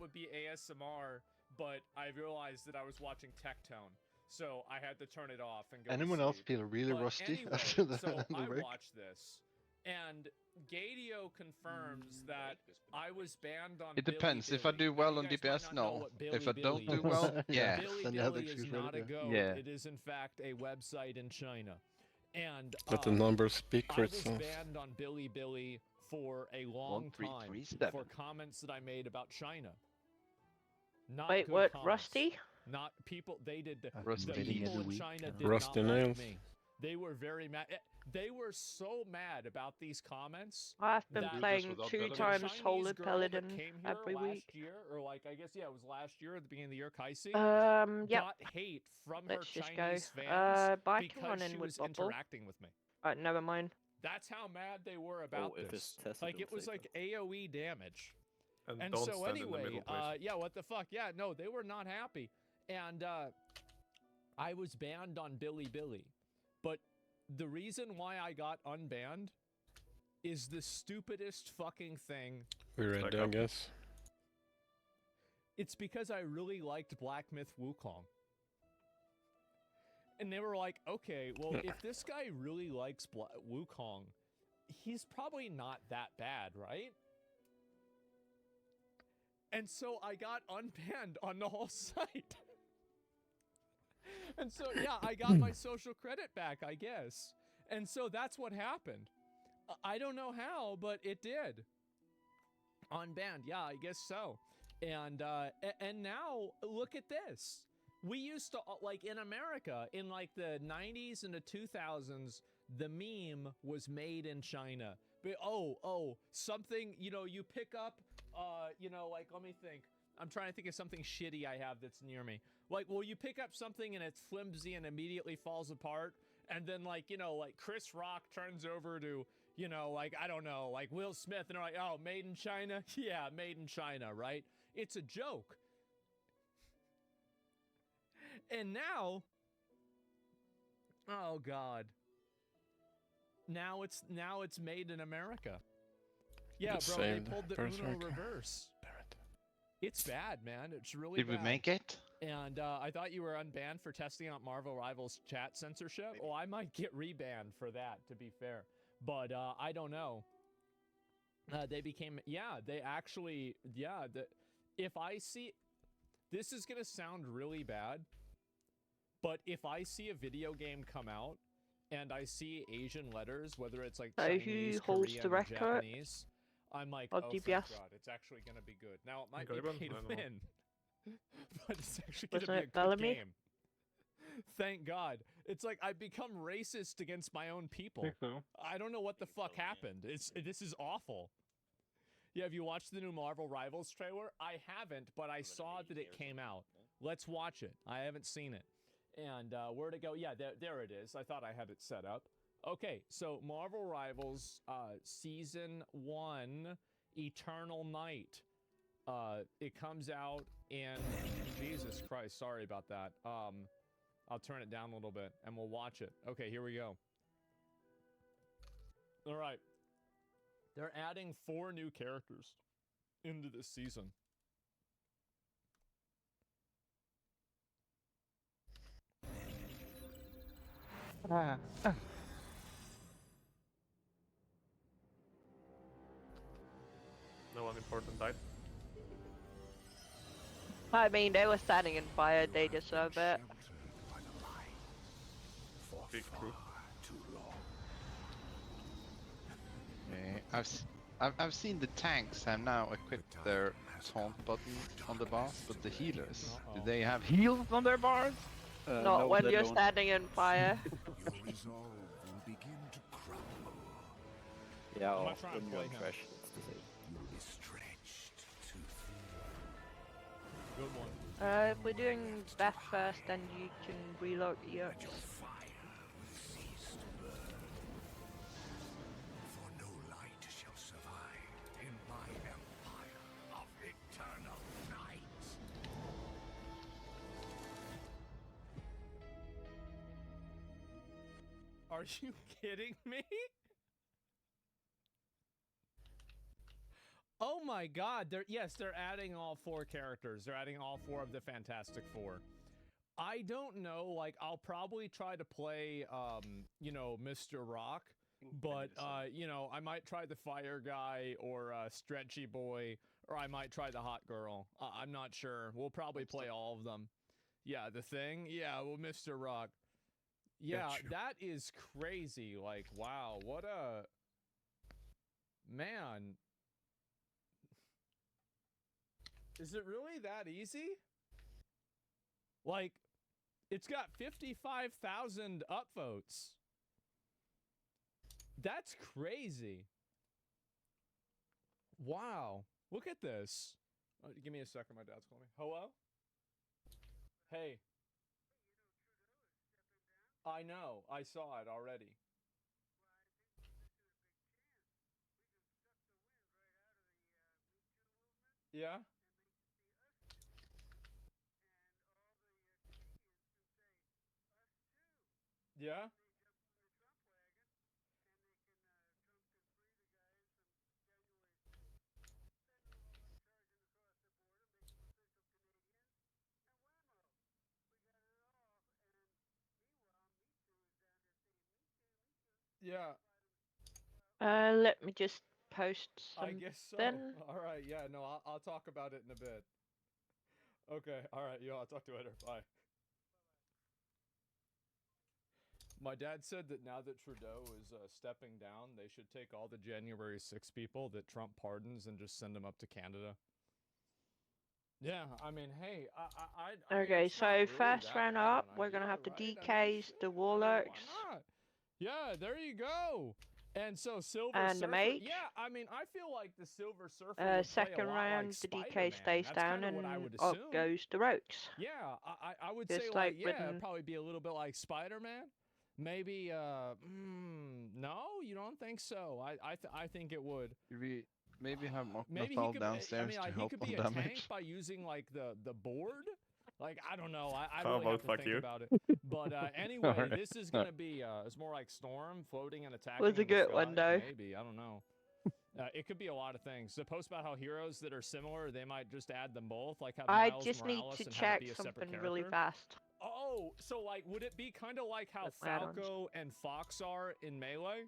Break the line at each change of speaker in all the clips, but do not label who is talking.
would be ASMR, but I realized that I was watching Tectone, so I had to turn it off and go
Anyone
to
else
sleep.
feel really
But
rusty
anyway,
after the,
so
the
I
break?
watched this, and Gadio confirms that I was banned on
It depends. If I do
Billy.
well
Now,
on
you guys might
DPS,
not know
no.
what
If I don't do
Bilibili
well,
is.
yeah.
Then you have
Bilibili is
excuse for
not
it,
a
yeah.
goat.
Yeah.
It is in fact a website in China, and
Let the numbers speak
I
for
was
itself.
banned on Bilibili for a long time
1337.
for comments that I made about China. Not
Wait,
good
what?
comments.
Rusty?
Not people. They did. The
Rusty
people
every
in
week.
China did
Rusty
not like
nails.
me. They were very mad. They were so mad about these comments.
I've been
That
playing
without
2
Belladin?
times
Chinese
Holy
girl
Paladin
that came here
every
last
week.
year, or like I guess yeah, it was last year at the beginning of the year. Kaisi
Yep.
got hate from her
Let's just
Chinese
go.
fans
Buy can
because
run
she
in
was
with Bubble.
interacting with me.
Never mind.
That's how mad they were about
if it's
this.
Tessa,
Like
don't
it was
say
like AOE damage. And
don't
so
stand in the
anyway,
middle, please.
yeah, what the fuck? Yeah, no, they were not happy. And I was banned on Bilibili. But the reason why I got unbanned is the stupidest fucking thing.
We're ready, I guess.
It's because I really liked Black Myth Wukong. And they were like, okay, well, if this guy really likes Wukong, he's probably not that bad, right? And so I got unbanned on the whole site. And so, yeah, I got my social credit back, I guess. And so that's what happened. I don't know how, but it did. Unbanned, yeah, I guess so. And now, look at this. We used to, like, in America, in, like, the 90s and the 2000s, the meme was made in China. But, something, you know, you pick up, you know, like, let me think. I'm trying to think of something shitty I have that's near me. Like, well, you pick up something and it's flimsy and immediately falls apart. And then, like, you know, like, Chris Rock turns over to, you know, like, I don't know, like, Will Smith. And they're like, oh, made in China? Yeah, made in China, right? It's a joke. And now, oh, God. Now it's made in America. Yeah, bro, they pulled the Uno reverse. It's bad, man. It's really bad.
Did we make it?
And I thought you were unbanned for testing out Marvel Rivals chat censorship. Well, I might get rebanned for that, to be fair. But I don't know. They became, yeah, they actually, yeah. If I see, this is going to sound really bad, but if I see a video game come out and I see Asian letters, whether it's like Chinese,
who holds
Korean,
the record
Japanese, I'm like,
of
oh,
DPS?
thank God, it's actually going to be good. Now, it might be pay to win, but it's actually going to be a good
Bellamy?
game. Thank God. It's like I've become racist against my own people.
I think so.
I don't know what the fuck happened. This is awful. Yeah, have you watched the new Marvel Rivals trailer? I haven't, but I saw that it came out. Let's watch it. I haven't seen it. And where to go? Yeah, there it is. I thought I had it set up. Okay, so Marvel Rivals Season 1, Eternal Night. It comes out in... Jesus Christ, sorry about that. I'll turn it down a little bit, and we'll watch it. Okay, here we go. All right. They're adding 4 new characters into this season.
No one important died.
I mean, they were standing in fire. They deserve it.
Big crew.
Okay. I've seen the tanks have now equipped their taunt button on the boss, but the healers, do they have heals on their bars?
Not
no,
when
they
you're
don't.
standing in fire.
Your resolve will begin to crumble.
Yeah,
I'm
or
not trying to play
Unway
him.
Crash. It's the same.
You'll be stretched too thin.
Good one.
If we're doing Beth first, then you can reload your...
And your fire will cease to burn. For no light shall survive in my empire of eternal night.
Are you kidding me? Oh my my God! They're adding all 4 characters. They're adding all 4 of the Fantastic Four. I don't know. Like, I'll probably try to play, you know, Mr. Rock, but you know, I might try the Fire Guy or Stretchy Boy, or I might try the Hot Girl. I'm not sure. We'll probably play all of them. Yeah, the Thing. Yeah, well, Mr. Rock. Yeah,
Gotcha.
that is crazy. Like, wow, what a man. Is it really that easy? Like, it's got 55,000 upvotes. That's crazy. Wow. Look at this. Oh, give me a second. My dad's calling me. Hello? Hey. I know. I saw it already. Yeah? Yeah? Yeah,
Let me just post
I
some.
guess so.
then-
All right, yeah, no, I'll talk about it in a bit. Okay, all right, yo, I'll talk to you later. Bye. My dad said that now that Trudeau is stepping down, they should take all the January 6 people that Trump pardons and just send them up to Canada. Yeah, I mean, hey, I mean,
Okay,
it's not
so
really
first
that
round
bad of
up,
an
we're gonna
idea,
have the
right? I mean,
DKs,
shit,
the
I mean,
Warlocks,
why not? Yeah, there you go. And so Silver
and the
Surfer,
Mage.
yeah, I mean, I feel like the Silver Surfer would play a
Second
lot
round,
like
the DK
Spider-Man.
stays
That's
down,
kind of what I
and
would
up
assume.
goes the Rogues.
Yeah, I would
Just
say
like
yeah,
written-
it'd probably be a little bit like Spider-Man. Maybe no, you don't think so? I think it would.
Maybe have
Maybe he
Moknafal
could.
downstairs
I mean,
to
he
help
could
on
be a tank
damage.
by using like the board. Like I don't know. I
How
really have
about
to
fuck
think
you?
about it. But anyway,
Alright.
this is gonna be it's more like Storm floating and attacking.
Was a
in the
good
sky.
one, though.
Maybe I don't know. It could be a lot of things. The post about how heroes that are similar, they might just add them both. Like have
I
Miles
just need
Morales
to
and have
check
it be a separate
something
character.
really fast.
Oh, so like, would it be kind of like how
With add-ons.
Falco and Fox are in Melee,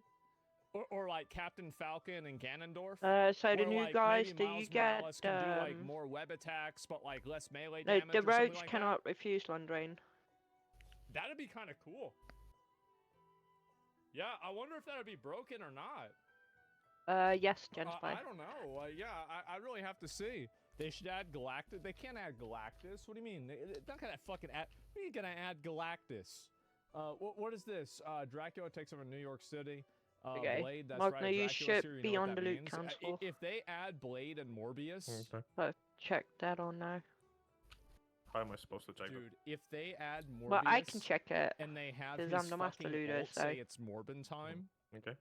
or like Captain Falcon and Ganondorf?
So the
Or,
new
like,
guys,
maybe
do
Miles
you get
Morales can do like more web attacks, but like less melee
no,
damage.
the
or something
Rogues
like
cannot refuse Land Drain.
That. That'd be kind of cool. Yeah, I wonder if that'd be broken or not.
Yes, Genspy.
I don't know. Yeah, I really have to see. They should add Galactus. They can't add Galactus. What do you mean? They're not gonna fucking add. What are you gonna add Galactus? What is this? Dracula takes over New York City.
Okay.
Blade, that's
Magna,
right.
you
Dracula's
should
here, you
be
know what
on
that
the Loot
means.
Council.
If they add Blade and Morbius,
Okay.
So check that on now.
How am I supposed to check it?
dude, if they add Morbius,
Well, I can check it.
and they have
'cause
his
I'm the master
fucking
looter,
ult
so-
say it's Morbin time,
Okay.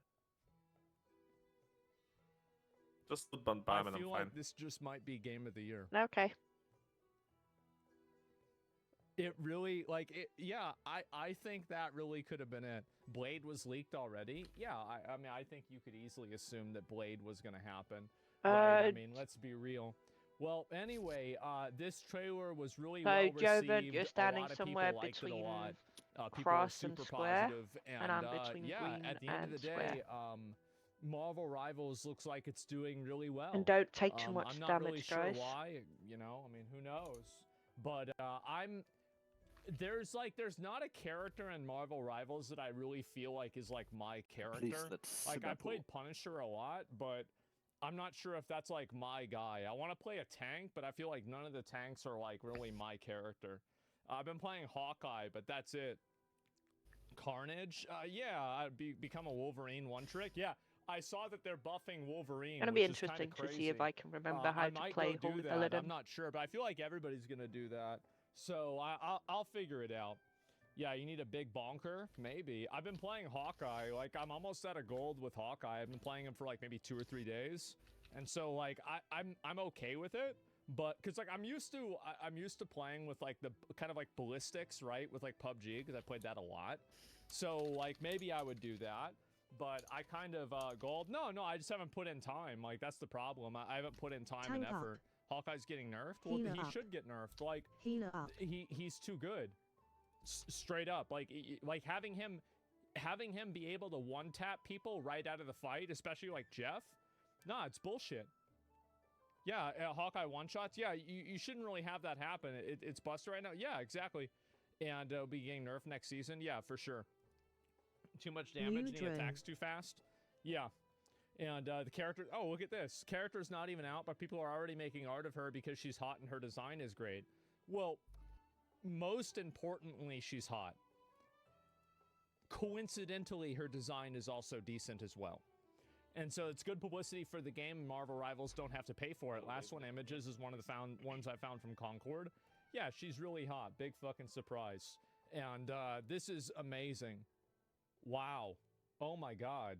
Just don't
I
bam and I'm
feel
fine.
like this just might be Game of the Year.
Okay.
It really, like, yeah, I think that really could have been it. Blade was leaked already. Yeah, I mean, I think you could easily assume that Blade was going to happen. Right? I mean, let's be real. Well, anyway, this trailer was really
So,
well received.
Joven, you're standing
a lot of
somewhere
people liked it a
between
lot. People were
cross and
super
square,
positive,
and I'm between
yeah,
green
at the end of
and
the day, Marvel Rivals looks like it's doing really well.
and don't take too much
I'm not
damage,
really sure
guys.
why, you know, I mean, who knows? But there's not a character in Marvel Rivals that I really feel like is like my character. Like I played Punisher a lot, but I'm not sure if that's like my guy. I want to play a tank, but I feel like none of the tanks are like really my character. I've been playing Hawkeye, but that's it. Carnage, yeah, I'd become a Wolverine one trick. Yeah, I saw that they're buffing Wolverine.
It's gonna be
which is kinda
interesting to see if
crazy.
I can remember
I
how to
might
play
go do
Holy
that.
Paladin.
I'm not sure, but I feel like everybody's gonna do that. So I'll figure it out. Yeah, you need a big bonker? Maybe. I've been playing Hawkeye. Like, I'm almost out of gold with Hawkeye. I've been playing him for, like, maybe 2 or 3 days. And so, like, I'm okay with it. But, because, like, I'm used to playing with, like, the kind of, like, ballistics, right? With, like, PUBG, because I played that a lot. So, like, maybe I would do that. but I kind of gold. No, I just haven't put in time. Like that's the problem. I haven't put in time and
Tank up.
effort. Hawkeye's getting nerfed. Well,
Healer
he
up.
should get nerfed. Like
Healer up.
he's too good. Straight up, like having him be able to one tap people right out of the fight, especially like Jeff. Nah, it's bullshit. Yeah, Hawkeye one shots. Yeah, you shouldn't really have that happen. It's busted right now. Yeah, exactly. And it'll be getting nerfed next season. Yeah, for sure. Too much damage and he
drone.
attacks too fast. Yeah. And the character, oh, look at this. Character's not even out, but people are already making art of her because she's hot and her design is great. Well, most importantly, she's hot. Coincidentally, her design is also decent as well. And so it's good publicity for the game. Marvel Rivals don't have to pay for it. Last One Images is one of the ones I found from Concord. Yeah, she's really hot. Big fucking surprise. And this is amazing. Wow. Oh my god.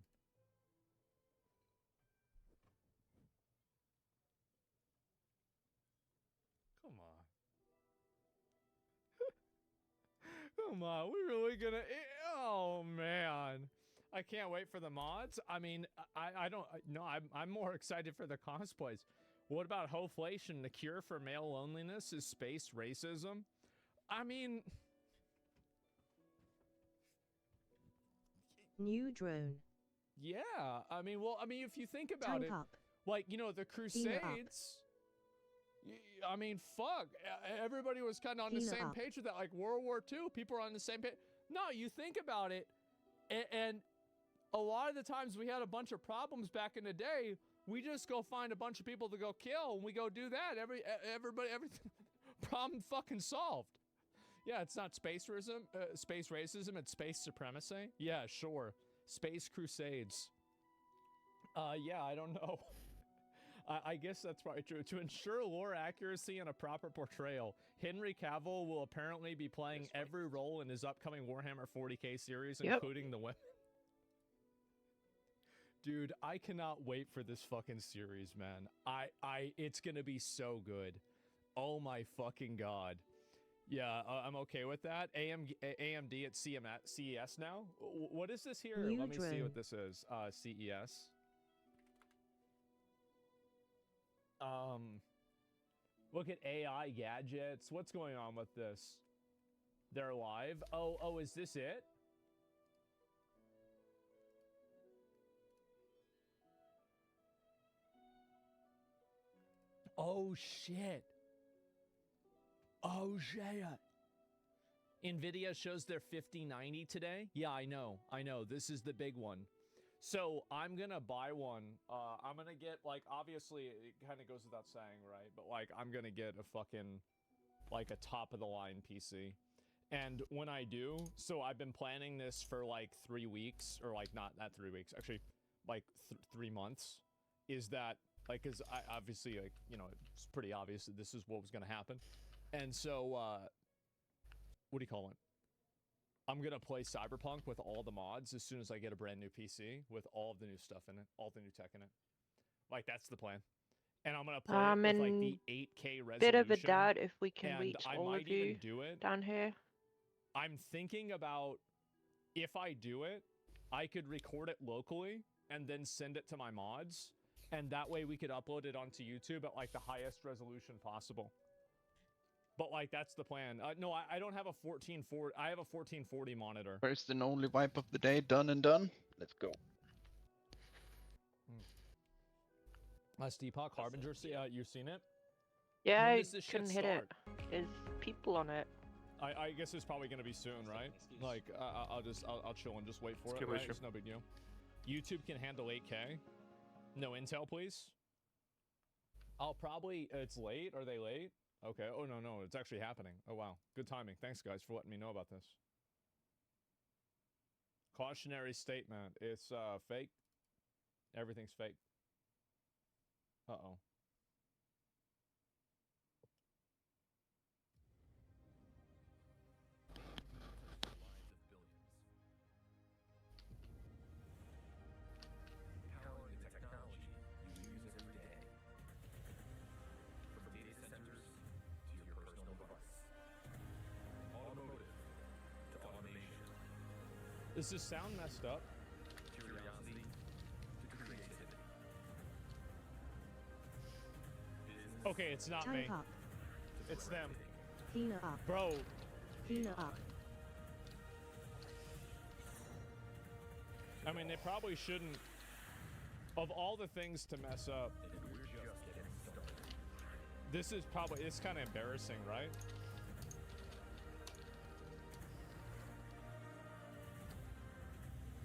Come on. Come on, we really gonna... Oh, man. I can't wait for the mods. I mean, I don't... No, I'm more excited for the cosplays. What about Hoflation? The cure for male loneliness is space racism? I mean...
New drone.
Yeah, I mean, well, if you think about
Tank
it,
up.
like, you know, the Crusades... I mean, fuck. Everybody was kind of on the
Healer
same
up.
page with that. Like World War II, people are on the same page. No, you think about it, and a lot of the times we had a bunch of problems back in the day. We just go find a bunch of people to go kill, and we go do that. Everything, problem fucking solved. Yeah, it's not space racism. It's space supremacy. Yeah, sure. Space crusades. Yeah, I don't know. I guess that's probably true. To ensure lore accuracy and a proper portrayal, Henry Cavill will apparently be playing every role in his upcoming Warhammer 40k series,
Yep.
including the women. Dude, I cannot wait for this fucking series, man. It's gonna be so good. Oh my fucking god. Yeah, I'm okay with that. AMD at CES now. What is this here?
New
Let me see
drone.
what this is. CES. Look at AI gadgets. What's going on with this? They're live. Oh, is this it? Oh shit. Oh shit. Nvidia shows their 5090 today. Yeah, I know. This is the big one. So I'm gonna buy one. I'm gonna get, like, obviously it kind of goes without saying, right? But like, I'm gonna get a fucking, like, a top of the line PC. And when I do, so I've been planning this for like 3 weeks, or like not 3 weeks, actually, like 3 months. Is that like, cause I obviously, like, you know, it's pretty obvious that this is what was gonna happen. And so, what do you call it? I'm gonna play Cyberpunk with all the mods as soon as I get a brand new PC with all of the new stuff in it, all the new tech in it. Like, that's the plan. And I'm gonna play it with like the 8K resolution.
Bit of a doubt if we can
and
reach
I
all
might
of you
even do it.
down here.
I'm thinking about, if I do it, I could record it locally and then send it to my mods, and that way we could upload it onto YouTube at like the highest resolution possible. But like, that's the plan. No, I don't have a 1440. I have a 1440 monitor.
First and only wipe of the day, done and done. Let's go.
Steephawk Harbinger, you've seen it?
Yeah,
When
I
does this shit
couldn't hit it.
start?
There's people on it.
I guess it's probably gonna be soon, right? Like, I'll chill and just wait for it.
Skill
Right?
issue.
It's no big deal. YouTube can handle 8K. No Intel, please. I'll probably. It's late. Are they late? Okay. Oh no, it's actually happening. Oh wow, good timing. Thanks guys for letting me know about this. Cautionary statement. It's fake. Everything's fake. Uh-oh.
Powering the technology you use every day. From data centers to your personal device. Automotive to automation.
Is this sound messed up?
Curiosity
Okay, it's not me.
Tank up.
It's them.
Healer up.
Bro,
Healer up.
I mean, they probably shouldn't. Of all the things to mess up, this is probably, it's kind of embarrassing, right?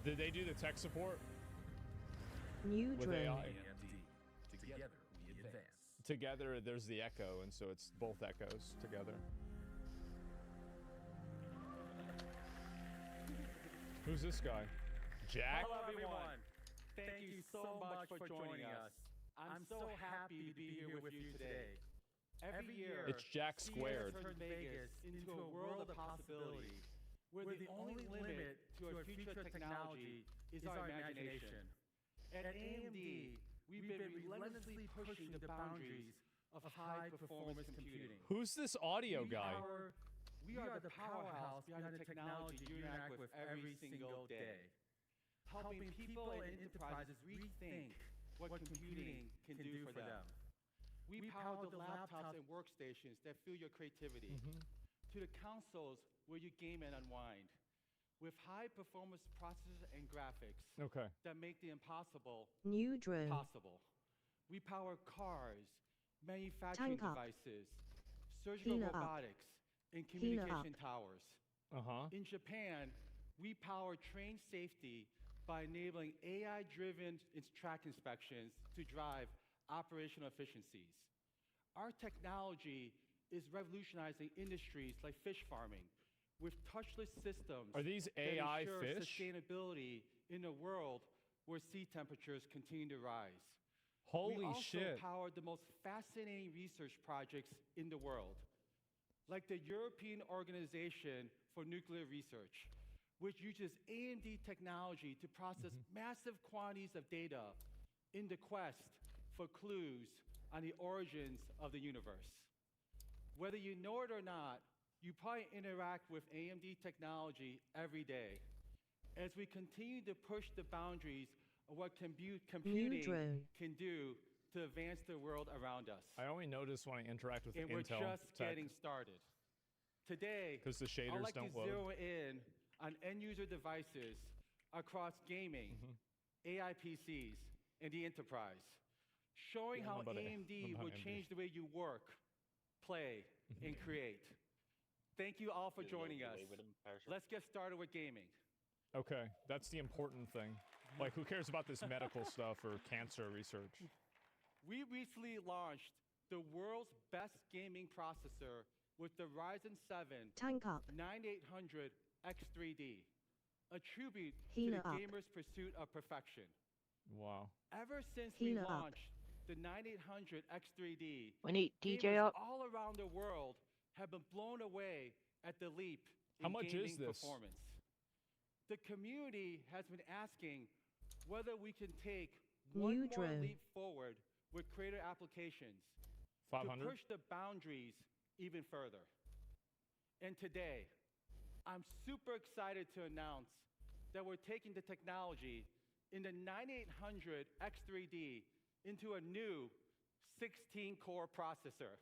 Did they do the tech support
New
with
drone.
AI?
AMD. Together we advance.
Together, there's the echo, and so it's both echoes together. Who's this guy? Jack?
Hello, everyone. Thank you so much for joining us. I'm so happy to be here with you today. Every year,
It's Jack Squared.
CES turns Vegas into a world of possibility, where the only limit to our future technology is our imagination. At AMD, we've been relentlessly pushing the boundaries of high-performance computing.
Who's this audio guy?
We are the powerhouse behind the technology you interact with every single day, helping people and enterprises rethink what computing can do for them. We power the laptops and workstations that fuel your creativity, to the consoles where you game and unwind, with high-performance processors and graphics
Okay.
that make the impossible
New drone.
possible. We power cars, manufacturing
Tank up.
devices, surgical
Healer up.
robotics, and
Healer
communication
up.
towers.
Uh-huh.
In Japan, we power train safety by enabling AI-driven track inspections to drive operational efficiencies. Our technology is revolutionizing industries like fish farming with touchless systems
Are these
that
AI
ensure
fish?
sustainability in a world where sea temperatures continue to rise.
Holy
we also
shit.
power the most fascinating research projects in the world, like the European Organization for Nuclear Research, which uses AMD technology to process massive quantities of data in the quest for clues on the origins of the universe. Whether you know it or not, you probably interact with AMD technology every day as we continue to push the boundaries of what computing
drone.
can do to advance the world around us.
I only notice when I interact with
And we're
Intel
just
tech,
getting started. Today,
because the
I'd
shaders
like
don't
to
load.
zero in on end-user devices across gaming, AI PCs, and the enterprise, showing
Yeah,
how
what about
AMD
what
will
about AMD?
change the way you work, play, and create. Thank you all for joining us. Let's get started with gaming.
Okay, that's the important thing. Like, who cares about this medical stuff or cancer research?
We recently launched the world's best gaming processor with the Ryzen 7
Tank up.
9800 X3D, a tribute
Healer
to the
up.
gamer's pursuit of perfection.
Wow.
Ever since
Healer
we
up.
launched the 9800 X3D,
We need DJ
gamers
up.
all around the world have been blown away at the leap in
How much
gaming
is this?
performance. The community has been asking whether we can take one
New
more
drone.
leap forward with creator applications to
500?
push the boundaries even further. And today, I'm super excited to announce that we're taking the technology in the 9800 X3D into a new 16-core processor.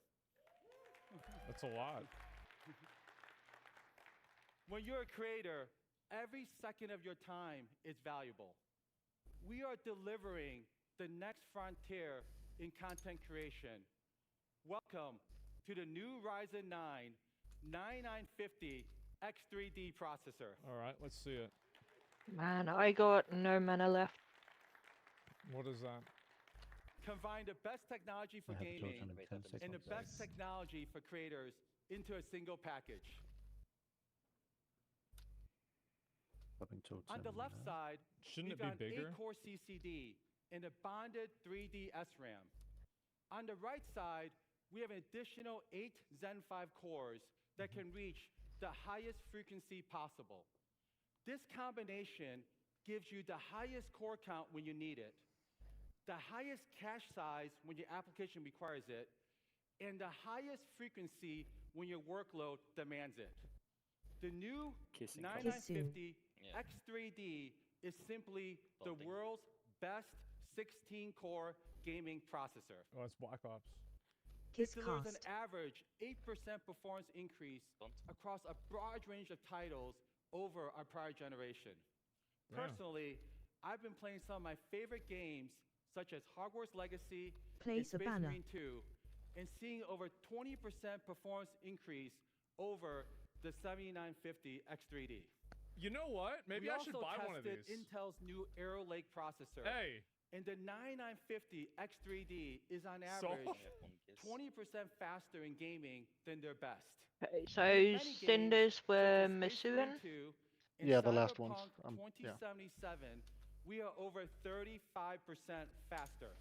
That's a lot.
When you're a creator, every second of your time is valuable. We are delivering the next frontier in content creation. Welcome to the new Ryzen 9 9950 X3D processor.
All right, let's see it.
Man, I got no mana left.
What is that?
Combine the best technology for gaming and the best technology for creators into a single package. On the left side,
Shouldn't
we've
it
got
be
an
bigger?
8-core CCD and a bonded 3D SRAM. On the right side, we have an additional 8 Zen 5 cores that can reach the highest frequency possible. This combination gives you the highest core count when you need it, the highest cache size when your application requires it, and the highest frequency when your workload demands it. The new 9950 X3D is simply the world's best 16-core gaming processor.
Oh, it's Black Ops.
It delivers an
Kisscast.
average 8% performance increase across a broad range of titles over our prior generation.
Yeah.
Personally, I've been playing some of my favorite games, such as Hogwarts Legacy and
Place a
Space
banner.
Marine 2, and seeing over 20% performance increase over the 7950 X3D.
You know what? Maybe
We
I should
also
buy one of
tested
these.
Intel's new Arrow Lake processor.
Hey,
And the 9950 X3D is on
so
average 20% faster in gaming than their best.
Okay, so
In many games,
Cinders
such
were
as Space Marine
Masuan.
2 and
Yeah, the last ones.
Cyberpunk
Yeah.
2077, we are over 35% faster.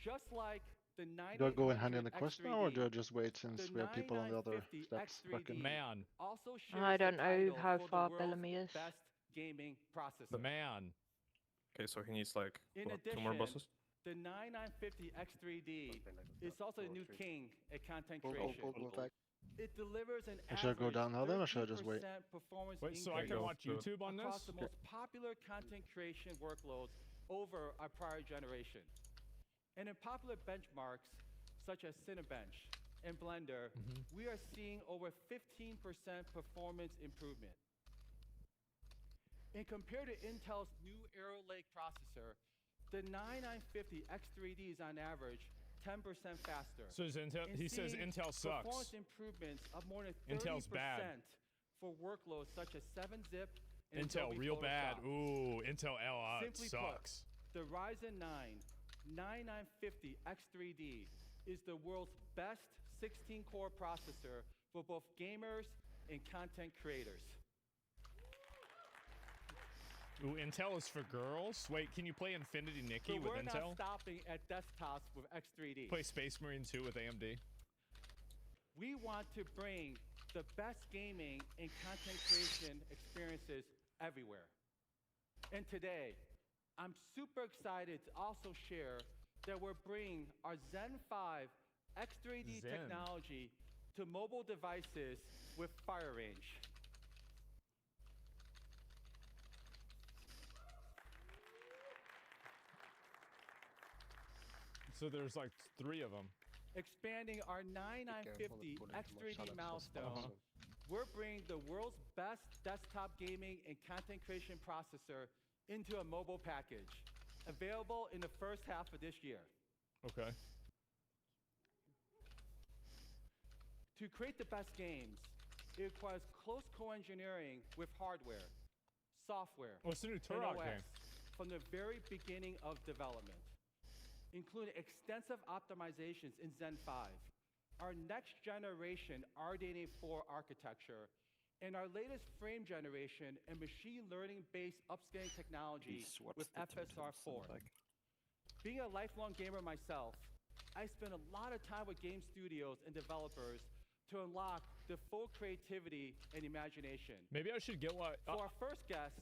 Just like the
Do I go in hand in
9800
the quest now, or do I
X3D,
just wait since
the
we have people on the other
9950
steps?
X3D
man,
also shares
I don't
the
know
title
how
for
far
the world's
Bellamy is.
best gaming processor.
man.
Okay, so he needs like
In
what, 2 more
addition,
buses.
The 9950 X3D is also a new king at content
Pull,
creation.
back.
It delivers an
Should I go
average
down now then, or should I just wait?
13% performance
Wait, so I
increase
can
go.
watch
Do it.
YouTube on
across
this?
the most popular content creation workloads over our prior generation. And in popular benchmarks such as Cinebench and Blender, we are seeing over 15% performance improvement. And compared to Intel's new Arrow Lake processor, the 9950 X3D is on average 10% faster.
So is Intel,
And
he says
seeing
Intel sucks.
Performance improvements of more than 30%
Intel's bad.
for workloads such as 7-zip and
Intel
Adobe
real bad.
Photoshop.
Ooh, Intel L
Simply
sucks.
put, the Ryzen 9 9950 X3D is the world's best 16-core processor for both gamers and content creators.
Ooh, Intel is for girls. Wait, can you play Infinity Nikki
So
with
we're
Intel?
not stopping at desktops with X3D.
Play Space Marine 2 with AMD.
We want to bring the best gaming and content creation experiences everywhere. And today, I'm super excited to also share that we're bringing our Zen 5 X3D
Zen.
technology to mobile devices with Fire Range.
So there's like 3 of them.
Expanding our 9950 X3D milestone, we're bringing the world's best desktop gaming and content creation processor into a mobile package, available in the first half of this year.
Okay.
To create the best games, it requires close co-engineering with hardware, software,
What's the new
and
Turok
OS
game?
from the very beginning of development, including extensive optimizations in Zen 5, our next generation RDNA 4 architecture, and our latest frame generation and machine learning-based upscaling technology with FSR 4. Being a lifelong gamer myself, I spend a lot of time with game studios and developers to unlock the full creativity and imagination.
Maybe I should get what?
For our first guest,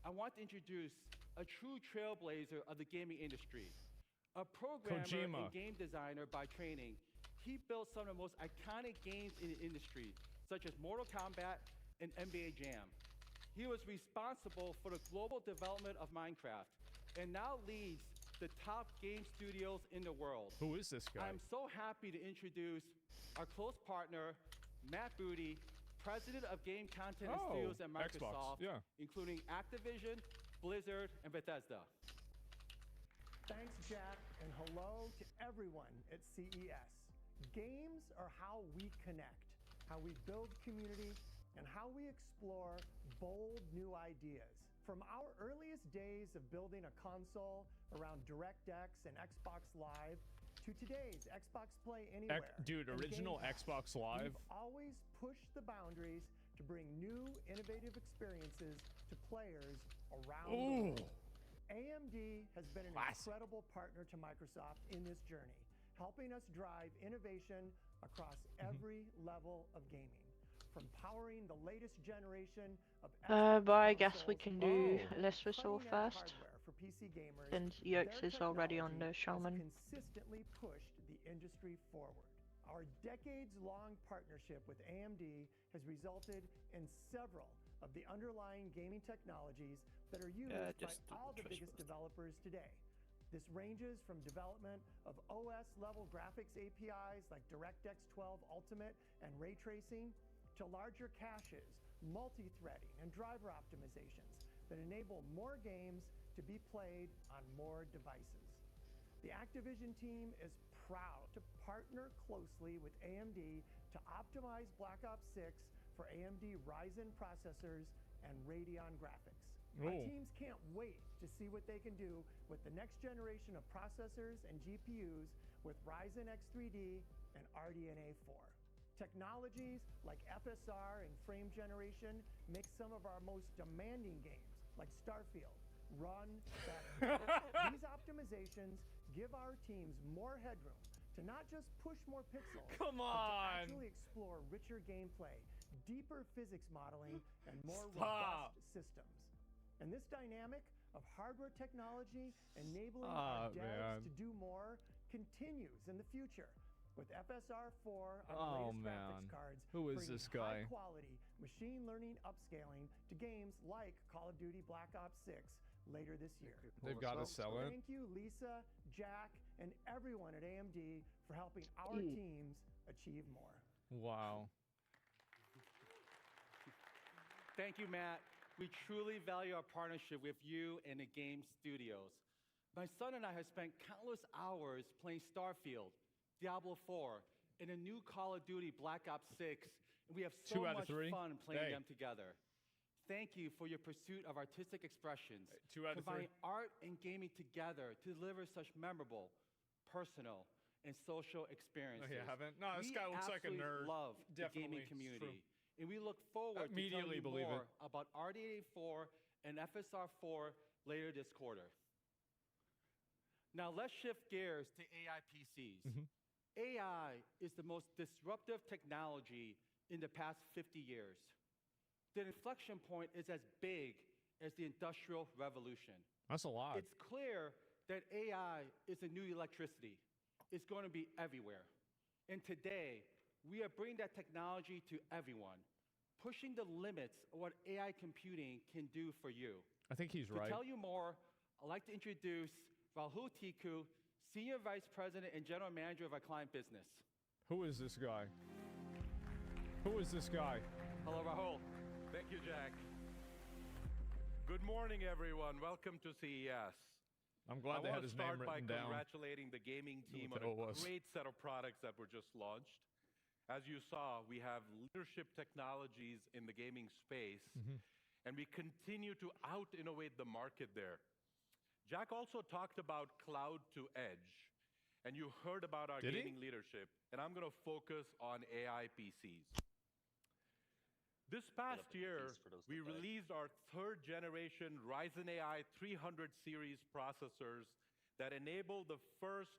I want to introduce a true trailblazer of the gaming industry. A programmer
Kojima.
and game designer by training, he built some of the most iconic games in the industry, such as Mortal Kombat and NBA Jam. He was responsible for the global development of Minecraft and now leads the top game studios in the world.
Who is this guy?
I'm so happy to introduce our close partner, Matt Booty, president of game content and studios at
Xbox.
Microsoft,
Yeah.
including Activision, Blizzard, and Bethesda.
Thanks, Jack, and hello to everyone at CES. Games are how we connect, how we build community, and how we explore bold new ideas. From our earliest days of building a console around DirectX and Xbox Live to today's Xbox Play Anywhere.
Dude,
and
original
Game Pass,
Xbox Live.
we've always pushed the boundaries to bring new, innovative experiences to players around the
Ooh.
world. AMD has been an
Classic.
incredible partner to Microsoft in this journey, helping us drive innovation across every level of gaming. From powering the latest generation of
But I guess we
consoles
can do
Oh.
List Whistle
cutting-edge
first,
hardware for PC gamers,
since
their
Yox is already on the
technology
Shaman.
has consistently pushed the industry forward. Our decades-long partnership with AMD has resulted in several of the underlying gaming technologies that are used by
just
all the
Trish
biggest
first.
developers today. This ranges from development of OS-level graphics APIs like DirectX 12 Ultimate and ray tracing, to larger caches, multi-threading, and driver optimizations that enable more games to be played on more devices. The Activision team is proud to partner closely with AMD to optimize Black Ops 6 for AMD Ryzen processors and Radeon graphics. Our
Ooh.
teams can't wait to see what they can do with the next generation of processors and GPUs with Ryzen X3D and RDNA 4. Technologies like FSR and frame generation make some of our most demanding games, like Starfield, run better. These optimizations give our teams more headroom to not just push more pixels,
Come
but to
on.
actually explore richer gameplay, deeper physics modeling, and more
Stop.
robust systems. And this dynamic of hardware technology enabling
Ah,
our devs
man.
to do more continues in the future, with FSR4 on the
Oh,
latest
man.
graphics cards
Who is
bringing
this guy?
high-quality machine learning upscaling to games like Call of Duty Black Ops 6 later this year.
They've got to sell it.
Thank you, Lisa, Jack, and everyone at AMD for helping our teams achieve more.
Wow.
Thank you, Matt. We truly value our partnership with you and the game studios. My son and I have spent countless hours playing Starfield, Diablo 4, and a new Call of Duty Black Ops 6, and we have so
2 out of
much
3?
fun playing
Hey.
them together. Thank you for your pursuit of artistic expressions,
2 out of 3.
combining art and gaming together to deliver such memorable, personal, and social experiences.
Oh, you haven't? No, this
We
guy looks like a
absolutely
nerd.
love the
Definitely,
gaming
it's
community,
true.
and we look forward to telling
Immediately
you
believe it.
more about RDNA 4 and FSR4 later this quarter. Now let's shift gears to AI PCs.
Mhm.
AI is the most disruptive technology in the past 50 years. The inflection point is as big as the Industrial Revolution.
That's a lot.
It's clear that AI is the new electricity. It's going to be everywhere. And today, we are bringing that technology to everyone, pushing the limits of what AI computing can do for you.
I think he's
To
right.
tell you more, I'd like to introduce Rahul Tiku, Senior Vice President and General Manager of our client business.
Who is this guy? Who is this guy?
Hello, Rahul.
Thank you, Jack. Good morning, everyone. Welcome to CES.
I'm glad they
I
had
want to
his name
start by
written down.
congratulating the gaming team
what
on
the hell it
a
was.
great set of products that were just launched. As you saw, we have leadership technologies in the gaming space,
Mhm.
and we continue to out-innovate the market there. Jack also talked about cloud to edge, and you heard about our
Did he?
gaming leadership, and I'm going to focus on AI PCs. This past year, we released our third generation Ryzen AI 300 series processors that enable the first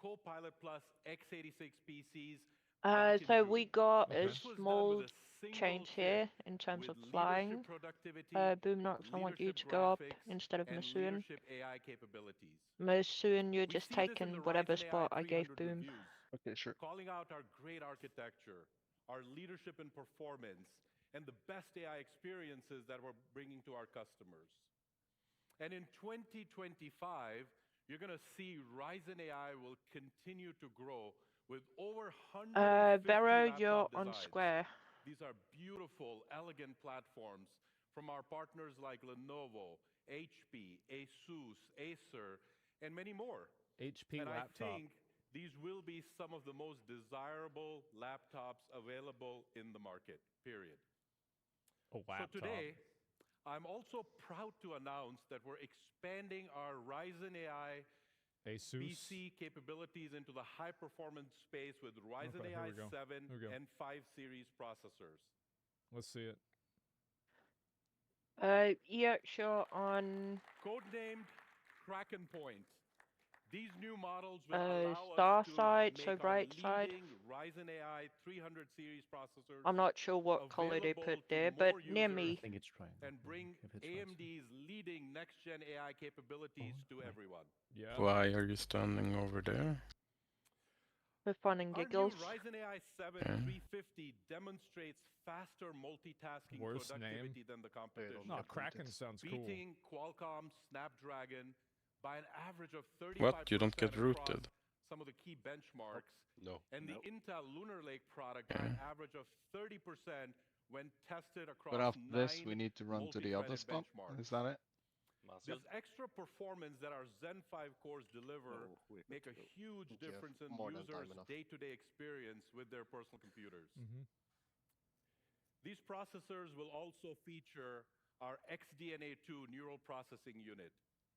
Copilot Plus x86 PCs. back in
So
June.
we got
Okay.
a
This was done
small
with a single
change
chip
here in terms
with
of flying.
leadership productivity,
Boomnox, I want you
leadership
to go up
graphics,
instead of
and
Masuin.
leadership AI capabilities.
Masuin, you're
We
just
see this in
taking
the
whatever
Ryzen AI
spot I gave
300
Boom.
reviews,
Okay, sure.
calling out our great architecture, our leadership in performance, and the best AI experiences that we're bringing to our customers. And in 2025, you're going to see Ryzen AI will continue to grow with over 150
Vero,
laptop
you're on
designs.
square.
These are beautiful, elegant platforms from our partners like Lenovo, HP, Asus, Acer, and many more.
HP
And
laptop.
I think these will be some of the most desirable laptops available in the market, period.
A laptop.
So today, I'm also proud to announce that we're expanding our Ryzen AI
Asus.
PC capabilities into the high-performance space with Ryzen
Okay, here
AI
we go.
7
Here we go.
and 5 series processors.
Let's see it.
Yeah, sure, on
Codenamed Kraken Point. These new models will allow
star
us to
side,
make
so
our
right side.
leading Ryzen AI 300 series processors
I'm not sure what color they
available
put
to
there,
more
but near
users
me.
think it's trying.
and bring AMD's leading next-gen AI capabilities to everyone.
Yeah.
Why are you standing over there?
For fun and
Our new
giggles.
Ryzen AI 7
Yeah.
350 demonstrates faster multitasking
Worst name.
productivity than the competition.
No,
have
Kraken
context.
sounds cool.
Beating Qualcomm Snapdragon by an average of 35%.
What? You don't get
across
rooted?
some of the key benchmarks.
No.
And the Intel Lunar Lake product by an average of 30% when tested across
But after
9
this, we need to run to the other
multi-threaded
spot.
benchmarks.
Is that it?
This extra performance that our Zen 5 cores deliver make a huge
think you have
difference in
more than
users'
time enough.
day-to-day experience with their personal computers.
Mhm.
These processors will also feature our XDNA2 neural processing unit.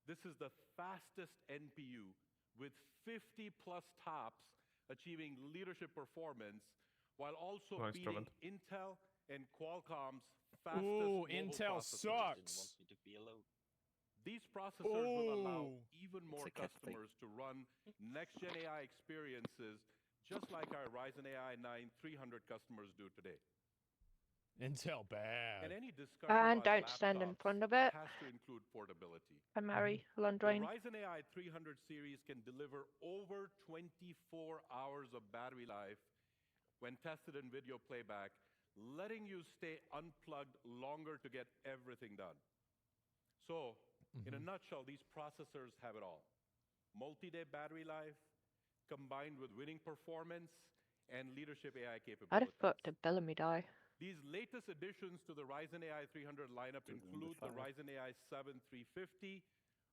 This is the fastest NPU with 50 plus tops achieving leadership performance while also
Nice,
beating
Drummond.
Intel and Qualcomm's fastest
Ooh,
mobile
Intel
processors.
sucks.
These processors will allow
Ooh.
even more customers to run next-gen AI experiences just like our Ryzen AI 9 300 customers do today.
Intel
And
bad.
any discussion
And
about
don't stand in
laptops
front of it.
has to include portability.
Hi, Mary.
The
Londraine.
Ryzen AI 300 series can deliver over 24 hours of battery life when tested in video playback, letting you stay unplugged longer to get everything done. So, in a nutshell, these processors have it all. Multi-day battery life, combined with winning performance and leadership AI
How the
capabilities.
fuck did Bellamy die?
These latest additions to the Ryzen AI 300 lineup include the Ryzen AI 7 350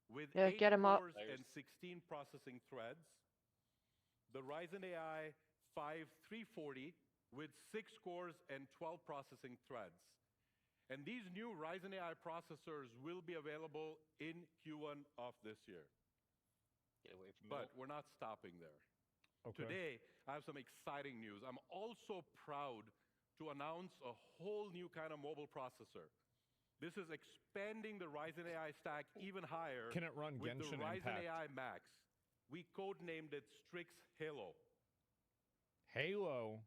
with
Yeah,
8
get 'em up.
cores and 16 processing threads, the Ryzen AI 5 340 with 6 cores and 12 processing threads. And these new Ryzen AI processors will be available in Q1 of this year. But we're not stopping there.
Okay.
Today, I have some exciting news. I'm also proud to announce a whole new kind of mobile processor. This is expanding the Ryzen AI stack even higher
Can it run
with the
Genshin
Ryzen
Impact?
AI Max. We codenamed it Strix Halo.
Halo.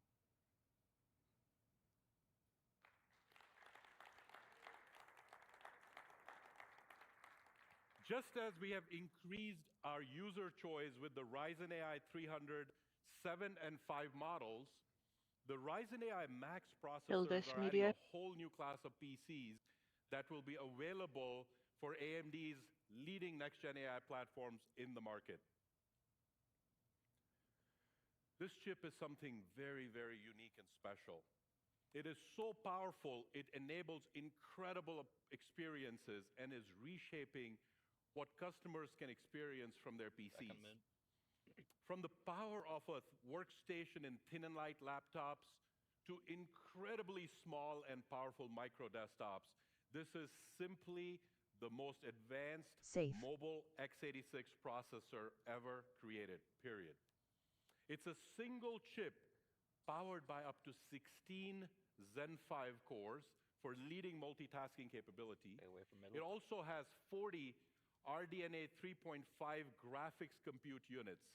Just as we have increased our user choice with the Ryzen AI 300 7 and 5 models, the Ryzen AI Max processors
this
are
media.
adding a whole new class of PCs that will be available for AMD's leading next-gen AI platforms in the market. This chip is something very, very unique and special. It is so powerful, it enables incredible experiences and is reshaping what customers can experience from their PCs. From the power of a workstation in thin and light laptops to incredibly small and powerful micro desktops, this is simply the most advanced
Safe.
mobile x86 processor ever created, period. It's a single chip powered by up to 16 Zen 5 cores for leading multitasking capability. It also has 40 RDNA 3.5 graphics compute units,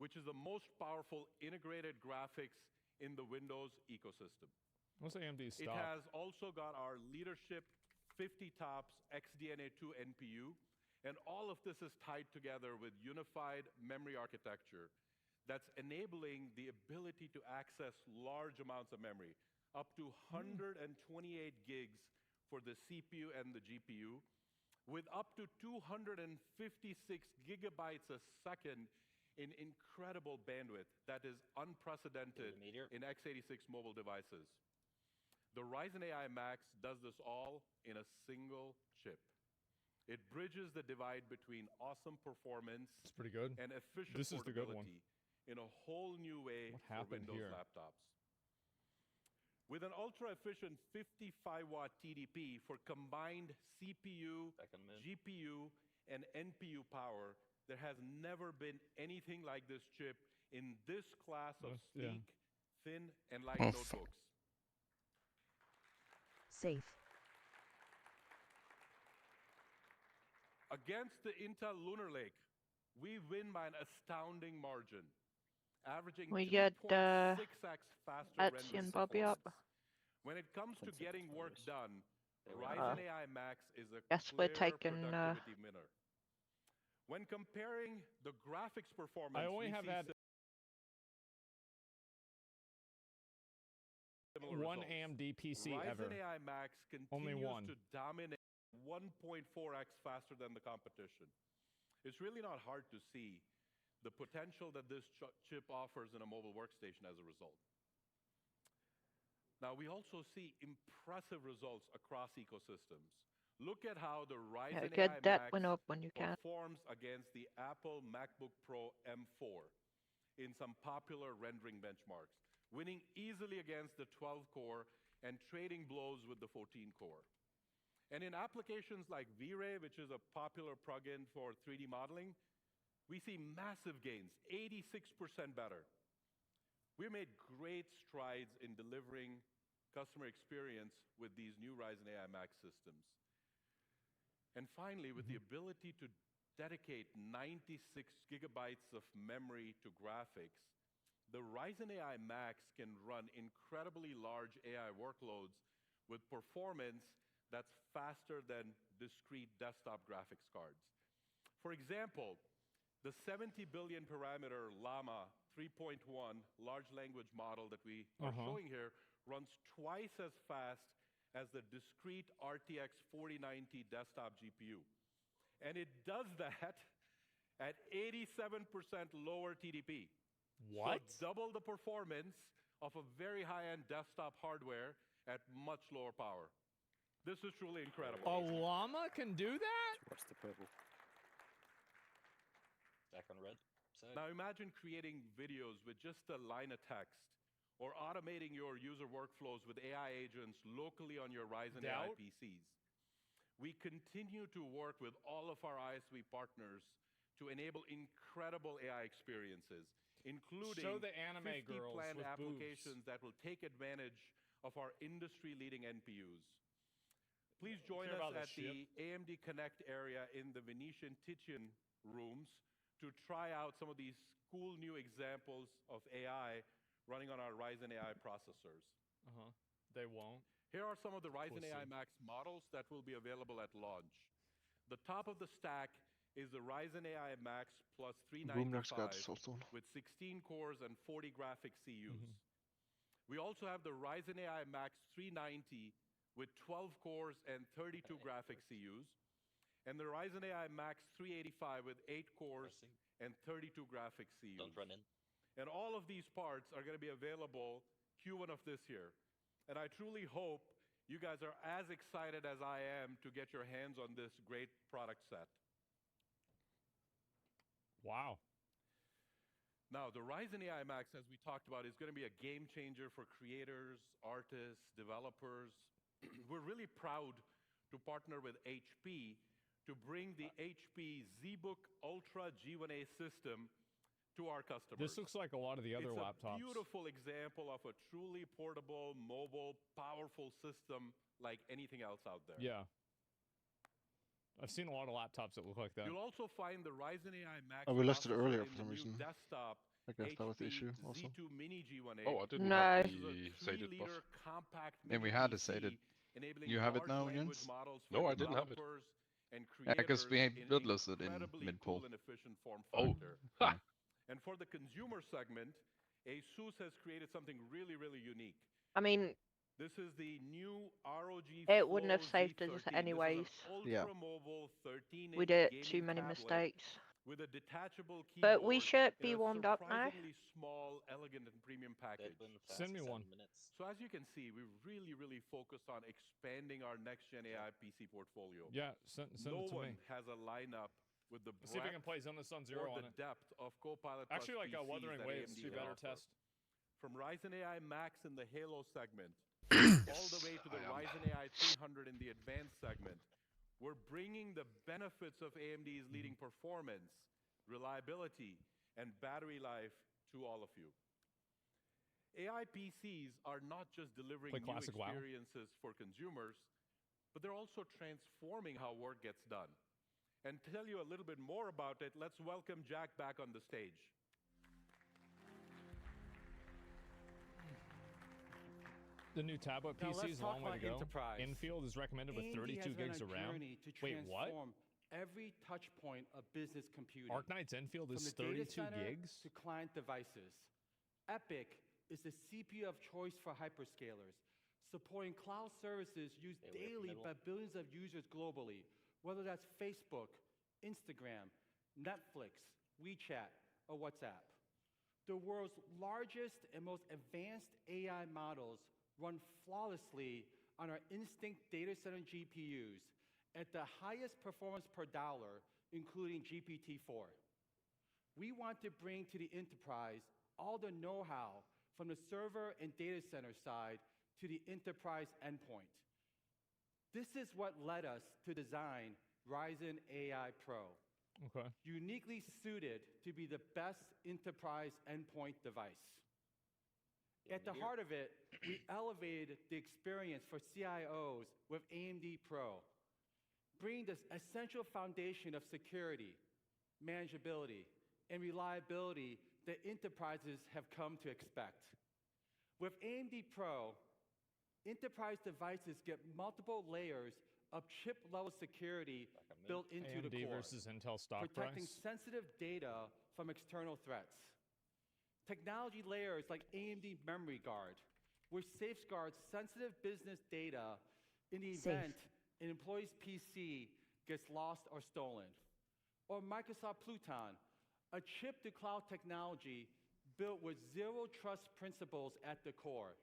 which is the most powerful integrated graphics in the Windows ecosystem.
What's AMD's
It
stop?
has also got our leadership 50 TOPS XDNA2 NPU, and all of this is tied together with unified memory architecture that's enabling the ability to access large amounts of memory, up to 128 gigs for the CPU and the GPU, with up to 256 gigabytes a second in incredible bandwidth that is unprecedented in x86 mobile devices. The Ryzen AI Max does this all in a single chip. It bridges the divide between awesome performance
It's pretty good.
and efficient
This is the good one.
portability in a whole new way
What
for
happened
Windows
here?
laptops. With an ultra-efficient 55-watt TDP for combined CPU, GPU, and NPU power, there has never been anything like this chip in this class of
Yeah.
sleek, thin, and light
Oh,
notebooks.
Safe.
Against the Intel Lunar Lake, we win by an astounding margin, averaging
We get
2.6x faster
Etsy
render
and Bobby up.
performance. When it comes to getting work done, Ryzen AI Max is a
Guess we're
clear
taking,
productivity winner. When comparing the graphics performance,
I only
we
have
see
had
similar
one
results.
AMD PC
Ryzen
ever.
AI Max
Only
continues
one.
to dominate 1.4x faster than the competition. It's really not hard to see the potential that this chip offers in a mobile workstation as a result. Now, we also see impressive results across ecosystems. Look at how the Ryzen AI
Get that
Max
one up when you can.
performs against the Apple MacBook Pro M4 in some popular rendering benchmarks, winning easily against the 12-core and trading blows with the 14-core. And in applications like V-Ray, which is a popular plugin for 3D modeling, we see massive gains, 86% better. We made great strides in delivering customer experience with these new Ryzen AI Max systems. And finally, with the ability to dedicate 96 gigabytes of memory to graphics, the Ryzen AI Max can run incredibly large AI workloads with performance that's faster than discrete desktop graphics cards. For example, the 70 billion parameter Llama 3.1 large language model that we are showing here runs twice as fast as the discrete RTX 4090 desktop GPU. And it does that at 87% lower TDP.
What?
So double the performance of a very high-end desktop hardware at much lower power. This is truly incredible.
A llama can do that?
What's the purple? Back on red. So
Now imagine creating videos with just a line of text, or automating your user workflows with AI agents locally on your Ryzen AI PCs. We continue to work with all of our ISV partners to enable incredible AI experiences, including
Show the anime
50
girls
planned
with
applications that will take advantage of our industry-leading NPUs. Please join
Care
us
about the
at the AMD Connect area in the Venetian Titian rooms to try out some of these cool new examples of AI running on our Ryzen AI processors.
They won't.
Here are some of the Ryzen
Pussy.
AI Max models that will be available at launch. The top of the stack is the Ryzen AI Max plus
Boomnox got
395
Soulstone.
with 16 cores and 40 graphic CUs. We also have the Ryzen AI Max 390 with 12 cores and 32 graphic CUs, and the Ryzen AI Max 385 with 8 cores and 32 graphic CUs.
don't run in.
And all of these parts are going to be available Q1 of this year. And I truly hope you guys are as excited as I am to get your hands on this great product set.
Wow.
Now, the Ryzen AI Max, as we talked about, is going to be a game changer for creators, artists, developers. We're really proud to partner with HP to bring the HP ZBook Ultra G1A system to our customers.
This looks like a lot of the other
It's
laptops.
a beautiful example of a truly portable, mobile, powerful system like anything else out there.
Yeah. I've seen a lot of laptops that look like that.
You'll also find the Ryzen AI Max.
Oh, we listed it
processor
earlier
in
for
the
some
new
reason.
Desktop
I guess that was the
HP
issue also.
Z2 Mini G1A.
Oh, I didn't
No.
have
This is a
the sated buff.
3-liter compact
Yeah, we
mini
had a
PC
sated.
enabling
You have it
large
now,
language
Jens?
models
No,
for
I didn't have it.
developers and
Yeah, because we
creators in
build
an
listed in
incredibly
mid-poll.
cool and efficient form
Oh.
factor.
Ha!
And for the consumer segment, ASUS has created something really, really unique.
I mean,
This is the new ROG
it wouldn't have
Flow
saved us
Z13.
anyways.
This is an
Yeah.
ultra-mobile 13-inch
We did
gaming
too many
tablet
mistakes.
with a detachable keyboard.
But we should
in
be
a
warmed up now.
surprisingly small, elegant, and premium package.
Send me one.
So as you can see, we really, really focused on expanding our next-gen AI PC portfolio.
Yeah, send
No
it to
one
me.
has a lineup with the
Let's see if I can
breadth
play Zone of the Sun
or
Zero on
the
it.
depth of Copilot
Actually,
Plus
like
PCs
Wuthering
that
Waves,
AMD
do
can
better
offer.
test.
From Ryzen AI Max in the Halo segment, all the way to the Ryzen AI 300 in the advanced segment, we're bringing the benefits of AMD's leading performance, reliability, and battery life to all of you. AI PCs are not just delivering
Play
new
classic WoW.
experiences for consumers, but they're also transforming how work gets done. And to tell you a little bit more about it, let's welcome Jack back on the stage.
The new tablet
Now
PC
let's
is a
talk
long way to
about
go.
enterprise.
Infield is recommended with
AMD
32
has been
gigs
on
of
a
RAM.
journey to
Wait, what?
transform every touch point of business computing.
Arknight's Enfield
from
is
the data
32
center
gigs?
to client devices. EPYC is the CPU of choice for hyperscalers, supporting cloud services used daily by billions of users globally, whether that's Facebook, Instagram, Netflix, WeChat, or WhatsApp. The world's largest and most advanced AI models run flawlessly on our Instinct data center GPUs at the highest performance per dollar, including GPT-4. We want to bring to the enterprise all the know-how from the server and data center side to the enterprise endpoint. This is what led us to design Ryzen AI Pro,
Okay.
uniquely suited to be the best enterprise endpoint device. At the heart of it, we elevated the experience for CIOs with AMD Pro, bringing this essential foundation of security, manageability, and reliability that enterprises have come to expect. With AMD Pro, enterprise devices get multiple layers of chip-level security built into the
AMD
core,
versus Intel stock
protecting
price.
sensitive data from external threats. Technology layers like AMD Memory Guard, which safeguards sensitive business data in the
Safe.
event an employee's PC gets lost or stolen. Or Microsoft Pluton, a chip-to-cloud technology built with zero trust principles at the core,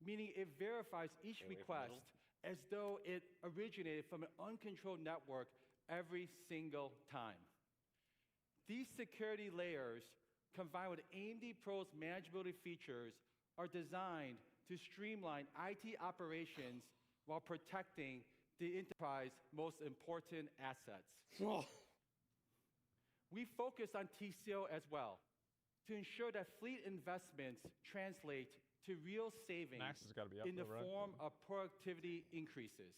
meaning it verifies each request as though it originated from an uncontrolled network every single time. These security layers, combined with AMD Pro's manageability features, are designed to streamline IT operations while protecting the enterprise's most important assets. We focus on TCO as well to ensure that fleet investments translate to real savings
Max has got to be up
in the
there, right?
form of productivity increases.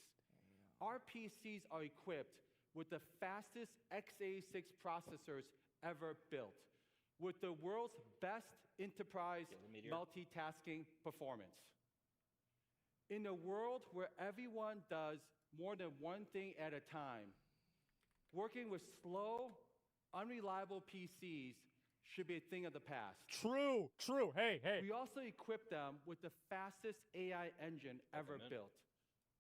Our PCs are equipped with the fastest x86 processors ever built, with the world's best enterprise multitasking performance. In a world where everyone does more than one thing at a time, working with slow, unreliable PCs should be a thing of the past.
True, true. Hey, hey.
We also equip them with the fastest AI engine ever built,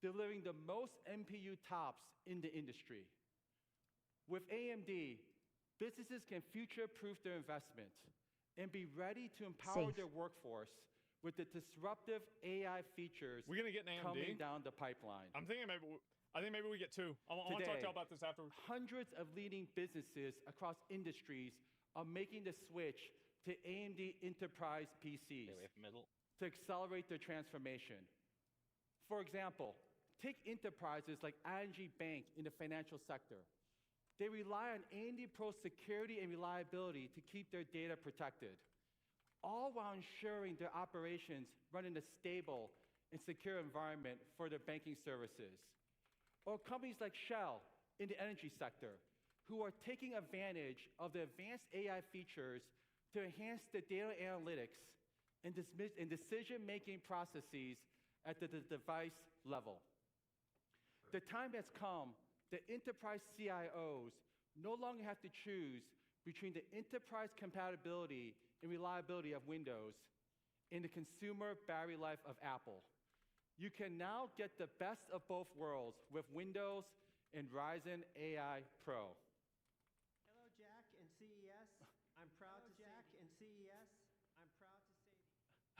delivering the most NPU tops in the industry. With AMD, businesses can future-proof their investment and be ready to empower
Safe.
their workforce with the disruptive AI features
We're gonna get an AMD.
coming down the pipeline.
I think maybe we get two. I want to talk to
Today,
you about this after.
Hundreds of leading businesses across industries are making the switch to AMD enterprise PCs to accelerate their transformation. For example, take enterprises like ING Bank in the financial sector. They rely on AMD Pro security and reliability to keep their data protected, all while ensuring their operations run in a stable and secure environment for their banking services. Or companies like Shell in the energy sector, who are taking advantage of the advanced AI features to enhance the data analytics and decision-making processes at the device level. The time has come that enterprise CIOs no longer have to choose between the enterprise compatibility and reliability of Windows and the consumer battery life of Apple. You can now get the best of both worlds with Windows and Ryzen AI Pro.
Hello, Jack and CES. I'm proud to Jack and CES. I'm proud to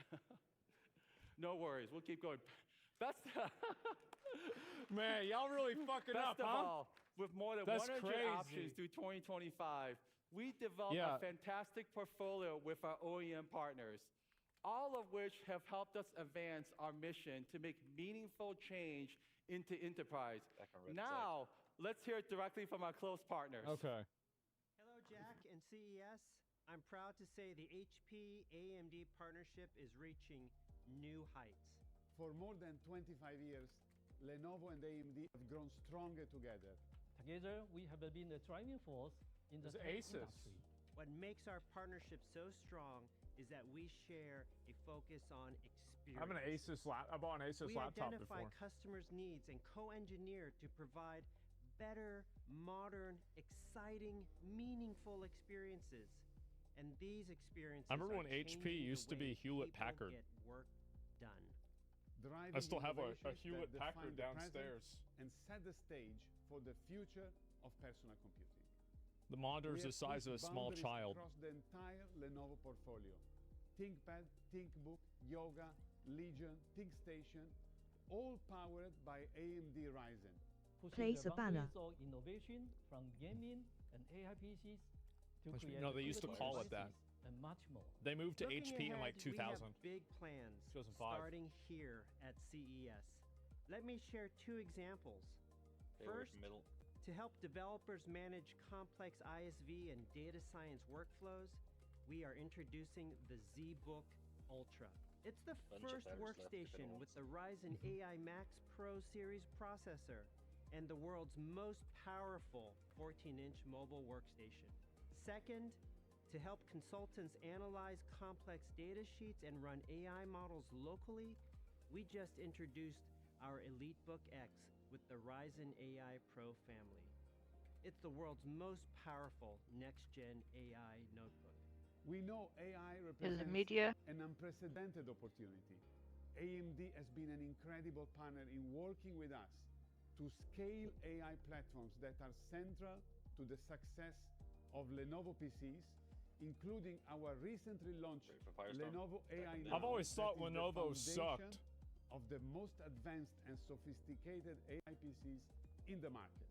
say.
No worries, we'll keep going. Best,
Man, y'all really fucking up,
best of
huh?
all, with more than
That's
100
crazy.
options through 2025, we developed
Yeah.
a fantastic portfolio with our OEM partners, all of which have helped us advance our mission to make meaningful change into enterprise. Now, let's hear it directly from our close partners.
Okay.
Hello, Jack and CES. I'm proud to say the HP AMD partnership is reaching new heights.
For more than 25 years, Lenovo and AMD have grown stronger together.
Together, we have been a driving force in the
There's
tech
Asus.
industry.
What makes our partnership so strong is that we share a focus on experience.
I bought an Asus
We
laptop
identify
before.
customers' needs and co-engineer to provide better, modern, exciting, meaningful experiences. And these experiences
I remember
are
when HP
changing the
used to be
way
Hewlett
people
Packard.
get work done.
Driving
I still have a
innovations
Hewlett
that define
Packard
the present
downstairs.
and set the stage for the future of personal computing.
The monitor is
We
the
have
size of a
pushed
small
boundaries
child.
across the entire Lenovo portfolio. ThinkPad, ThinkBook, Yoga, Legion, ThinkStation, all powered by AMD Ryzen.
Pushing
Place
the
a banner.
boundaries of innovation from gaming and AI PCs to
Which-
create
no, they used to
physical
call it that.
devices and much more.
They moved to
Looking
HP in
ahead,
like 2000.
We have big plans
2005.
starting here at CES. Let me share 2 examples. First, to help developers manage complex ISV and data science workflows, we are introducing the ZBook Ultra. It's the first workstation with the Ryzen AI Max Pro series processor and the world's most powerful 14-inch mobile workstation. Second, to help consultants analyze complex data sheets and run AI models locally, we just introduced our EliteBook X with the Ryzen AI Pro family. It's the world's most powerful next-gen AI notebook.
We know AI
Is
represents
it media?
an unprecedented opportunity. AMD has been an incredible partner in working with us to scale AI platforms that are central to the success of Lenovo PCs, including our recently launched Lenovo AI Now.
I've always thought
that is the
Lenovo
foundation
sucked.
of the most advanced and sophisticated AI PCs in the market,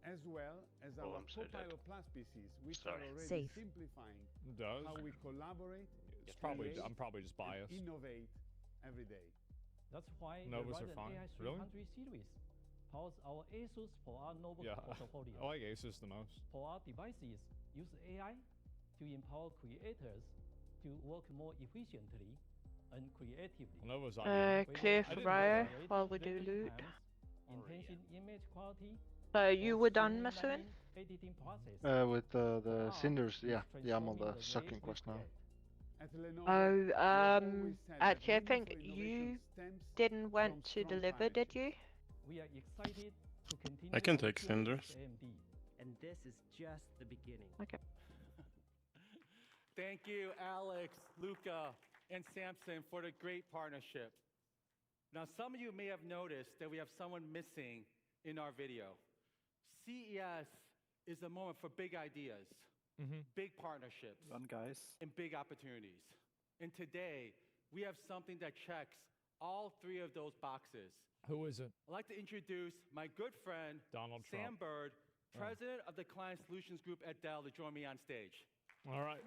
as well as our Copilot Plus PCs, which are already
Safe.
simplifying
Does?
how we collaborate,
It's probably.
create,
I'm probably just
and
biased.
innovate every day.
That's why
Novas
the
are
Ryzen
fine.
AI
Really?
300 series powers our ASUS ProArt notebook
Yeah,
portfolio.
I like Asus the most.
ProArt devices use AI to empower creators to work more efficiently and creatively.
Lenovo's
Clear for Raya while we do loot.
Enhancing image quality.
So you were done,
streamlining
Masuin?
editing process.
With the
Ah,
cinders, yeah,
it's
I'm on
transforming
the
the way
sucking
we
quest now.
create.
At Lenovo,
Oh,
we have always said that
actually, I
room
think
for
you
innovation stems
didn't went
from
to
strong
deliver, did you?
We are excited to continue
I can
our
take
journey with
cinders.
AMD, and this is just the beginning.
Okay.
Thank you, Alex, Luca, and Samson for the great partnership. Now, some of you may have noticed that we have someone missing in our video. CES is a moment for big ideas, big partnerships, and big opportunities. And today, we have something that checks all 3 of those boxes.
Who is it?
I'd like to introduce my good friend,
Donald
Sam
Trump.
Bird,
Oh.
president of the Client Solutions Group at Dell, to join me on stage.
All right.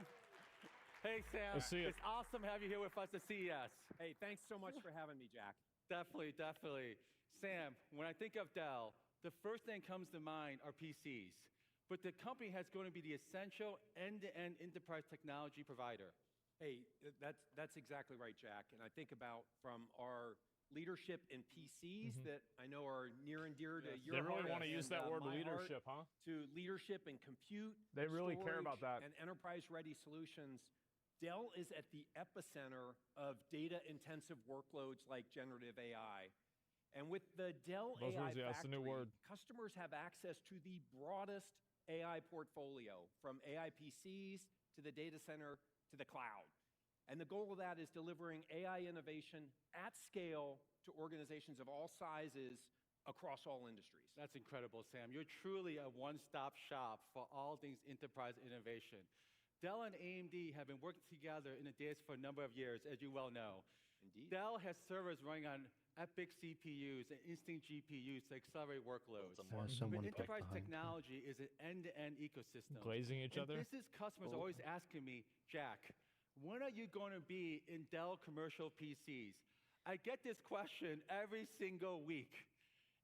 Hey, Sam.
Let's see it.
It's awesome to have you here with us at CES.
Hey, thanks so much for having me, Jack.
Definitely, definitely. Sam, when I think of Dell, the first thing comes to mind are PCs. But the company has going to be the essential end-to-end enterprise technology provider.
Hey, that's exactly right, Jack. And I think about from our leadership in PCs that I know are near and dear to your
They really
heart
want to
and,
use that word
my heart,
leadership, huh?
to leadership and compute.
They really care about
storage,
that.
And enterprise-ready solutions. Dell is at the epicenter of data-intensive workloads like generative AI. And with the Dell AI
Buzzwords, yeah, that's the new
Factory,
word.
customers have access to the broadest AI portfolio, from AI PCs to the data center to the cloud. And the goal of that is delivering AI innovation at scale to organizations of all sizes across all industries.
That's incredible, Sam. You're truly a one-stop shop for all things enterprise innovation. Dell and AMD have been working together in the data for a number of years, as you well know.
Indeed.
Dell has servers running on EPYC CPUs and Instinct GPUs to accelerate workloads. But enterprise technology is an end-to-end ecosystem.
Glazing each
And
other?
business customers are always asking me, Jack, when are you going to be in Dell commercial PCs? I get this question every single week.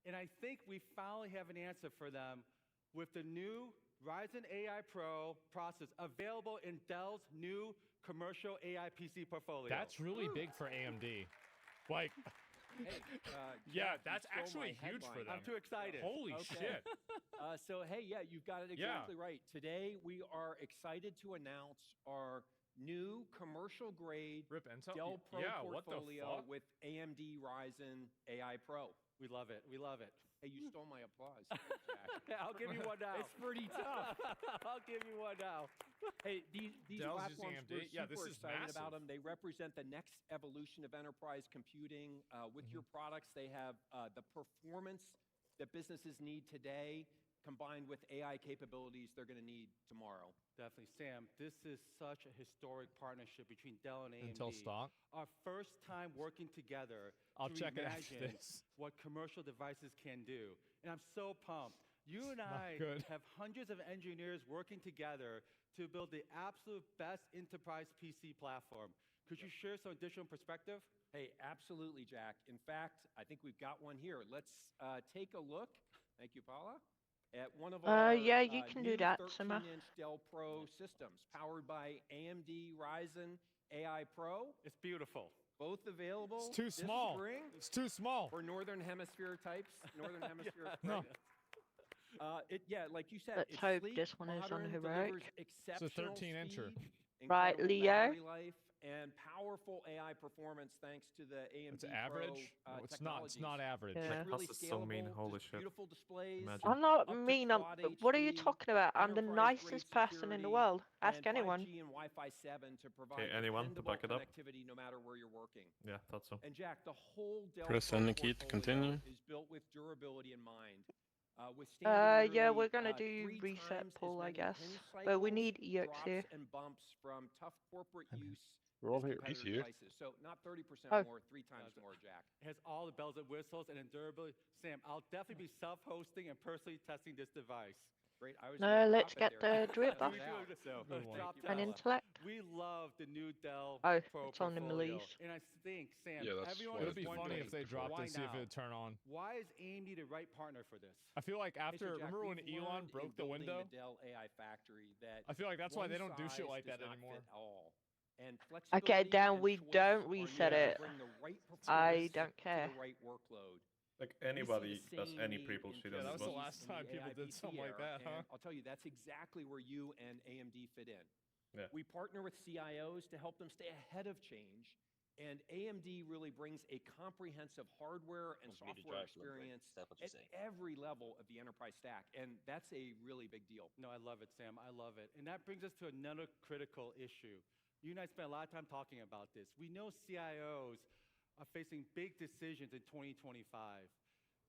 And I think we finally have an answer for them with the new Ryzen AI Pro process available in Dell's new commercial AI PC portfolio.
That's really big for AMD. Like,
Hey,
yeah,
Jack, you
that's
stole
actually
my
huge for
headline.
them.
I'm too excited.
Holy
Okay.
shit.
So, hey, yeah, you've got it exactly right. Today, we are excited to announce our new commercial-grade
Rip Intel?
Dell Pro
Yeah, what the
portfolio
fuck?
with AMD Ryzen AI Pro.
We love it. We love it.
Hey, you stole my applause. Thanks, Jack.
I'll give you one now.
It's pretty tough.
I'll give you one now.
Hey, these
Dell's using
platforms,
AMD?
we're
Yeah, this
super
is
excited about
massive.
them. They represent the next evolution of enterprise computing. With your products, they have the performance that businesses need today combined with AI capabilities they're going to need tomorrow.
Definitely. Sam, this is such a historic partnership between Dell and AMD.
Intel stock.
Our first time working together
I'll
to
check it after
imagine
this.
what commercial devices can do. And I'm so pumped. You and
Not
I
good.
have hundreds of engineers working together to build the absolute best enterprise PC platform. Could you share some additional perspective?
Hey, absolutely, Jack. In fact, I think we've got one here. Let's take a look. Thank you, Paula. At one of our
Yeah, you can do
new
that, Summer.
13-inch Dell Pro systems powered by AMD Ryzen AI Pro.
It's beautiful.
Both available.
It's too
this
small.
spring
It's too small.
for Northern Hemisphere types. Northern Hemisphere.
No.
Yeah, like you said,
Let's
it's
hope
sleek,
this one is on
modern,
heroic.
delivers exceptional
13-incher.
speed,
Right,
incredible
Leo?
battery life, and powerful AI performance thanks to the AMD
It's average.
Pro,
No, it's not. It's not
technologies.
average.
Yeah.
Like really
That's so mean,
scalable,
holy
just
shit.
beautiful displays.
Imagine.
I'm not
up to
mean.
quad
What are you
HD,
talking about? I'm the
enterprise-grade
nicest person in the
security,
world. Ask
and
anyone.
5G and Wi-Fi 7 to provide
anyone to
dependable
back it up?
connectivity no matter where you're working.
Yeah, thought so.
And Jack, the whole Dell
Press
Pro
any key to
portfolio
continue.
is built with durability in mind.
Yeah,
Withstanding
we're gonna
nearly,
do
3
reset
times as
poll, I
many
guess.
pin
But we
cycles,
need EX
drops,
here.
and bumps from tough corporate use
We're all
as
here.
competitor
He's here.
devices. So not 30%
Oh.
more, 3 times more, Jack.
It has all the bells and whistles and durability. Sam, I'll definitely be self-hosting and personally testing this device.
Great. I was
No,
gonna
let's
drop it
get
there.
the drip
Drop
off.
it out. So,
Good one.
Drop
An
Dell.
intellect.
We love the new Dell
Oh,
Pro
it's on the
portfolio.
Millie's.
And I think, Sam,
Yeah, that's
everyone
what
It
is
would be funny
wondering,
if they dropped
why
it, see if
now?
it would turn on.
Why is AMD the right partner for this?
I feel like
Hey, so
after,
Jack,
remember when
we've
Elon
learned in
broke the
building
window?
The Dell AI factory that
I feel like that's why they
one
don't do shit
size
like
does
that
not
anymore.
fit all. And
Okay,
flexibility
Dan,
and
we
choice
don't
are
reset
needed to
it.
bring the right
I
performance
don't
to
care.
the right workload.
Like
We see
anybody
the
does
same
any
need
pre-build
in
shit
Yeah,
on
that
this
was the
bus.
last
PCs in
time
the
people
AI
did
PC
something like
era,
that, huh?
and I'll tell you, that's exactly where you and AMD fit in.
Yeah.
We partner with CIOs to help them stay ahead of change, and AMD really brings a comprehensive hardware and software experience at every level of the enterprise stack, and that's a really big deal.
No, I love it, Sam. I love it. And that brings us to another critical issue. You and I spent a lot of time talking about this. We know CIOs are facing big decisions in 2025.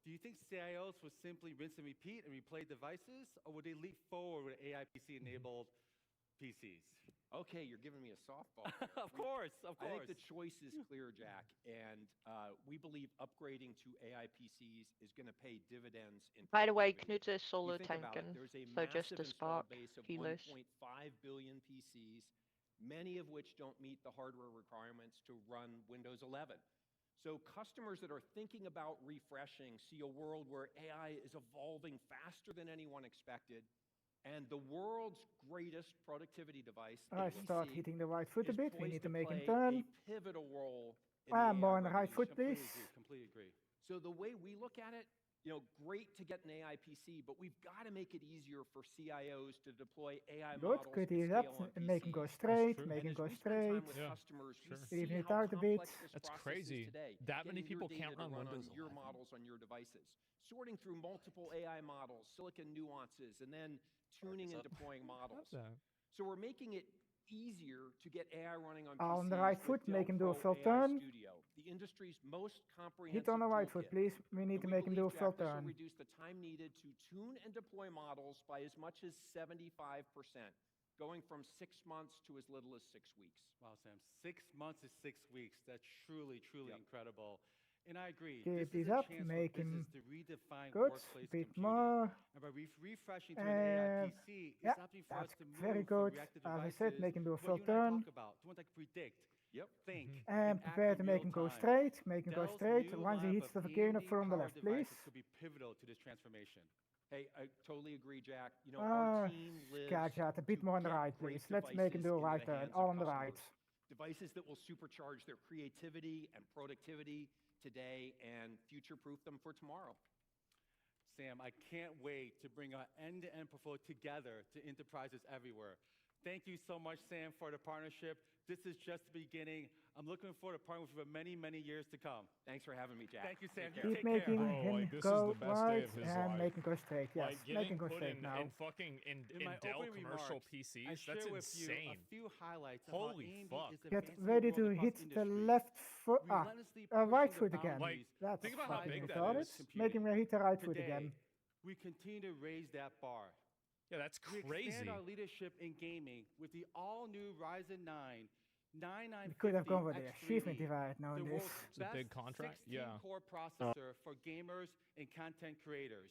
Do you think CIOs will simply rinse and repeat and replay devices, or will they leap forward with AI PC-enabled PCs?
Okay, you're giving me a softball.
Of course.
I think the choice is clear, Jack, and we believe upgrading to AI PCs is going to pay dividends in
By the way,
productivity.
Knut is solar
You think about it,
tanken,
there's a
so just
massive
a
installed
spark,
base of
kilos.
1.5 billion PCs, many of which don't meet the hardware requirements to run Windows 11. So customers that are thinking about refreshing see a world where AI is evolving faster than anyone expected, and the world's greatest productivity device,
I
the
start
PC,
hitting the right foot a
is
bit. We
poised
need to make him
play
turn.
a pivotal role in
Ah,
the
more
AI
on the right foot,
revolution.
please.
Completely agree.
So the way we look at it, great to get an AI PC, but we've got to make it easier for CIOs to deploy AI
Good.
models
Cut
at
it up
scale on
and make him go
PCs.
straight.
true.
Make
And
him
as
go
we spend time
straight.
with
Yeah,
customers,
sure.
we
Even
see
it
how
out a bit.
complex this
That's
process is
crazy.
today.
That many
Getting your
people
data
can't
to
run
run
Windows
on your
11.
models on your devices, sorting through multiple AI models, silicon nuances, and then tuning and deploying models.
that.
So we're making it easier to get AI running on
On
PCs
the right
with
foot,
Dell
make him do a
Pro
full
AI
turn.
Studio, the industry's most comprehensive
Hit on the right foot,
toolkit.
please. We need
And
to
we
make him do a
believe,
full
Jack, this will
turn.
reduce the time needed to tune and deploy models by as much as 75%, going from 6 months to as little as 6 weeks.
Wow, Sam. 6 months is 6 weeks. That's truly, truly
Yep.
incredible. And I agree.
Keep
This
these
is a
up,
chance
make
for
him
business to redefine
good.
workplace
Bit
computing.
more.
And by refreshing to an AI
And
PC, it's
yeah,
opting for us
that's
to move
very
from
good.
reactive
As I
devices,
said, make him do a
what
full
you and I
turn.
talk about, to want to predict,
Yep.
think,
And
act
prepare
in
to make
real
him go
time.
straight. Make him go
Dell's
straight.
new
Once he
lineup
hits the
of
volcano from the
AMD-powered
left, please.
devices could be pivotal to this transformation.
Hey, I totally agree, Jack.
Ah,
Our team lives
Gadget, a bit
to
more on the
get
right,
great
please. Let's make him do a
devices into
right
the
turn.
hands
All
of
on the right.
customers. Devices that will supercharge their creativity and productivity today and future-proof them for tomorrow.
Sam, I can't wait to bring our end-to-end portfolio together to enterprises everywhere. Thank you so much, Sam, for the partnership. This is just the beginning. I'm looking forward to partnering with you for many, many years to come.
Thanks for having me, Jack.
Thank you, Sam.
Take
You
care.
Keep
take care.
making
Bro,
him
like, this is
go
the best day
right
of his
and
life.
make him go straight. Yes,
Like
make
getting
him go
put
straight
in,
now.
in fucking in
my
Dell
opening
commercial
remarks,
PCs.
I
That's
share with you
insane.
a few highlights of
Holy
how AMD
fuck.
is
Get
advancing
ready
the
to
world across
hit the
industries,
left foot.
relentlessly
Right
pushing the
foot again.
boundaries
Like,
That's
think about how
fucking
big that
retarded.
is.
Make him hit the right foot
Today,
again.
we continue to raise that bar.
Yeah, that's
We
crazy.
expand our leadership in gaming with the all-new Ryzen 9
We could have
9950
gone for the achievement
X3D,
divide now
the
in this.
world's
It's a big
best
contract,
16-core processor for gamers and content creators.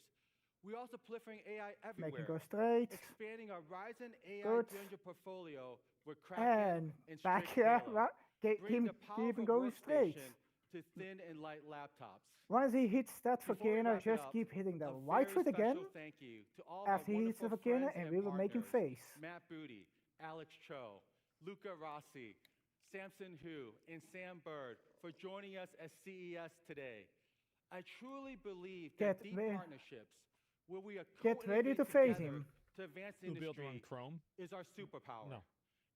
We're also proliferating AI everywhere.
Make it go straight.
Expanding our Ryzen AI
Good.
300 portfolio with Kraken
And
and
back
Strix
here.
Halo.
What?
Bring
Him
the power
even
of a
going straight.
workstation to thin and light laptops.
Once he hits that
Before we
volcano,
wrap it
just
up,
keep hitting the
a
right
very
foot again.
special thank you to all
After
my
he hits the
wonderful
volcano,
friends
and we will make him
partners,
face.
Matt Booty, Alex Cho, Luca Rossi, Samson Hu, and Sam Bird for joining us at CES today. I truly believe that
Get
deep
re-
partnerships where we are
Get ready to
co-innovating
face
together
him.
to advance the
You'll be able to run
industry
Chrome?
is our superpower.
No.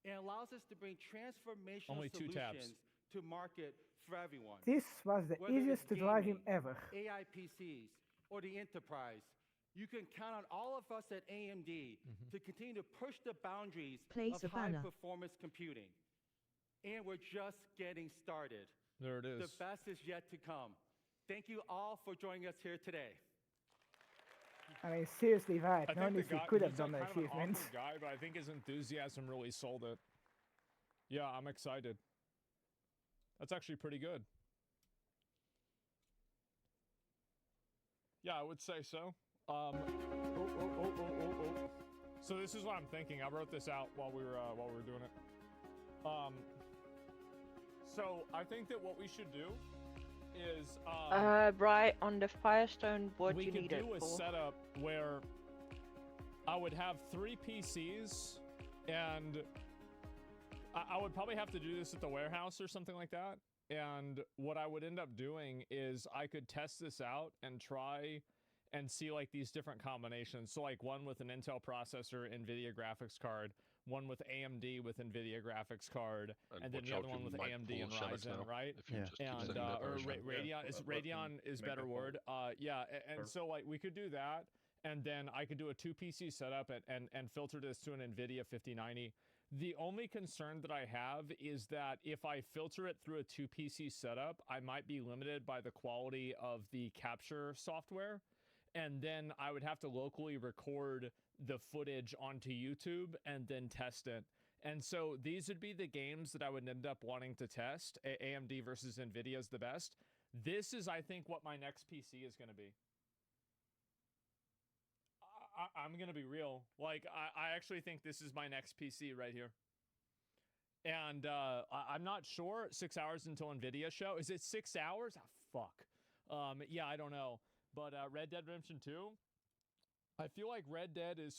And allows us to bring transformational
Only 2 tabs.
solutions to market for everyone.
This was the
Whether
easiest
it's
to drive him
gaming,
ever.
AI PCs, or the enterprise, you can count on all of us at AMD to continue to push the boundaries
Play
of
Savannah.
high-performance computing. And we're just getting started.
There it is.
The best is yet to come. Thank you all for joining us here today.
I mean, seriously, right?
I
No
think
one
the guy,
could have
he's
done the
like kind of an
achievement.
awkward guy, but I think his enthusiasm really sold it. Yeah, I'm excited. That's actually pretty good. Yeah, I would say so. So this is what I'm thinking. I wrote this out while we were doing it. So I think that what we should do is
Right on the Firestone, what
we
you
could
need it
do a
for?
setup where I would have 3 PCs, and I would probably have to do this at the warehouse or something like that. And what I would end up doing is I could test this out and try and see like these different combinations. So like one with an Intel processor, NVIDIA graphics card, one with AMD with NVIDIA graphics card, and then
watch
the
out,
other one
you
with
might
AMD
pull
and
Shemex
Ryzen,
now,
right?
if you just keep
And
saying that
or
version.
Radeon is better word. Yeah, and so like we could do that, and then I could do a 2 PC setup and filter this to an NVIDIA 5090. The only concern that I have is that if I filter it through a 2 PC setup, I might be limited by the quality of the capture software. And then I would have to locally record the footage onto YouTube and then test it. And so these would be the games that I would end up wanting to test. AMD versus NVIDIA is the best. This is, I think, what my next PC is going to be. I'm going to be real. Like, I actually think this is my next PC right here. And I'm not sure. 6 hours until NVIDIA show. Is it 6 hours? Ah, fuck. Yeah, I don't know. But Red Dead Redemption 2, I feel like Red Dead is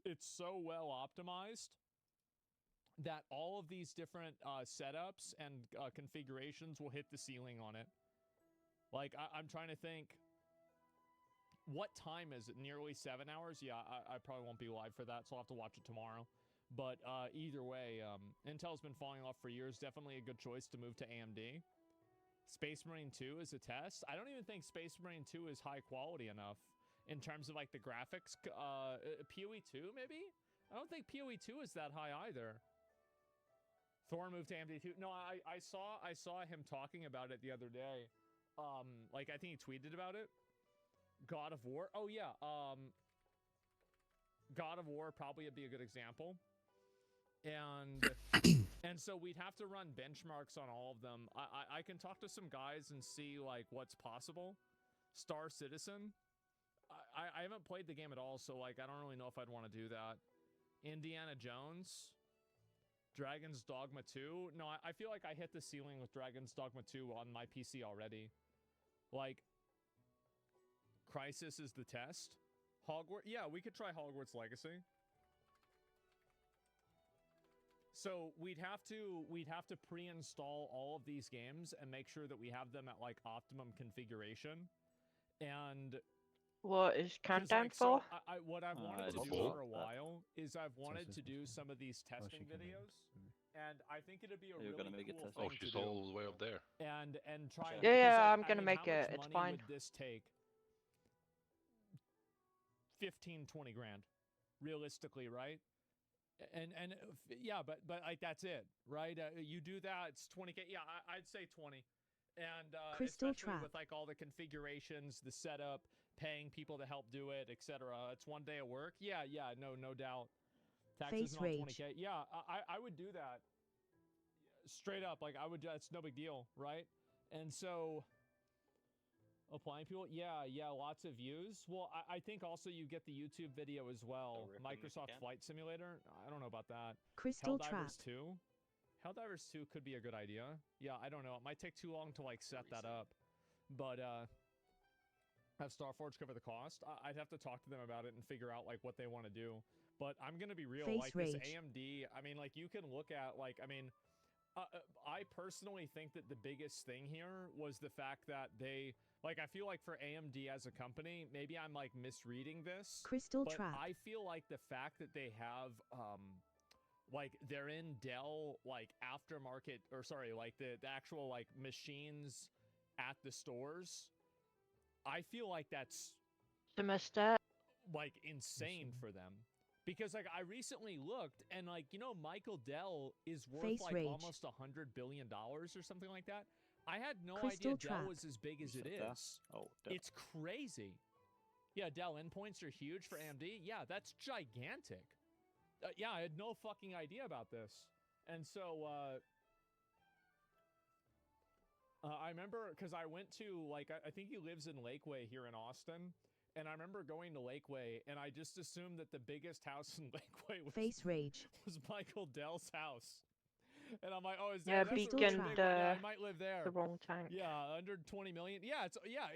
it's so well optimized that all of these different setups and configurations will hit the ceiling on it. Like, I'm trying to think, what time is it? Nearly 7 hours? Yeah, I probably won't be live for that, so I'll have to watch it tomorrow. But either way, Intel's been falling off for years. Definitely a good choice to move to AMD. Space Marine 2 is a test. I don't even think Space Marine 2 is high quality enough in terms of like the graphics. PoE 2 maybe? I don't think PoE 2 is that high either. Thor moved to AMD 2. No, I saw him talking about it the other day. Like I think he tweeted about it. God of War. Oh yeah. God of War probably would be a good example. And so we'd have to run benchmarks on all of them. I can talk to some guys and see like what's possible. Star Citizen. I haven't played the game at all, so like I don't really know if I'd want to do that. Indiana Jones. Dragon's Dogma 2. No, I feel like I hit the ceiling with Dragon's Dogma 2 on my PC already. Like, Crysis is the test. Hogwarts. Yeah, we could try Hogwarts Legacy. So we'd have to pre-install all of these games and make sure that we have them at like optimum configuration. And
what is Countdown
like, so
for?
what I've wanted to do for a while is I've wanted to do some of these testing videos, and I think it'd be a really cool thing
she's
to do.
all the way up there.
And try.
Yeah,
because,
yeah,
like,
I'm gonna make
how much
it. It's
money
fine.
Would this take 15, 20 grand, realistically, right? And yeah, but like that's it, right? You do that, it's 20K. Yeah, I'd say 20. And
Crystal
especially
Trap.
with like all the configurations, the setup, paying people to help do it, etc. It's 1 day of work. Yeah, no doubt. Taxes
Face
not
rage.
20K. Yeah, I would do that. Straight up, like I would. It's no big deal, right? And so, applying people. Yeah, lots of views. Well, I think also you get the YouTube video as well. Microsoft Flight Simulator. I don't know about that.
Crystal
Helldivers
Trap.
2. Helldivers 2 could be a good idea. Yeah, I don't know. It might take too long to like set that up, but have Starforge cover the cost. I'd have to talk to them about it and figure out like what they want to do. But I'm gonna be real.
Face
like this
rage.
AMD. I mean, like you can look at like I mean. I personally think that the biggest thing here was the fact that they, like, I feel like for AMD as a company, maybe I'm like misreading this.
Crystal
but
Trap.
I feel like the fact that they have, like, they're in Dell, like, aftermarket, or sorry, like the actual, like, machines at the stores, I feel like that's,
Semester.
like, insane for them. Because, like, I recently looked, and, like, you know, Michael Dell is worth,
Face
like,
rage.
almost $100 billion or something like that. I had no
Crystal
idea
Trap.
Dell was as big as it is.
Oh, Dell.
It's crazy. Yeah, Dell endpoints are huge for AMD. Yeah, that's gigantic. Yeah, I had no fucking idea about this. And so, I remember, because I went to, like, I think he lives in Lakeway here in Austin. And I remember going to Lakeway, and I just assumed that the biggest house in Lakeway was,
Face rage.
was Michael Dell's house. And I'm like, oh, is
Yeah,
that that's a
Beacon,
really big one. Yeah, I might live there.
the wrong tank.
Yeah, under 20 million. Yeah,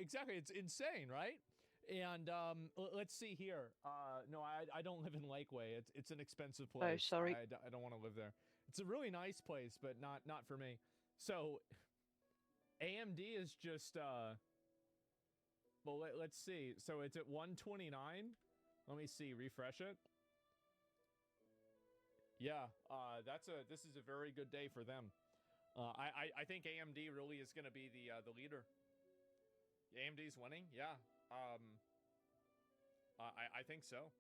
exactly. It's insane, right? And let's see here. No, I don't live in Lakeway. It's an expensive place.
sorry.
I don't want to live there. It's a really nice place, but not for me. So AMD is just well, let's see. So it's at 129. Let me see. Refresh it. Yeah, this is a very good day for them. I think AMD really is going to be the leader. AMD's winning. Yeah. I think so.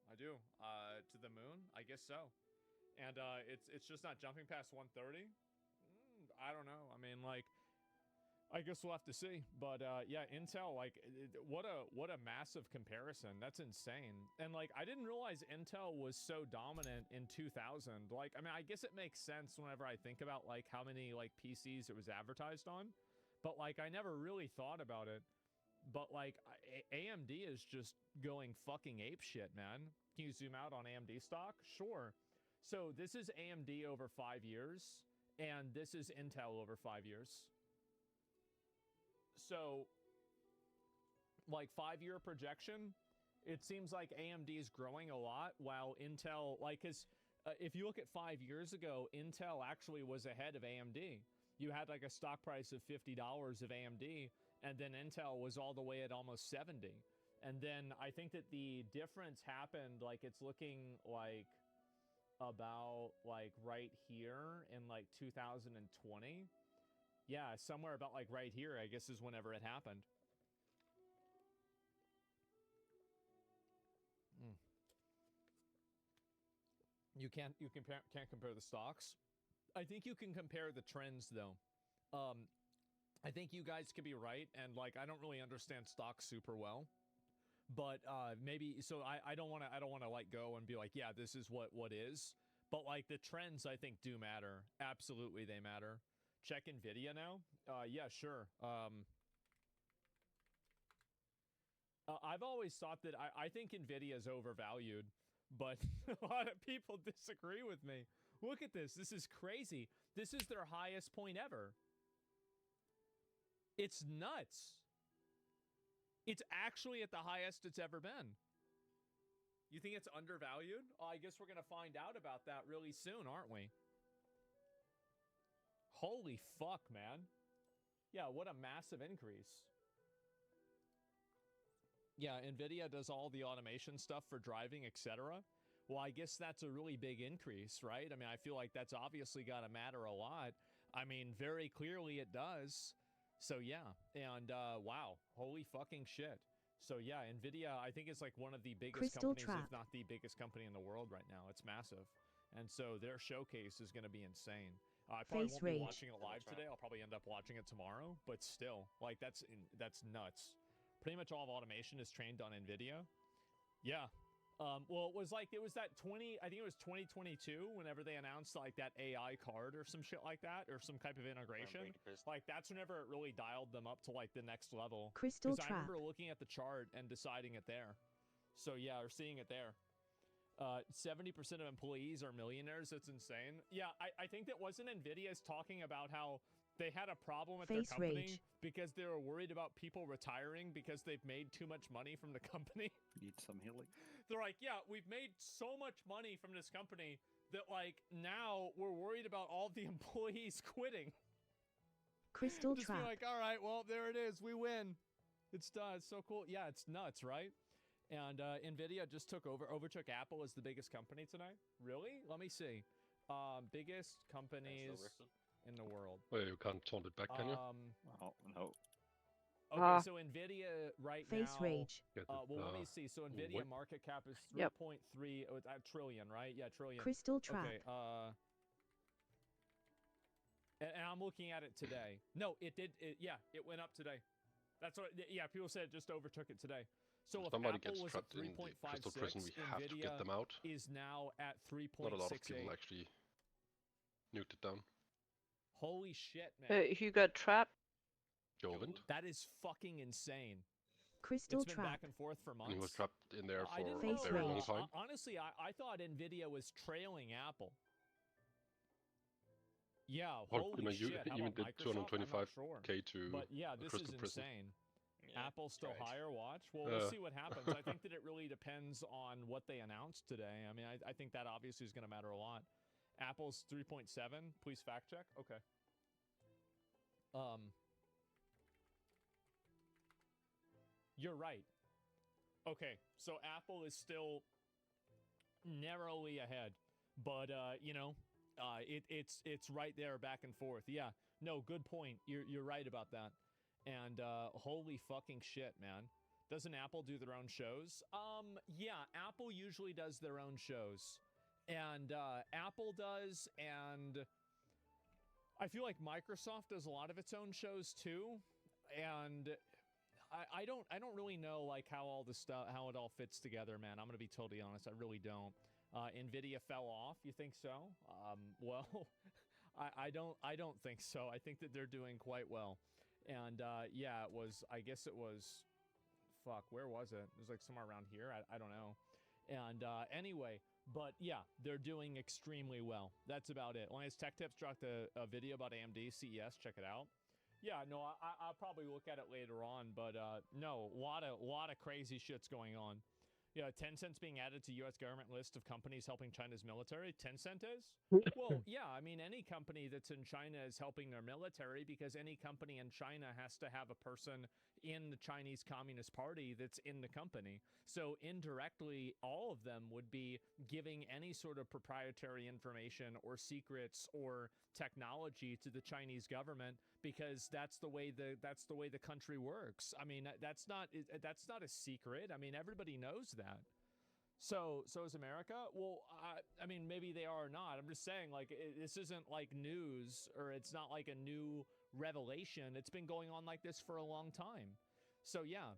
I do. To the moon. I guess so. And it's just not jumping past 130. I don't know. I mean, like, I guess we'll have to see. But yeah, Intel, like, what a massive comparison. That's insane. And like, I didn't realize Intel was so dominant in 2000. Like, I mean, I guess it makes sense whenever I think about like how many like PCs it was advertised on. But like, I never really thought about it. But like, AMD is just going fucking apeshit, man. Can you zoom out on AMD stock? Sure. So this is AMD over 5 years, and this is Intel over 5 years. So, like, 5-year projection, it seems like AMD is growing a lot, while Intel, like, because if you look at 5 years ago, Intel actually was ahead of AMD. You had like a stock price of $50 of AMD, and then Intel was all the way at almost 70. And then I think that the difference happened, like, it's looking like about like right here in like 2020. Yeah, somewhere about like right here, I guess, is whenever it happened. You can't compare the stocks. I think you can compare the trends though. I think you guys could be right, and like I don't really understand stocks super well, but maybe so I don't want to like go and be like, yeah, this is what is. But like the trends, I think, do matter. Absolutely, they matter. Check Nvidia now. Yeah, sure. I've always thought that I think Nvidia is overvalued, but a lot of people disagree with me. Look at this. This is crazy. This is their highest point ever. It's nuts. It's actually at the highest it's ever been. You think it's undervalued? Oh, I guess we're going to find out about that really soon, aren't we? Holy fuck, man. Yeah, what a massive increase. Yeah, Nvidia does all the automation stuff for driving, etc. Well, I guess that's a really big increase, right? I mean, I feel like that's obviously got to matter a lot. I mean, very clearly it does. So yeah, and wow, holy fucking shit. So yeah, Nvidia, I think it's like one of the biggest
Crystal
companies,
Trap.
if not the biggest company in the world right now. It's massive. And so their showcase is going to be insane. I probably
Face
won't be
rage.
watching it live today. I'll probably end up watching it tomorrow, but still, like that's nuts. pretty much all of automation is trained on NVIDIA. Yeah. Well, it was that I think it was 2022 whenever they announced like that AI card or some shit like that, or some type of integration. Like that's whenever it really dialed them up to like the next level.
Crystal
Because I
Trap.
remember looking at the chart and deciding it there. So yeah, or seeing it there. 70% of employees are millionaires. That's insane. Yeah, I think that wasn't NVIDIA's talking about how they had a problem with their
Face
company
rage.
because they were worried about people retiring because they've made too much money from the company.
Need some healing.
They're like, yeah, we've made so much money from this company that like now we're worried about all the employees quitting.
Crystal
Just
Trap.
be like, all right, well, there it is. We win. It's done. It's so cool. Yeah, it's nuts, right? And NVIDIA just overtook Apple as the biggest company tonight. Really? Let me see. Biggest companies in the world.
Well, you can't turn it back, can you?
Oh, no.
Okay, so NVIDIA right
Face
now.
rage.
Well, let me see. So NVIDIA
what?
market cap is
Yep.
3.3 trillion, right? Yeah, trillion.
Crystal Trap.
Okay. And I'm looking at it today. No, it did. Yeah, it went up today. That's what. Yeah, people said it just overtook it today. So
If
if
somebody
Apple
gets
was at
trapped in the crystal
3.56,
prison, we have to
NVIDIA
get them out.
is now at 3.68.
Not a lot of people actually nuked it down.
Holy shit, man.
Who got trapped?
Jovind.
That is fucking insane.
Crystal
It's been
Trap.
back and forth for months.
And he was trapped in there
I
for
didn't
a
Face
know.
very long
rage.
time.
Honestly, I thought NVIDIA was trailing Apple. Yeah, holy
you know, you
shit. How
even
about
did
Microsoft? I'm not sure.
225k to
But yeah,
the
this
crystal
is
prison.
insane.
Yeah,
Apple's still
right.
higher, watch. Well,
Yeah.
we'll see what happens. I think that it really depends on what they announced today. I mean, I think that obviously is going to matter a lot. Apple's 3.7. Please fact check. Okay. You're right. Okay, so Apple is still narrowly ahead, but you know, it's right there back and forth. Yeah, no, good point. You're right about that. And holy fucking shit, man. Doesn't Apple do their own shows? Yeah, Apple usually does their own shows. And Apple does, and I feel like Microsoft does a lot of its own shows too. And I don't really know like how all this stuff, how it all fits together, man. I'm gonna be totally honest. I really don't. Nvidia fell off. You think so? Well, I don't think so. I think that they're doing quite well. And yeah, it was. I guess it was. Fuck, where was it? It was like somewhere around here. I don't know. And anyway, but yeah, they're doing extremely well. That's about it. Linus Tech Tips dropped a video about AMD CES. Check it out. Yeah, no, I'll probably look at it later on, but no, a lot of crazy shit's going on. Yeah, Tencent's being added to U.S. government list of companies helping China's military. Tencent is? Well, yeah, I mean, any company that's in China is helping their military because any company in China has to have a person in the Chinese Communist Party that's in the company. So indirectly, all of them would be giving any sort of proprietary information or secrets or technology to the Chinese government because that's the way the country works. I mean, that's not a secret. I mean, everybody knows that. So is America? Well, I mean, maybe they are or not. I'm just saying, like, this isn't like news, or it's not like a new revelation. It's been going on like this for a long time. So yeah,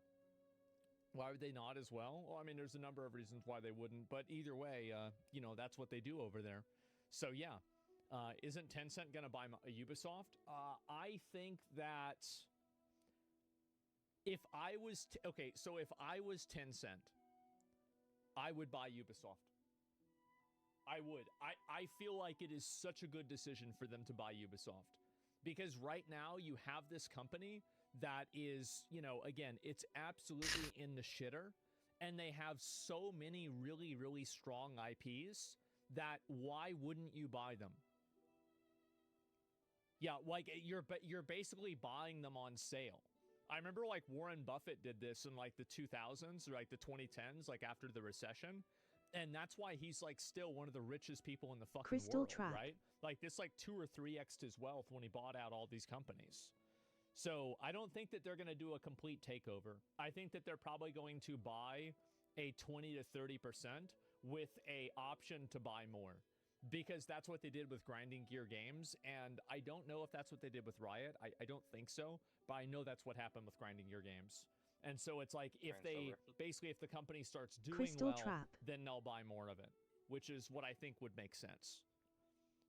why would they not as well? Well, I mean, there's a number of reasons why they wouldn't, but either way, you know, that's what they do over there. So yeah, isn't Tencent gonna buy Ubisoft? I think that if I was if I was Tencent, I would buy Ubisoft. I would. I feel like it is such a good decision for them to buy Ubisoft. Because right now you have this company that is, you know, again, it's absolutely in the shitter. And they have so many really, really strong IPs that why wouldn't you buy them? Yeah, like you're basically buying them on sale. I remember like Warren Buffett did this in like the 2000s or like the 2010s, like after the recession. And that's why he's like still one of the richest people in the fucking
Crystal
world,
Trap.
right? Like this like 2 or 3x his wealth when he bought out all these companies. So I don't think that they're going to do a complete takeover. I think that they're probably going to buy a 20 to 30% with a option to buy more. Because that's what they did with Grinding Gear Games, and I don't know if that's what they did with Riot. I don't think so, but I know that's what happened with Grinding Gear Games. And so it's like if if the company starts doing
Crystal
well,
Trap.
then they'll buy more of it, which is what I think would make sense.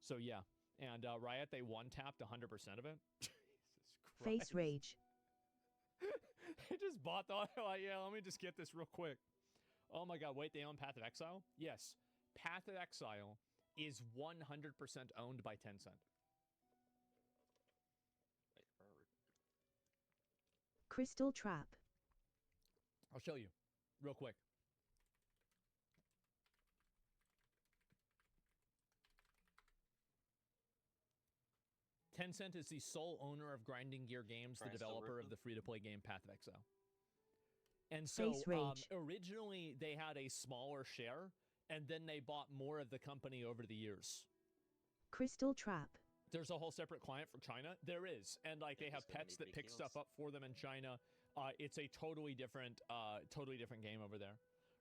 So yeah, and Riot, they one-tapped 100% of it. Jesus Christ.
Face rage.
They just bought the yeah, let me just get this real quick. Oh my god, wait, they own Path of Exile? Yes. Path of Exile is 100% owned by Tencent.
Crystal Trap.
I'll show you real quick. Tencent is the sole owner of Grinding Gear Games, the developer of the free-to-play game Path of Exile. And so originally they had a smaller share, and then they bought more of the company over the years.
Crystal Trap.
There's a whole separate client for China. There is, and like they have pets that pick stuff up for them in China. It's a totally different game over there,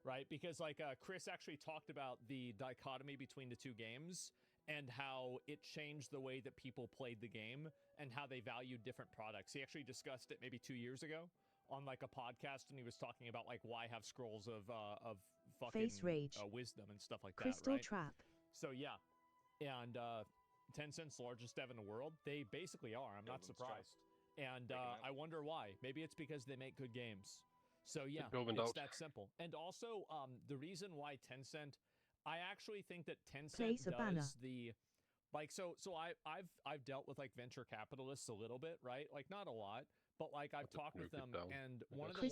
right? Because like Chris actually talked about the dichotomy between the two games and how it changed the way that people played the game and how they valued different products. He actually discussed it maybe 2 years ago on like a podcast, and he was talking about like why have scrolls of fucking
Face rage.
Wisdom and stuff like
Crystal
that, right?
Trap.
So yeah, and Tencent's largest dev in the world. They basically are. I'm not surprised. And I wonder why. Maybe it's because they make good games. So yeah, it's that simple. And also, the reason why Tencent, I actually think that Tencent does the, like, so I've dealt with like venture capitalists a little bit, right? Like not a lot, but like I've talked with them, and one of the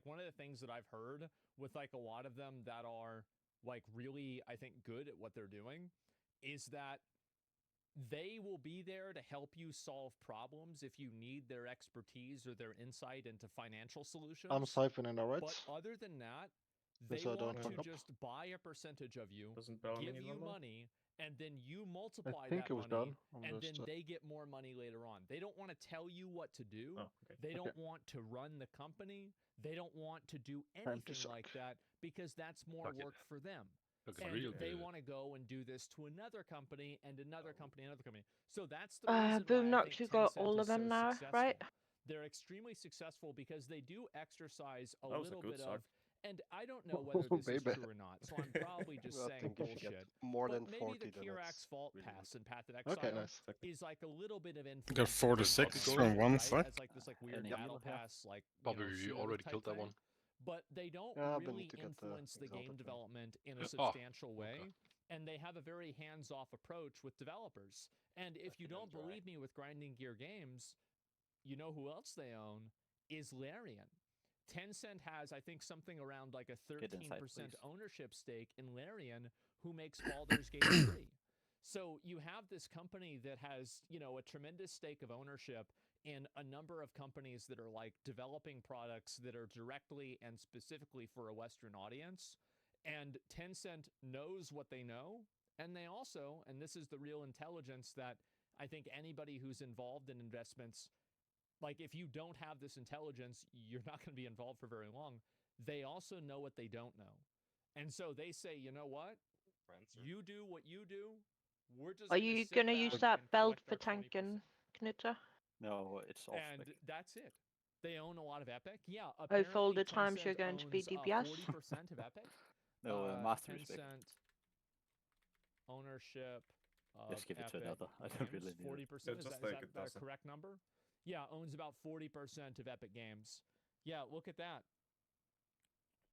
one of the things that I've heard with like a lot of them that are like really, I think, good at what they're doing is that they will be there to help you solve problems if you need their expertise or their insight into financial solutions.
I'm siphoning the
But other than that, they
So I don't
want
fuck
to
up.
just buy a percentage of you,
Bellamy
give
need
you
one more?
money, and then you multiply
think
that
it was
money,
done. I'm
and
just,
then they get more money later on. They don't want to tell you what to do.
Oh, okay.
They don't
Okay.
want to run the company. They don't want to do
Time to
anything like
suck.
that because that's more
Okay.
work for them.
Looking
And
real
they
good.
want to go and do this to another company and another company, another company. So that's the reason
Boom
why I
Nox,
think
you got
Tencent
all
is
of them
so
now,
successful.
right?
They're extremely successful because they do exercise a
That was a
little
good
bit
suck.
of, and I don't know whether this is
Baby.
true or not, so I'm probably just
Well, I
saying
think if you get
bullshit.
more
But
than
maybe
40,
the
then
Kirax
it's
Vault
really
Pass in Path of Exile
Okay, nice.
is like a little bit of influence.
Got 46
of
from one
right?
suck.
As like this like weird
Any
battle
heal have?
pass, like
Probably
you
you
know,
already
type
killed that
thing.
one.
But they don't
Yeah, but
really
need to get the
influence the game
exalted one.
development in a
Oh,
substantial way,
okay.
and they have a very hands-off approach with developers. And if you don't believe me with Grinding Gear Games, you know who else they own is Larian. Tencent has, I think, something around like a 13%
please.
ownership stake in Larian, who makes Baldur's Gate 3. So you have this company that has, you know, a tremendous stake of ownership in a number of companies that are like developing products that are directly and specifically for a Western audience. And Tencent knows what they know. And they also, and this is the real intelligence that I think anybody who's involved in investments, like if you don't have this intelligence, you're not going to be involved for very long. They also know what they don't know. And so they say, you know what? You do what you do. We're just
Are you
sit
gonna use
back
that
and
belt
collect
for
our 20%.
tanking, Knuta?
No, it's off.
And that's it. They own a lot of Epic. Yeah.
Oh, for all
apparently
the times you're
Tencent
going to be
owns,
DPS?
40% of Epic.
No, Master is big.
Tencent ownership of
Let's give it to
Epic
another. I don't
Games,
really need it.
40%.
Yeah,
Is
just
that
take it,
a
doesn't.
correct number? Yeah, owns about 40% of Epic Games. Yeah, look at that.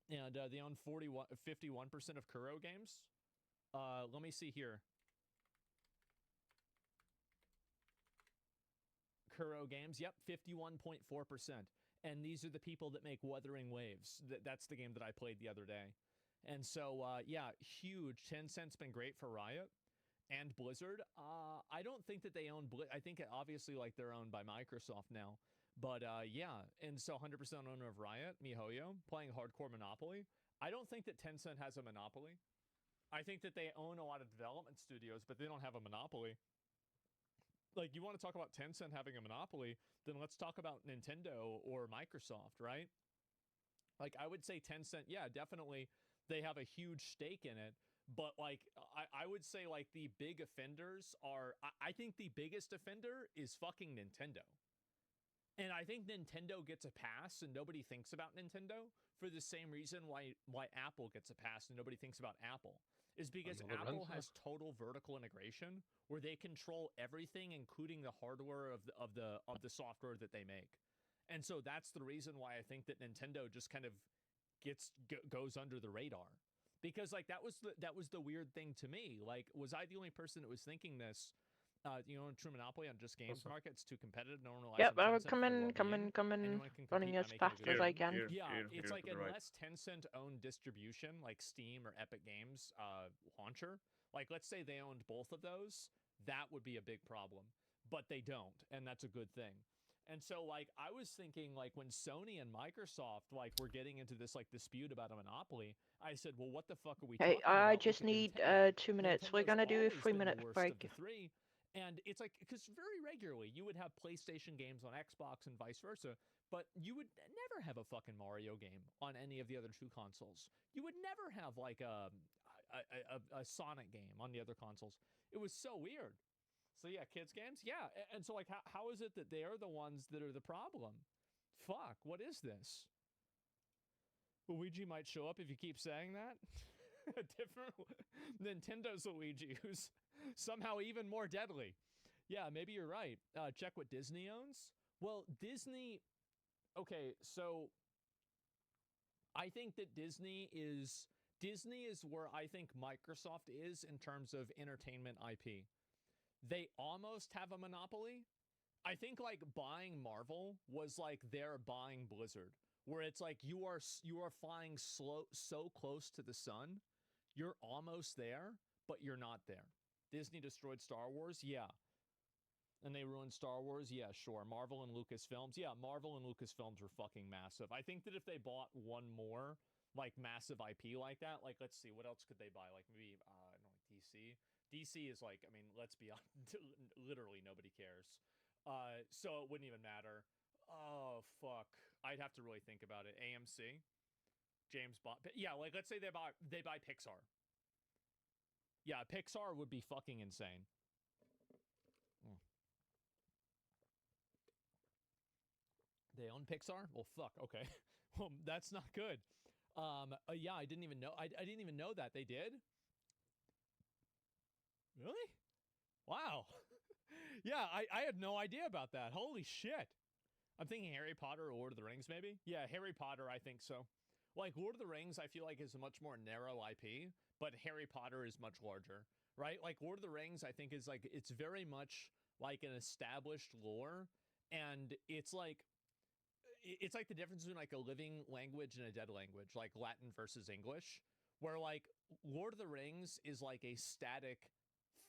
And they own 51% of Kuro Games. Let me see here. Kuro Games, yep, 51.4%. And these are the people that make Wuthering Waves. That's the game that I played the other day. And so, yeah, huge. Tencent's been great for Riot and Blizzard. I don't think that they own I think obviously like they're owned by Microsoft now. But yeah, and so 100% owner of Riot, MiHoYo, playing hardcore Monopoly. I don't think that Tencent has a monopoly. I think that they own a lot of development studios, but they don't have a monopoly. Like, you want to talk about Tencent having a monopoly, then let's talk about Nintendo or Microsoft, right? Like, I would say Tencent, yeah, definitely, they have a huge stake in it. But, like, I would say, like, the big offenders are... I think the biggest offender is fucking Nintendo. And I think Nintendo gets a pass and nobody thinks about Nintendo for the same reason why Apple gets a pass and nobody thinks about Apple. Is because
Another
Apple
Renzo?
has total vertical integration where they control everything, including the hardware of the software that they make. And so that's the reason why I think that Nintendo just kind of goes under the radar. Because like that was the weird thing to me. Like, was I the only person that was thinking this? In True Monopoly on Just Games Market, it's too competitive. No one relies
Yep,
on
I'm
Tencent for
coming,
well-being. Anyone can
running
compete
as
by making a
fast
good
as I
game.
can.
Yeah, it's like unless Tencent owned distribution like Steam or Epic Games launcher, like let's say they owned both of those, that would be a big problem. But they don't, and that's a good thing. And so like I was thinking like when Sony and Microsoft like were getting into this like dispute about a monopoly, I said, well, what the fuck are we
Hey,
talking about?
I just
Look at
need
Nintendo.
2 minutes. We're
Nintendo's
gonna do a
always been the
3-minute
worst
break.
of the three. And it's like, because very regularly you would have PlayStation games on Xbox and vice versa, but you would never have a fucking Mario game on any of the other two consoles. You would never have like a Sonic game on the other consoles. It was so weird. So yeah, kids games, yeah. And so like, how is it that they are the ones that are the problem? Fuck, what is this? Luigi might show up if you keep saying that. A different Nintendo's Luigi, who's somehow even more deadly. Yeah, maybe you're right. Check what Disney owns. Well, Disney. Okay, so I think that Disney is where I think Microsoft is in terms of entertainment IP. They almost have a monopoly. I think like buying Marvel was like their buying Blizzard, where it's like you are flying so close to the sun. You're almost there, but you're not there. Disney destroyed Star Wars? Yeah. And they ruined Star Wars? Yeah, sure. Marvel and Lucasfilms? Yeah, Marvel and Lucasfilms were fucking massive. I think that if they bought one more, like, massive IP like that, like, let's see, what else could they buy? Like, maybe, DC? DC is like, I mean, let's be honest, literally nobody cares. So it wouldn't even matter. Oh, fuck. I'd have to really think about it. AMC? James Bond. Yeah, like let's say they buy Pixar. Yeah, Pixar would be fucking insane. They own Pixar? Well, fuck. Okay. Well, that's not good. Yeah, I didn't even know. I didn't even know that they did. Really? Wow. Yeah, I had no idea about that. Holy shit. I'm thinking Harry Potter or Lord of the Rings, maybe. Yeah, Harry Potter. I think so. Like, Lord of the Rings, I feel like is a much more narrow IP, but Harry Potter is much larger, right? Like, Lord of the Rings, I think, is like, it's very much like an established lore, and it's like the difference between like a living language and a dead language, like Latin versus English, where like Lord of the Rings is like a static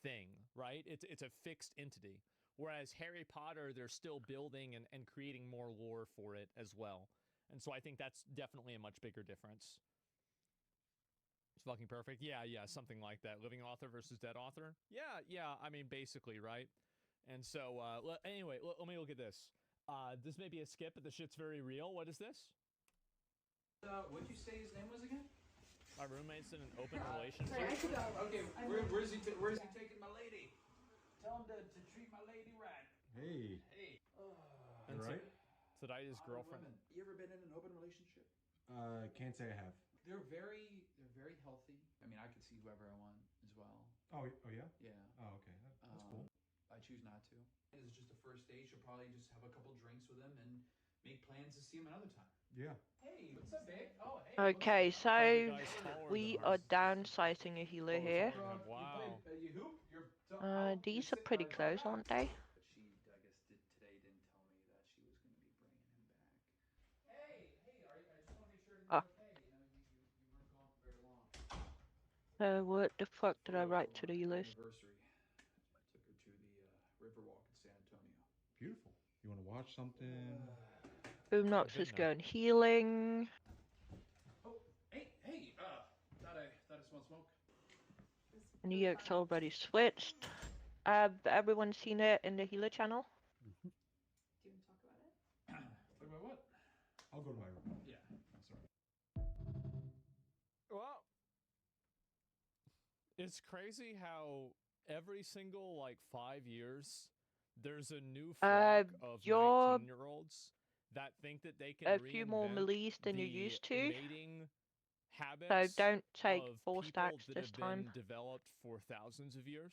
thing, right? It's a fixed entity, whereas Harry Potter, they're still building and creating more lore for it as well. And so I think that's definitely a much bigger difference. It's fucking perfect. Yeah, something like that. Living author versus dead author. Yeah, I mean, basically, right? And so, anyway, let me look at this. This may be a skip, but the shit's very real. What is this?
What'd you say his name was again?
My roommate's in an open relationship.
Okay, where's he taking my lady? Tell him to treat my lady right.
Hey.
And
right?
So that is girlfriend.
You ever been in an open relationship?
Can't say I have.
They're very healthy. I mean, I could see whoever I want as well.
Oh yeah?
Yeah.
Oh, okay. That's cool.
I choose not to. It's just a first date. You'll probably just have a couple drinks with him and make plans to see him another time.
Yeah.
Hey, what's up, babe? Oh, hey.
Okay, so we are downsizing a healer here.
Wow.
You hoop?
These are pretty close, aren't they?
But she, I guess, didn't tell me that she was going to be bringing him back. Hey, I just want to make sure you're okay. You know, you weren't gone for very long.
What the fuck did I write to the list?
Anniversary. I took her to the Riverwalk in San Antonio.
Beautiful. You want to watch something?
Boomnox is going healing.
Oh, hey, thought I smelled smoke.
New York's already switched. Have everyone seen it in the healer channel?
Do you want to talk about it? Talk about what?
I'll go to my room.
Yeah, sorry.
Well, it's crazy how every single like 5 years There's a new flock of
you're
19-year-olds that think that they can
a few more
reinvent
Malays than you
the
used to.
mating
So
habits
don't take
of
4
people
stacks
that
this
have
time.
been developed for thousands of years.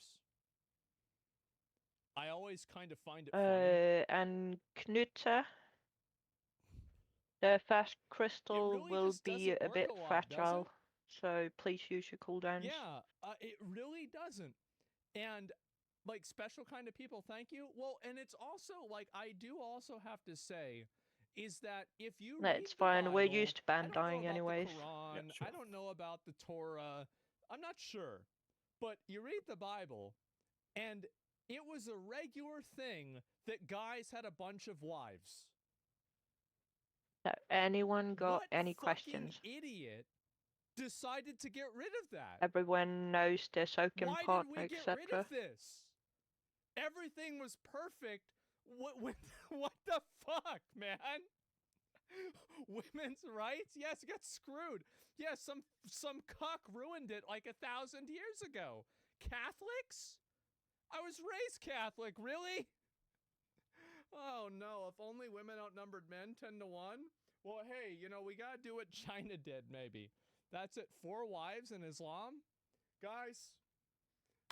I always kind of find it funny.
And Knute, the fast crystal
really
will
just
be
doesn't
a
work
bit
a lot, does it?
fragile, so please use your cooldowns.
Yeah, it really doesn't. And like special kind of people, thank you. Well, and it's also like I do also have to say is that if you read
That's
the
fine.
Bible,
We're used to
I
ban
don't know
dying
about
anyways.
the Quran, I don't know about the Torah. I'm not sure. But you read the Bible and it was a regular thing that guys had a bunch of wives.
Anyone got
What
any
fucking
questions?
idiot decided to get rid of that?
Everyone knows the soaking
Why
pot,
did we get rid
etc.
of this? Everything was perfect. What the fuck, man? Women's rights? Yes, got screwed. Yes, some cuck ruined it like 1,000 years ago. Catholics? I was raised Catholic, really? Oh no, if only women outnumbered men 10 to 1. Well, hey, you know, we gotta do what China did, maybe. That's it, 4 wives in Islam? Guys,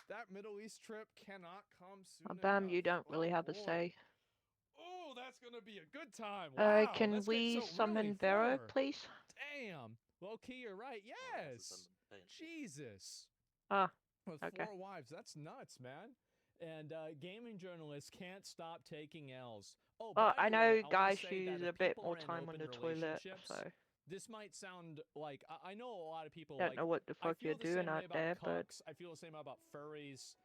that Middle East trip cannot come soon
Damn,
enough.
you don't really have a
boy.
say.
Oh, that's gonna be a good time. Wow,
Can
that's
we
good. So
summon
really,
Vero,
4.
please?
Damn. Low key, you're right. Yes. Jesus.
Ah,
With
okay.
4 wives, that's nuts, man. And gaming journalists can't stop taking L's. Oh,
Well,
by
I
the
know
way, I wanna
guys
say
use
that
a
if
bit
people
more
are in
time on
open
the toilet,
relationships,
so
this might sound like I know a lot of people
don't
like.
know what the
I
fuck
feel
you're
the
doing
same way
out
about
there, but
cucks. I feel the same about furries.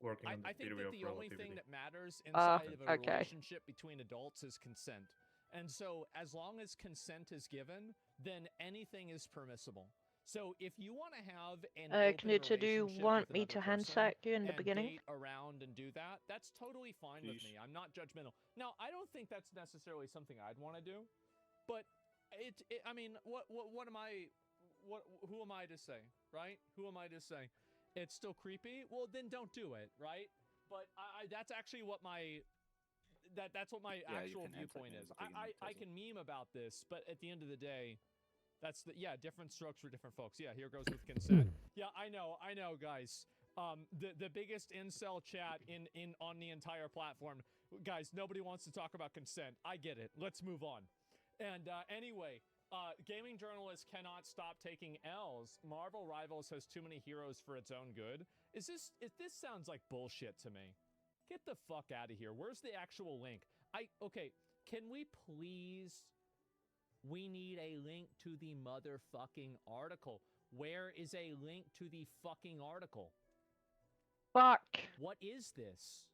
Working on the
I think
theory
that
of
the only thing
relativity.
that matters inside of a
okay.
relationship between adults is consent. And so, as long as consent is given, then anything is permissible. So, if you want to have an open
Knute, do you
relationship
want
with
me
another
to hand
person
sack you in the
and
beginning?
date around and do that, that's totally fine with me. I'm not judgmental. Now, I don't think that's necessarily something I'd want to do, but I mean, what am I? Who am I to say, right? Who am I to say? It's still creepy. Well, then don't do it, right? But that's actually what my that's what my actual viewpoint is. I can meme about this, but at the end of the day, that's different strokes for different folks. Yeah, here goes with consent. Yeah, I know, guys. The biggest incel chat on the entire platform, guys. Nobody wants to talk about consent. I get it. Let's move on. And anyway, gaming journalists cannot stop taking L's. Marvel Rivals has too many heroes for its own good. This sounds like bullshit to me. Get the fuck out of here. Where's the actual link? Okay, can we please? We need a link to the motherfucking article. Where is a link to the fucking article?
Fuck.
What is this?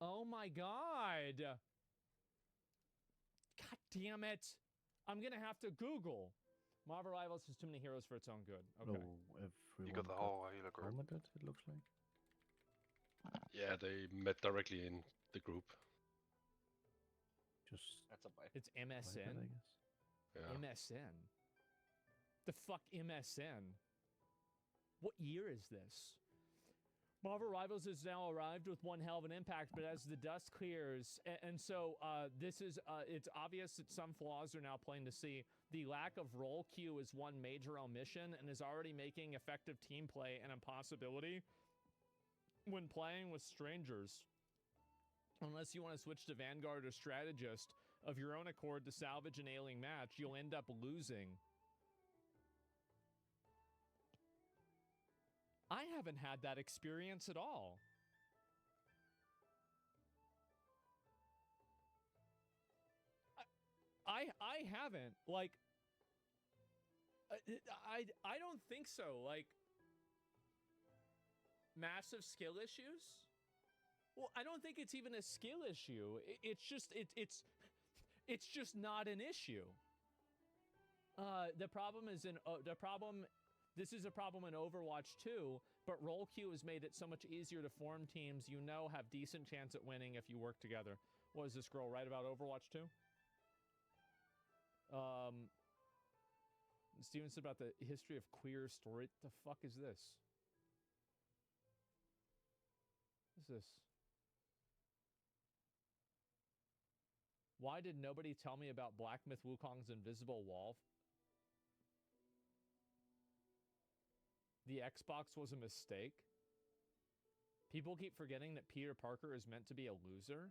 Oh my god. God damn it. I'm gonna have to Google. Marvel Rivals has too many heroes for its own good. Okay.
You got the whole halo group.
Commented, it looks like.
Yeah, they met directly in the group.
Just
It's MSN?
I guess.
Yeah.
MSN? The fuck MSN? What year is this? Marvel Rivals has now arrived with one hell of an impact, but as the dust clears, and so it's obvious that some flaws are now plain to see. The lack of role queue is one major omission and is already making effective team play an impossibility when playing with strangers. Unless you want to switch to Vanguard or Strategist of your own accord to salvage an ailing match, you'll end up losing. I haven't had that experience at all. I haven't. Like, I don't think so. Like, massive skill issues? Well, I don't think it's even a skill issue. It's just not an issue. The problem is this is a problem in Overwatch 2, but role queue has made it so much easier to form teams you know have decent chance at winning if you work together. What is this girl right about Overwatch 2? Steven said about the history of queer story. The fuck is this? What is this? Why did nobody tell me about Black Myth Wukong's invisible wall? The Xbox was a mistake. People keep forgetting that Peter Parker is meant to be a loser.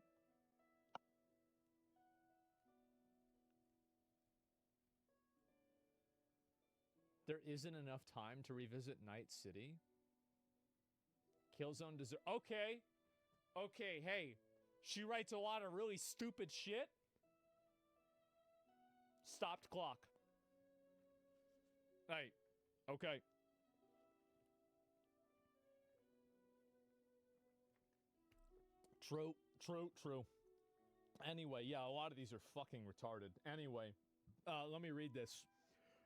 There isn't enough time to revisit Night City. Killzone deserves... Okay. Okay, hey. She writes a lot of really stupid shit. Stopped clock. Hey. Okay. True, true, true. Anyway, yeah, a lot of these are fucking retarded. Anyway, let me read this.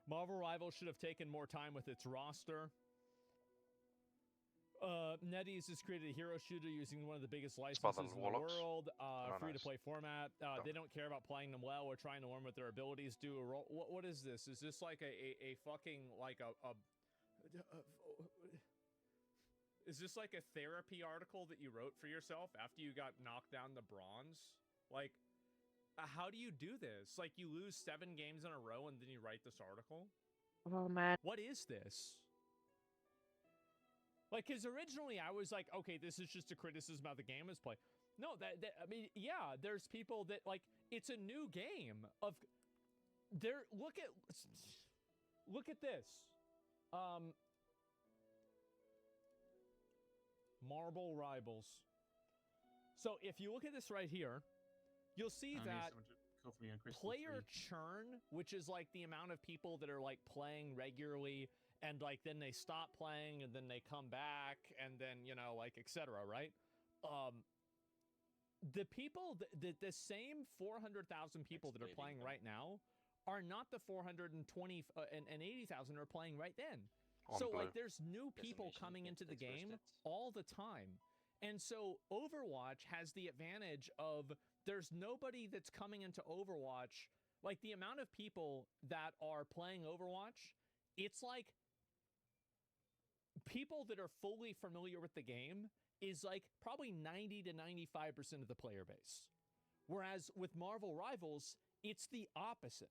Marvel Rivals should have taken more time with its roster. NetEase has created a hero shooter using one of the biggest licenses in the world. Free-to-play format. They don't care about playing them well or trying to learn what their abilities do. What is this? Is this like a fucking, like is this like a therapy article that you wrote for yourself after you got knocked down the bronze? Like, how do you do this? Like, you lose 7 games in a row and then you write this article?
Oh, man.
What is this? Like, because originally I was like, okay, this is just a criticism of the game as play. No, I mean, yeah, there's people that, like, it's a new game of... Look at this. Marvel Rivals. So if you look at this right here, you'll see that player churn, which is like the amount of people that are like playing regularly and like then they stop playing and then they come back and then, you know, like etc., right? The people, the same 400,000 people that are playing right now are not the 420 and 80,000 are playing right then. So, like, there's new people coming into the game all the time. And so Overwatch has the advantage of there's nobody that's coming into Overwatch. Like, the amount of people that are playing Overwatch, it's like people that are fully familiar with the game is like probably 90 to 95% of the player base. Whereas with Marvel Rivals, it's the opposite.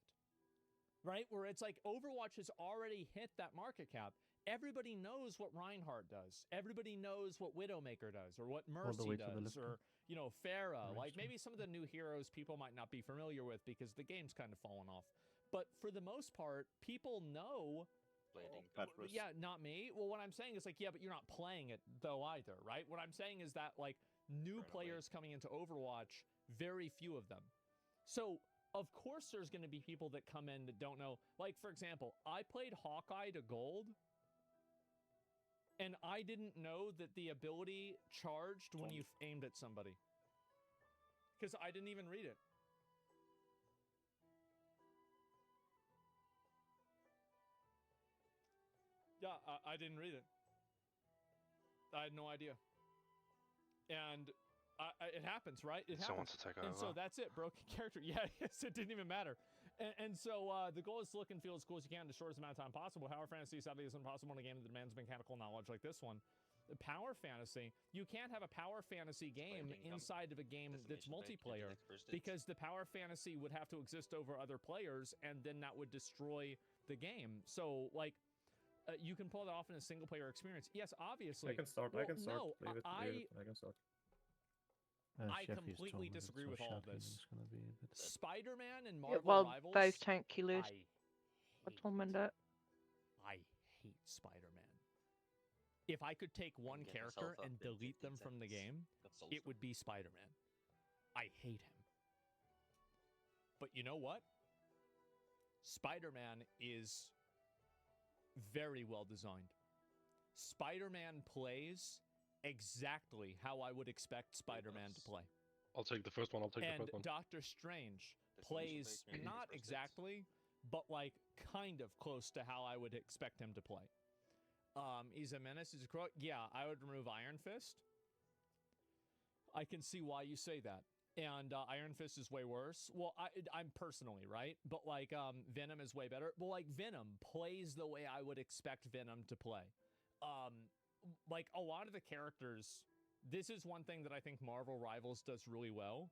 Right? Where it's like Overwatch has already hit that market cap. Everybody knows what Reinhardt does. Everybody knows what Widowmaker does or what Mercy does or, you know, Pharah. Like maybe some of the new heroes people might not be familiar with because the game's kind of fallen off. But for the most part, people know... Yeah, not me. Well, what I'm saying is like, yeah, but you're not playing it though either, right? What I'm saying is that like new players coming into Overwatch, very few of them. So... Of course there's going to be people that come in that don't know. Like, for example, I played Hawkeye to Gold, and I didn't know that the ability charged when you aimed at somebody. Because I didn't even read it. Yeah, I didn't read it. I had no idea. And... it happens, right? It happens.
Someone to take over.
And so that's it, broken character. Yeah, yes, it didn't even matter. And so the goal is to look and feel as cool as you can in the shortest amount of time possible. Power Fantasy sadly is impossible in a game that demands mechanical knowledge like this one. The Power Fantasy, you can't have a Power Fantasy game inside of a game that's multiplayer because the Power Fantasy would have to exist over other players and then that would destroy the game. So, like, you can pull that off in a single-player experience. Yes, obviously.
I can start.
Well,
I can start.
No,
Leave it. I can start.
I completely disagree with all of this. Spider-Man and
Yeah,
Marvel
well,
Rivals.
both tank killers. What's wrong with that?
I hate Spider-Man. If I could take one character and delete them from the game, it would be Spider-Man. I hate him. But you know what? Spider-Man is very well designed. Spider-Man plays exactly how I would expect Spider-Man to play.
I'll take the first one. I'll take the first one.
And Doctor Strange plays not exactly, but like kind of close to how I would expect him to play. He's a menace. He's a crook. Yeah, I would remove Iron Fist. I can see why you say that. and Iron Fist is way worse. Well, I'm personally, right? But like Venom is way better. But like Venom plays the way I would expect Venom to play. Like a lot of the characters, this is one thing that I think Marvel Rivals does really well,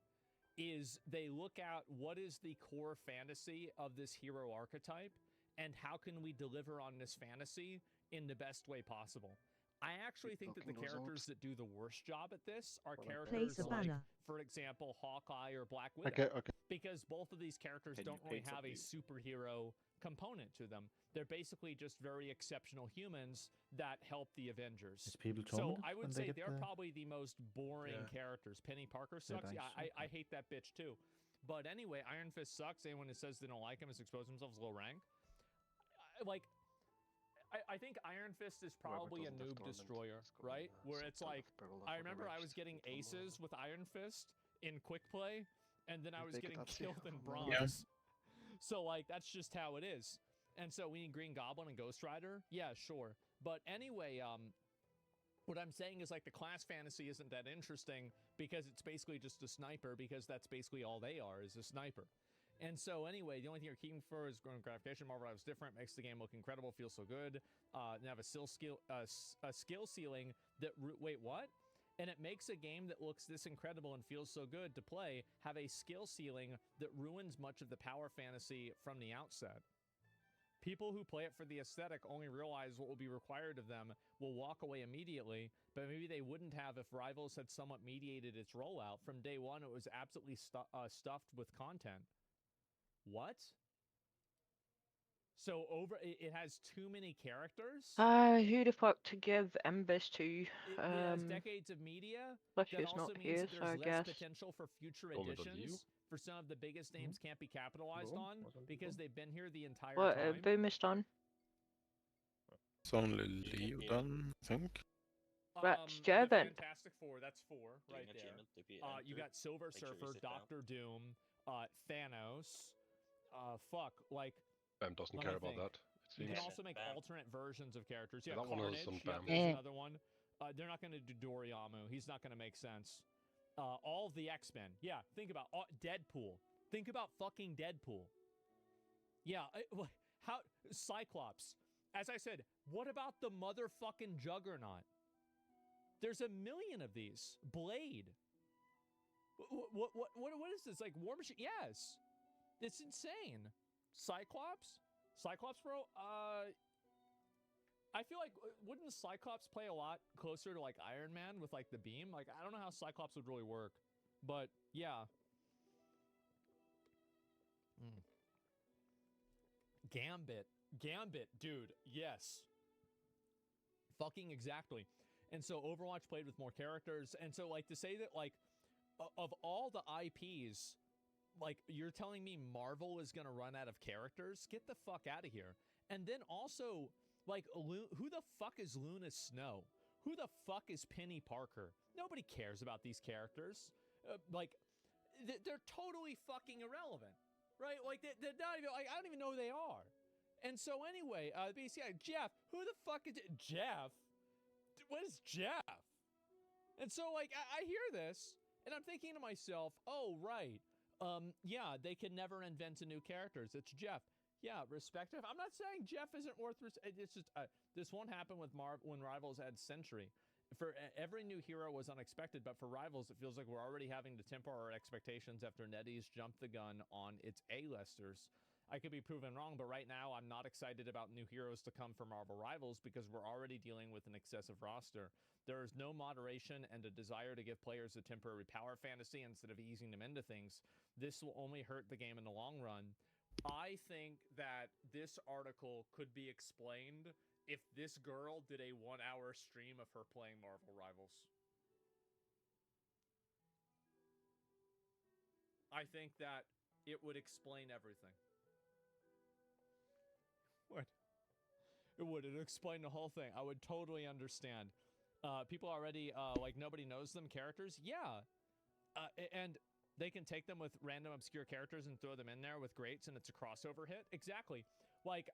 is they look at what is the core fantasy of this hero archetype and how can we deliver on this fantasy in the best way possible. I actually think that the characters that do the worst job at this are characters like, for example, Hawkeye or Black Widow.
Okay.
Because both of these characters don't really have a superhero component to them. They're basically just very exceptional humans that help the Avengers. So I would say they're probably the most boring characters. Penny Parker sucks. Yeah, I hate that bitch too. But anyway, Iron Fist sucks. Anyone who says they don't like him has exposed themselves low rank. Like, I think Iron Fist is probably a noob destroyer, right? Where it's like, I remember I was getting aces with Iron Fist in quick play, and then I was getting killed in bronze. So like, that's just how it is. And so we need Green Goblin and Ghost Rider. Yeah, sure. But anyway, what I'm saying is like the class fantasy isn't that interesting because it's basically just a sniper, because that's basically all they are, is a sniper. And so anyway, the only thing you're keeping for is growing gratification. Marvel Rivals different, makes the game look incredible, feels so good. And have a skill ceiling that wait, what? And it makes a game that looks this incredible and feels so good to play have a skill ceiling that ruins much of the power fantasy from the outset. People who play it for the aesthetic only realize what will be required of them, will walk away immediately, but maybe they wouldn't have if Rivals had somewhat mediated its rollout. From day one, it was absolutely stuffed with content. What? So it has too many characters?
Who the fuck to give Embers to?
It has decades of media.
Plus
That
she's
also
not
means
here,
that
so
there's
I
less
guess.
potential for future
Only for you?
editions. For some of the biggest names can't be capitalized on because they've been here the entire
What,
time.
Boom is done?
It's only Leo done, I think.
That's
The
Gervin.
Fantastic Four, that's four right there. You got Silver Surfer, Doctor Doom, Thanos. Fuck, like.
Bam doesn't
let
care
me
about
think.
that. It
You can
seems.
also make alternate versions of characters. Yeah,
That one has
Carnage.
some
Yeah,
Bam.
there's another one. They're not going to do Doriyama. He's not going to make sense. All of the X-Men. Yeah, think about Deadpool. Think about fucking Deadpool. Yeah, how Cyclops. As I said, what about the motherfucking Juggernaut? There's a million of these. Blade. What is this? Like War Machine? Yes. It's insane. Cyclops? Cyclops, bro? I feel like, wouldn't Cyclops play a lot closer to like Iron Man with like the beam? Like, I don't know how Cyclops would really work, but yeah. Gambit, dude, yes. Fucking exactly. And so Overwatch played with more characters, and so like to say that like, of all the IPs, like, you're telling me Marvel is gonna run out of characters? Get the fuck out of here. And then also, like, who the fuck is Luna Snow? Who the fuck is Penny Parker? Nobody cares about these characters. Like, they're totally fucking irrelevant, right? Like, they're not even, like, I don't even know who they are. And so anyway, BCI, Jeff, who the fuck is Jeff? What is Jeff? And so, like, I hear this, and I'm thinking to myself, oh, right. Yeah, they can never invent a new characters. It's Jeff. Yeah, respective. I'm not saying Jeff isn't worth. It's just this won't happen with when Rivals adds Sentry. For every new hero was unexpected, but for Rivals, it feels like we're already having to temper our expectations after NetEase jumped the gun on its A-listers. I could be proven wrong, but right now I'm not excited about new heroes to come from Marvel Rivals because we're already dealing with an excessive roster. There is no moderation and a desire to give players a temporary power fantasy instead of easing them into things. This will only hurt the game in the long run. I think that this article could be explained if this girl did a 1-hour stream of her playing Marvel Rivals. I think that it would explain everything. What? It would. It would explain the whole thing. I would totally understand. People already, like, nobody knows them characters? Yeah. And they can take them with random obscure characters and throw them in there with greats, and it's a crossover hit. Exactly. Like,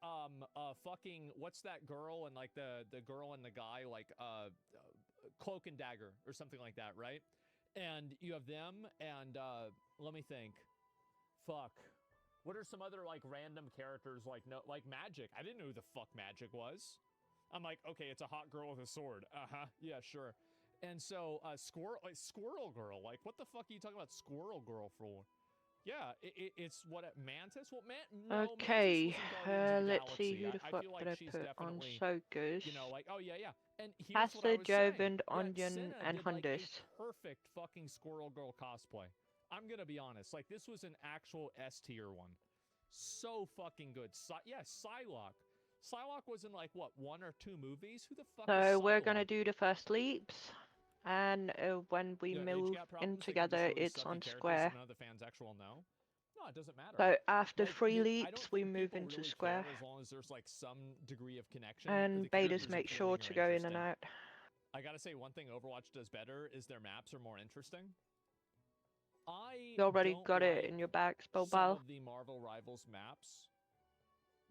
fucking, what's that girl and, like, the girl and the guy, like, Cloak and Dagger or something like that, right? And you have them, and let me think. Fuck. What are some other like random characters like Magic? I didn't know who the fuck Magic was. I'm like, okay, it's a hot girl with a sword. Yeah, sure. And so Squirrel Girl. Like, what the fuck are you talking about Squirrel Girl for? Yeah, it's what Mantis. Well, no,
Okay,
Mantis was in Guardians of the
let's see
Galaxy.
who the
I
fuck
feel
did
like
I
she's
put on
definitely,
Soakers.
you know, like, oh yeah, yeah. And here's what I
Pasta,
was saying.
Joven,
Yeah,
Onion,
Cinna
and
did, like,
Hundus.
a perfect fucking Squirrel Girl cosplay. I'm gonna be honest. Like, this was an actual S tier one. So fucking good. Yeah, Psylocke. Psylocke was in like what, 1 or 2 movies? Who the fuck is
So
Psylocke?
we're gonna do the first leaps, and when we
Yeah,
move
age gap
in
problems, they can
together,
just really
it's
suck
on
in characters
square.
that none of the fans actually will know. No, it doesn't matter.
So after
Like,
3
I don't
leaps, we
think
move
people
into
really
square.
care as long as there's like some degree of connection.
And
the characters
betas
are
make sure
appealing
to
or
go in and
interesting.
out.
I gotta say, one thing Overwatch does better is their maps are more interesting.
You already
don't
got it
like
in your back,
some
Spellbow.
of the Marvel Rivals maps.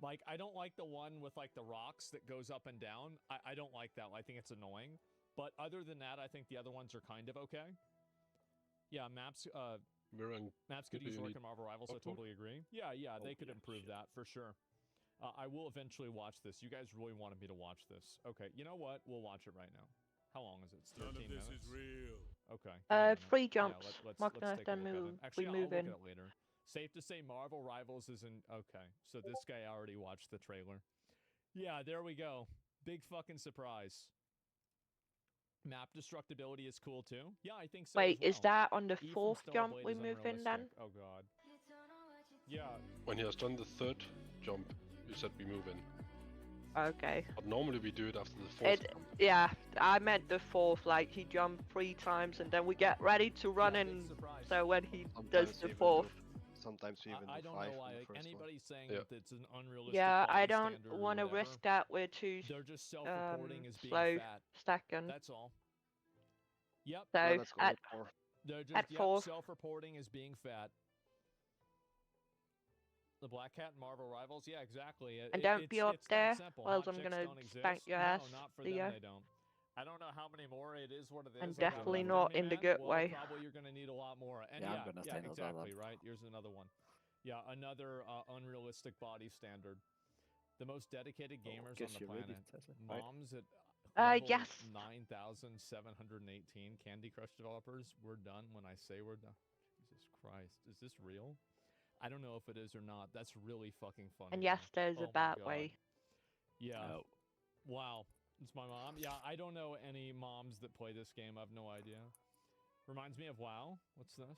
Like, I don't like the one with like the rocks that goes up and down. I don't like that. I think it's annoying. But other than that, I think the other ones are kind of okay. Yeah, maps could use work in Marvel Rivals. I totally agree. Yeah, they could improve that for sure. I will eventually watch this. You guys really wanted me to watch this. Okay, you know what? We'll watch it right now. How long is it? It's 13 minutes. None of this is real. Okay.
3 jumps.
Yeah, let's
Mark
take a
then
look at
move.
it. Actually,
We
I'll
move
look
in.
at it later. Safe to say Marvel Rivals isn't... Okay, so this guy already watched the trailer. Yeah, there we go. Big fucking surprise. Map destructibility is cool too. Yeah, I think so.
Wait,
as well.
is that on the
E from
4th jump
Stellarblade
we
is
move in then?
unrealistic. Oh god. Yeah.
When he has done the 3rd jump, you said we move in.
Okay.
But normally we do it after the 4th jump.
Yeah, I meant the 4th, like he jumped 3 times and then we get ready to run in. So when he does the 4th.
Sometimes we even
I
do
don't
5
know why
in the first
anybody's saying
Yeah.
that it's an unrealistic
Yeah, I
body
don't
standard or
want to
whatever.
risk that we're too
They're just self-reporting as being
slow
fat.
stacking.
That's all. Yep.
So
let's go
at,
with 4.
They're just
at 4th.
self-reporting as being fat. The Black Cat and Marvel Rivals, yeah, exactly.
And don't be up
it's that
there,
simple.
or else
Hot
I'm
chicks
gonna
don't
spank
exist.
your ass,
No, not for
Leo.
them, they don't. I don't know how many more. It is what it is.
And
I got
definitely
enough
not
me,
in the
man.
good
Well,
way.
Probably you're gonna need a lot more. And
Yeah, I'm
yeah,
gonna stay in those
exactly,
islands.
right? Here's another one. Yeah, another unrealistic body standard. The most dedicated gamers on
guess
the
you're ready,
planet.
Tesla, right?
Moms at level
yes.
9,718 Candy Crush developers. We're done when I say we're done. Jesus Christ. Is this real? I don't know if it is or not. That's really fucking funny.
And yes,
though.
there's
Oh
a
my
bad
God.
way.
Yeah.
Oh.
Wow. It's my mom. Yeah, I don't know any moms that play this game. I have no idea. Reminds me of WoW. What's this?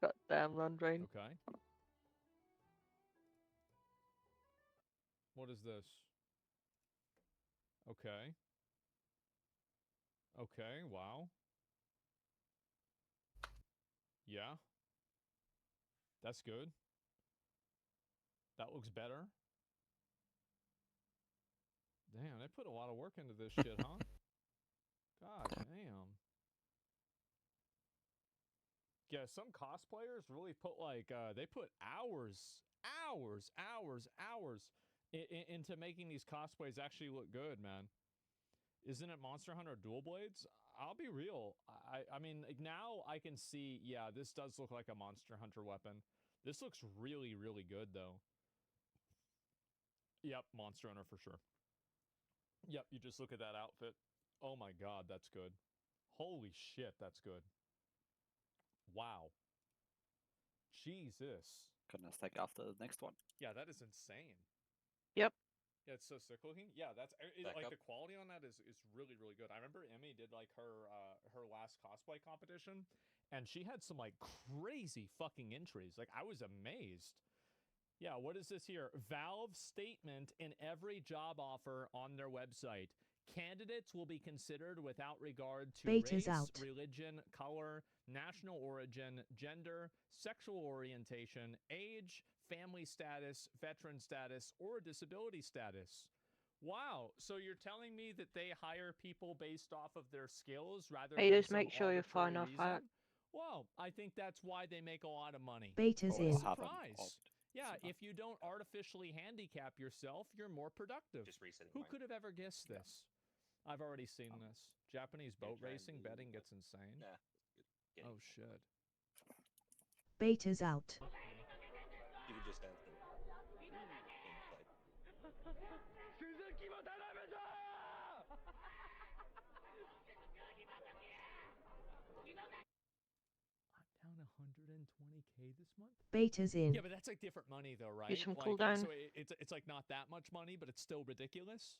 Goddamn run drain.
Okay. What is this? Okay. Okay, wow. Yeah. That's good. That looks better. Damn, they put a lot of work into this shit, huh? God damn. Yeah, some cosplayers really put like, they put hours into making these cosplays actually look good, man. Isn't it Monster Hunter Dual Blades? I'll be real. I mean, like, now I can see, yeah, this does look like a Monster Hunter weapon. This looks really, really good, though. Yep, Monster Hunter for sure. Yep, you just look at that outfit. Oh my god, that's good. Holy shit, that's good. Wow. Jesus.
Gonna stack after the next one.
Yeah, that is insane.
Yep.
Yeah, it's so sick looking. Yeah, that's
Back
like
up.
the quality on that is really, really good. I remember Emmy did like her last cosplay competition, and she had some like crazy fucking entries. Like, I was amazed. Yeah, what is this here? Valve's statement in every job offer on their website. Candidates will be considered without regard to
Beta's
race,
out.
religion, color, national origin, gender, sexual orientation, age, family status, veteran status, or disability status. Wow, so you're telling me that they hire people based off of their skills rather
Hey,
than
just
some
make sure you're far enough
arbitrary
out.
reason? Wow, I think that's why they make a lot of money.
Beta's
What a
in.
surprise. Yeah, if you don't artificially handicap yourself, you're more productive.
Just recent.
Who could have ever guessed this? I've already seen this. Japanese boat racing betting gets insane.
Yeah.
Oh shit.
Beta's out.
You can just answer.
I'm down 120K this month.
Beta's in.
Yeah, but that's like different money though, right?
Use some
Like,
cooldown.
so it's like not that much money, but it's still ridiculous.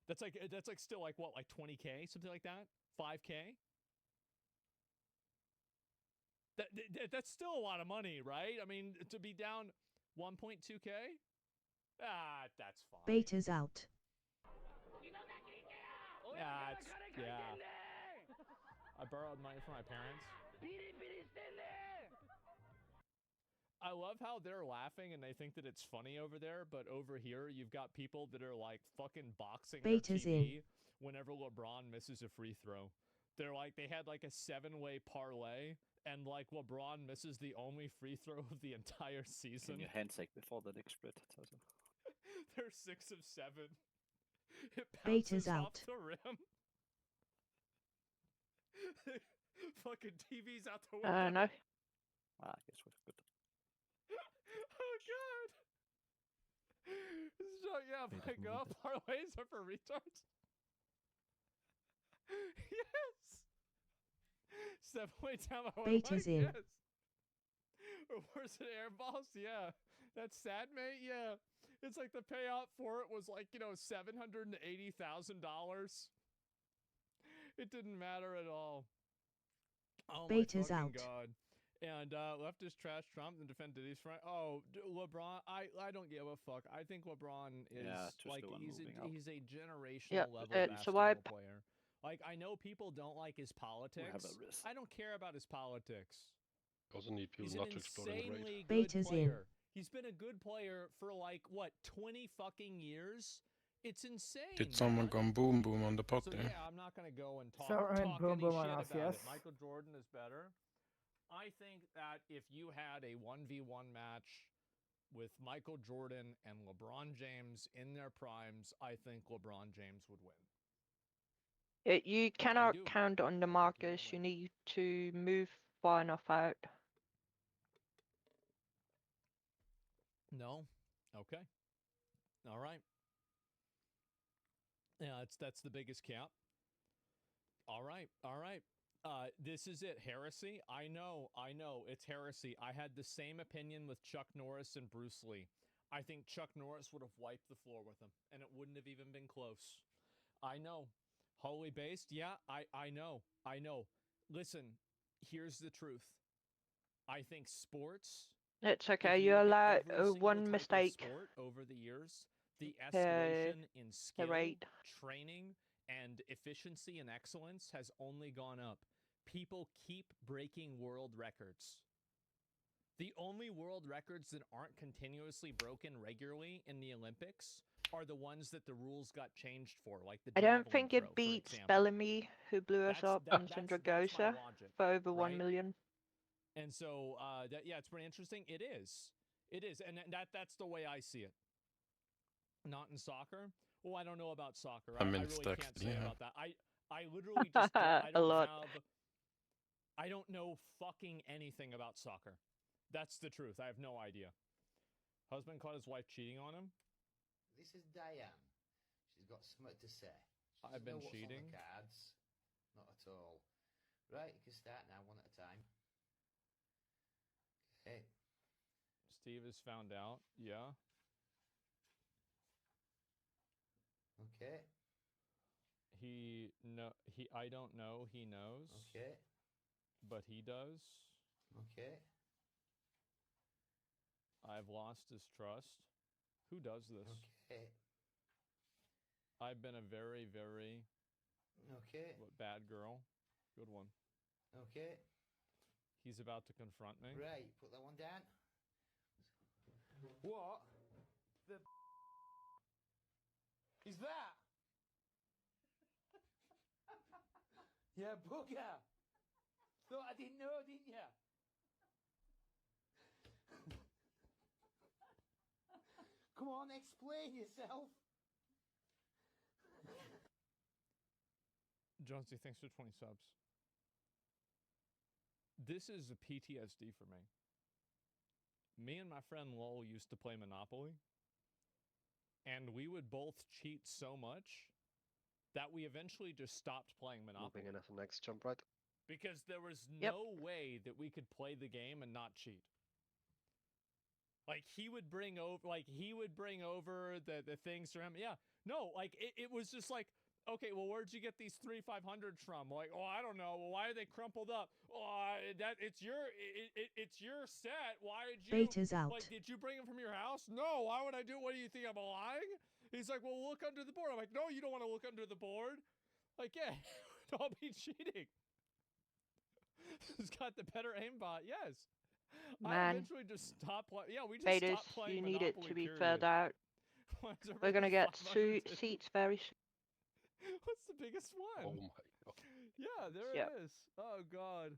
That's like still like what, like 20K, something like that, 5K. That's still a lot of money, right? I mean, to be down 1.2K, that's fine.
Beta's out.
Yeah. I borrowed money from my parents. I love how they're laughing and they think that it's funny over there, but over here you've got people that are like fucking boxing their
Beta's
TV whenever LeBron misses a free throw. They're like, they had like a 7-way parlay, and like LeBron misses the only free throw of the entire season.
Can you handshake before the next split?
They're 6 of 7. It
Beta's
bounces off
out.
the rim. Fucking TV's out the window.
No.
I guess we're good.
Oh god. So yeah, my god, parlays are for retards. Yes. 7-way down my
Beta's in.
Yes. Or worse than air balls, yeah. That's sad, mate. Yeah. It's like the payout for it was like, $780,000. It didn't matter at all. Oh
Beta's
my
out.
fucking god. And leftist trash Trump and defend Diddy's front. Oh, LeBron, I don't give a fuck. I think LeBron is like he's a generational level basketball player. Like, I know people don't like his politics. I don't care about his politics.
Also need people
He's
not
an
to explode in
insanely
grade.
good player. He's been a good player for like what, 20 fucking years? It's insane.
Did someone go boom boom on the pot
So
there?
yeah, I'm not gonna go and talk
Boom
any
Boom
shit
on
about
us, yes.
it. Michael Jordan is better. I think that if you had a 1v1 match with Michael Jordan and LeBron James in their primes, I think LeBron James would win.
You cannot count on the Marcus. You need to move far enough out.
No? Okay. All right. Yeah, that's the biggest cap. All right. This is it. Heresy? I know. It's heresy. I had the same opinion with Chuck Norris and Bruce Lee. I think Chuck Norris would have wiped the floor with him, and it wouldn't have even been close. I know. Holy based? Yeah, I know. Listen, here's the truth. I think sports...
It's okay. You allow one mistake.
Sport over the years, the escalation in skill, training, and efficiency and excellence has only gone up. People keep breaking world records. The only world records that aren't continuously broken regularly in the Olympics are the ones that the rules got changed for, like the
I don't
javelin
think
throw,
it
for
beats
example.
Bellamy, who blew us up, and Sandragosa for over 1 million.
And so, yeah, it's pretty interesting. It is, and that's the way I see it. Not in soccer. Well, I don't know about soccer. I really can't say about that. I literally just I don't know fucking anything about soccer. That's the truth. I have no idea. Husband caught his wife cheating on him.
This is Diane. She's got something to say.
I've been
what's
cheating.
On the cards. Not at all. Right, you can start now, one at a time. Okay.
Steve has found out. Yeah.
Okay.
I don't know. He knows.
Okay.
But he does.
Okay.
I've lost his trust. Who does this?
Okay.
I've been a very, very bad girl. Good one.
Okay.
He's about to confront me.
Right, put that one down.
What the is that? Yeah, bugger. Thought I didn't know, didn't ya? Come on, explain yourself.
Jonesy, thanks for 20 subs. This is a PTSD for me. Me and my friend Lowell used to play Monopoly, and we would both cheat so much that we eventually just stopped playing Monopoly.
Moving in at the next jump right.
Because there was no way that we could play the game and not cheat. Like he would bring over the things for him. Yeah. No, like it was just like, okay, well, where'd you get these 3 500s from? Like, oh, I don't know. Well, why are they crumpled up? Oh, it's your set. Why did you?
Beta's out.
Like, did you bring them from your house? No. Why would I do? What do you think? I'm lying? He's like, well, look under the board. I'm like, no, you don't want to look under the board. Like, yeah, don't be cheating. He's got the better aimbot. Yes. I
Man,
eventually just stopped playing. Yeah, we just
Betas,
stopped playing
you need
Monopoly,
it to be
period.
filled out. We're gonna get 2 seats very soon.
What's the biggest one?
Oh my god.
Yeah, there
Yep.
it is. Oh god.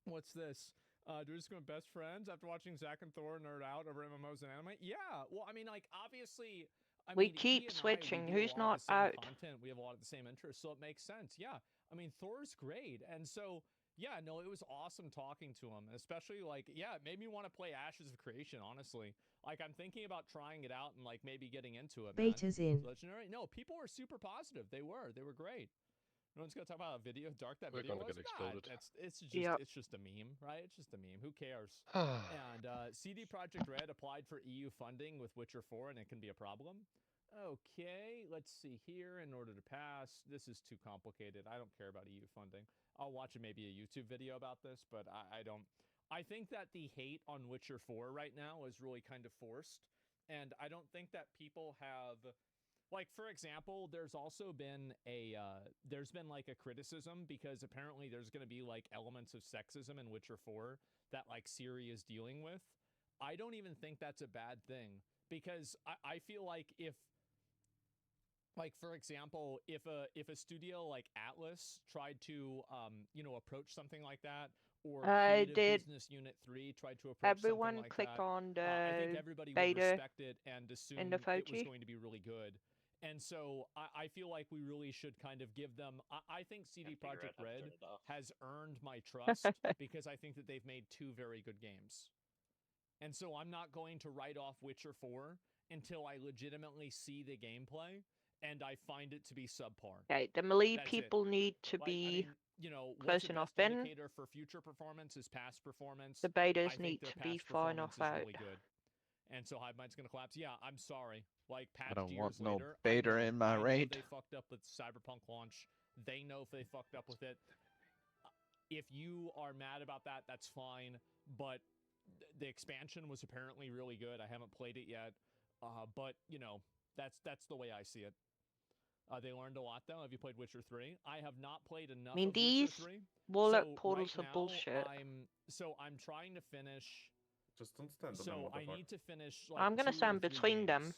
What's this? Do we just go best friends after watching Zach and Thor nerd out over MMOs and anime? Yeah. Well, I mean, like obviously,
We
mean, he
keep
and I,
switching.
we do a
Who's
lot of
not
the same
out?
Content. We have a lot of the same interests, so it makes sense. Yeah. I mean, Thor's great, and so yeah, no, it was awesome talking to him, especially like, yeah, it made me want to play Ashes of Creation, honestly. Like, I'm thinking about trying it out and like maybe getting into it. Man.
Beta's in.
Legendary? No, people were super positive. They were great. No one's gonna talk about a video dark that
We're
video
gonna
was.
get exploded.
It's just a meme, right? It's just a meme. Who cares? And CD Projekt Red applied for EU funding with Witcher 4, and it can be a problem. Okay, let's see here. In order to pass, this is too complicated. I don't care about EU funding. I'll watch maybe a YouTube video about this, but I don't. I think that the hate on Witcher 4 right now is really kind of forced, and I don't think that people have. Like, for example, there's also been like a criticism because apparently there's going to be like elements of sexism in Witcher 4 that like Ciri is dealing with. I don't even think that's a bad thing because I feel like if, like, for example, if a studio like Atlas tried to, approach something like that, or Creative Business Unit 3 tried to approach
Everyone
something like
click
that,
on the
I think everybody would
beta
respect it and assume
in the
it was
Fochi.
going to be really good. And so I feel like we really should kind of give them. I think CD Projekt Red has earned my trust because I think that they've made 2 very good games. And so I'm not going to write off Witcher 4 until I legitimately see the gameplay and I find it to be subpar.
Okay, the melee
That's it.
people need to
Like,
be
what's
close
the
enough
best
in.
indicator for future performance is past performance.
The
I
betas
think
need
their
to be
past
far enough
performance is
out.
really good. And so HiveMind's going to collapse. Yeah, I'm sorry. Like,
I
patched
don't
years
want no
later,
beta
I know,
in my
I know
raid.
They fucked up with Cyberpunk launch. They know if they fucked up with it. If you are mad about that, that's fine. But the expansion was apparently really good. I haven't played it yet. But, that's the way I see it. They learned a lot, though. Have you played Witcher 3? I have not played enough
I mean,
of
these
Witcher 3.
Warlock
So
portals
right
are
now,
bullshit.
I'm trying to finish.
Just don't stand on them,
So I
motherfucker.
need to finish. Like,
I'm gonna
2 or
stand
3
between them.
games.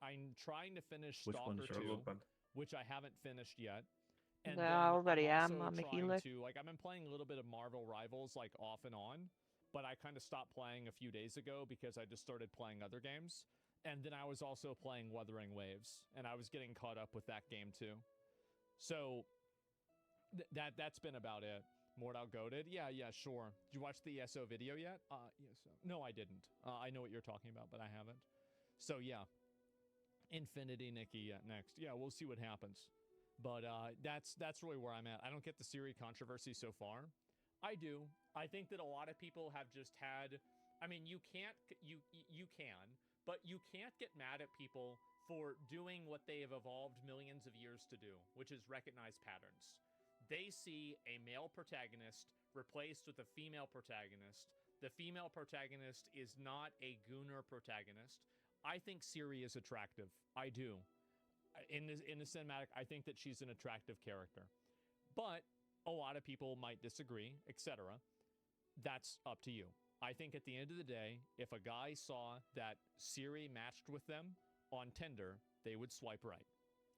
I'm trying to finish
Which one
Stalker
is your
2,
loot band?
which I haven't finished yet. And
Yeah,
then
I already
I'm
am.
also
I'm a
trying
healer.
to, like, I've been playing a little bit of Marvel Rivals, like, off and on, but I kind of stopped playing a few days ago because I just started playing other games. And then I was also playing Wuthering Waves, and I was getting caught up with that game too. So that's been about it. Mordau goated? Yeah, sure. Did you watch the ESO video yet? ESO. No, I didn't. I know what you're talking about, but I haven't. So yeah. Infinity Nikki next. Yeah, we'll see what happens. But that's really where I'm at. I don't get the Ciri controversy so far. I do. I think that a lot of people have just had. I mean, you can, but you can't get mad at people for doing what they have evolved millions of years to do, which is recognize patterns. They see a male protagonist replaced with a female protagonist. The female protagonist is not a gooner protagonist. I think Ciri is attractive. I do. In the cinematic, I think that she's an attractive character. But a lot of people might disagree, etc. That's up to you. I think at the end of the day, if a guy saw that Ciri matched with them on Tinder, they would swipe right.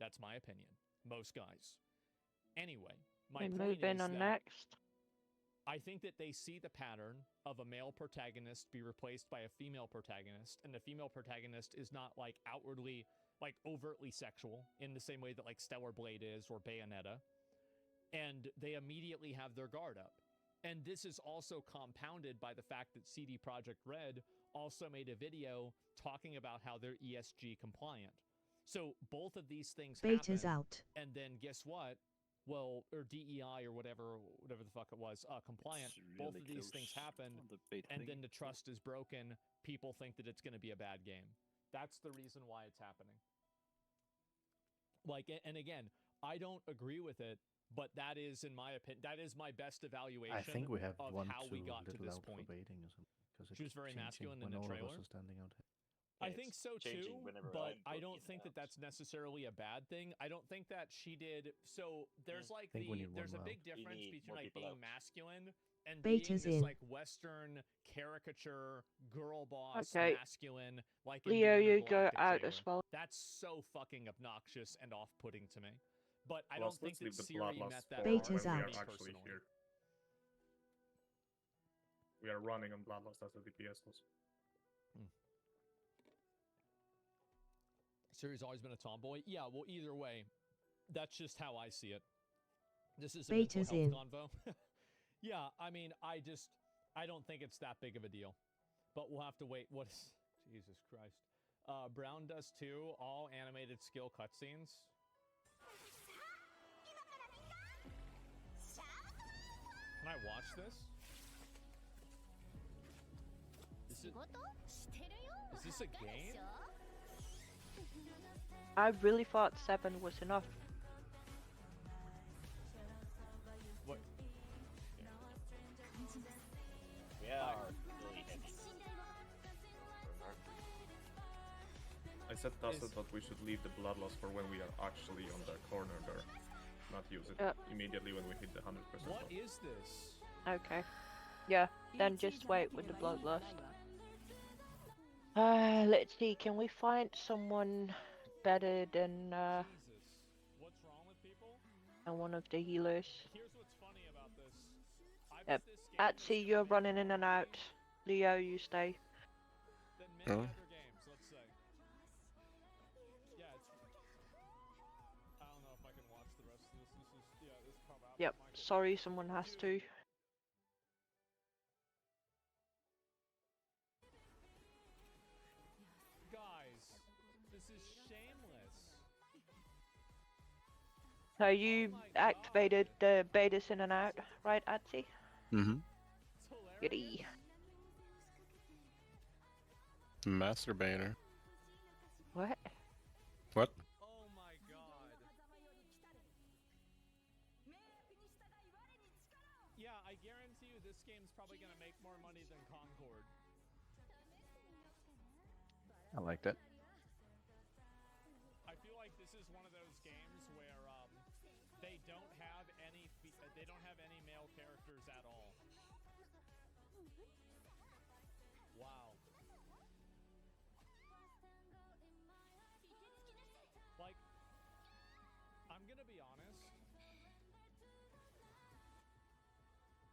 That's my opinion. Most guys. Anyway, my
We
point
move in
is
on
that
next.
I think that they see the pattern of a male protagonist be replaced by a female protagonist, and the female protagonist is not like outwardly, like overtly sexual in the same way that like Stellar Blade is or Bayonetta. and they immediately have their guard up. And this is also compounded by the fact that CD Projekt Red also made a video talking about how they're ESG compliant. So both of these things
Beta's
happen,
out.
and then guess what? Well, or DEI or whatever the fuck it was, compliant. Both of these things happen, and then the trust is broken. People think that it's going to be a bad game. That's the reason why it's happening. Like, and again, I don't agree with it, but that is, in my opinion, that is my best evaluation
I think we have
of
one
how we
too
got to
little
this
out for
point.
baiting or something. Because
She was very masculine in
when
the
all
trailer.
of us are standing out.
I think so too, but I don't think that that's necessarily a bad thing. I don't think that she did. So there's like
think we need
there's a
one
big
round.
difference between like being masculine and
Beta's
being this
in.
like Western caricature girl boss
Okay.
masculine like in
Leo,
the
you go
Intergalactic
out
Taylor.
as well.
That's so fucking obnoxious and off-putting to me. But I
Let's
don't think
leave
that
the
Siri
bloodlust
met that
for
Beta's
when we
out.
are actually
personally.
here. We are running on bloodlust as the DPS was.
Siri's always been a tomboy. Yeah, well, either way, that's just how I see it. This is a
Beta's
mental
in.
health convo. Yeah, I mean, I don't think it's that big of a deal. But we'll have to wait. What is... Jesus Christ. Brown Dust 2, all animated skill cutscenes. Can I watch this? Is this a game?
I really thought 7 was enough.
What?
We are really heavy.
I said Tasset that we should leave the bloodlust for when we are actually on the corner there. Not use it immediately when we hit the 100%.
What is this?
Okay. Yeah, then just wait with the bloodlust. Let's see, can we find someone better than
What's wrong with people?
than one of the healers?
Here's what's funny about this.
Yep. Atsy, you're running in and out. Leo, you stay.
Than many other games, let's say. Yeah, it's... I don't know if I can watch the rest of this. This is... Yeah, this is probably...
Yep. Sorry, someone has to.
Guys, this is shameless.
So you activated the betas in and out, right, Atsy?
Mm-hmm.
Goody.
Masturbator.
What?
What?
Oh my god. Yeah, I guarantee you this game's probably gonna make more money than Concord.
I like that.
I feel like this is one of those games where they don't have any male characters at all. Wow. Like, I'm gonna be honest.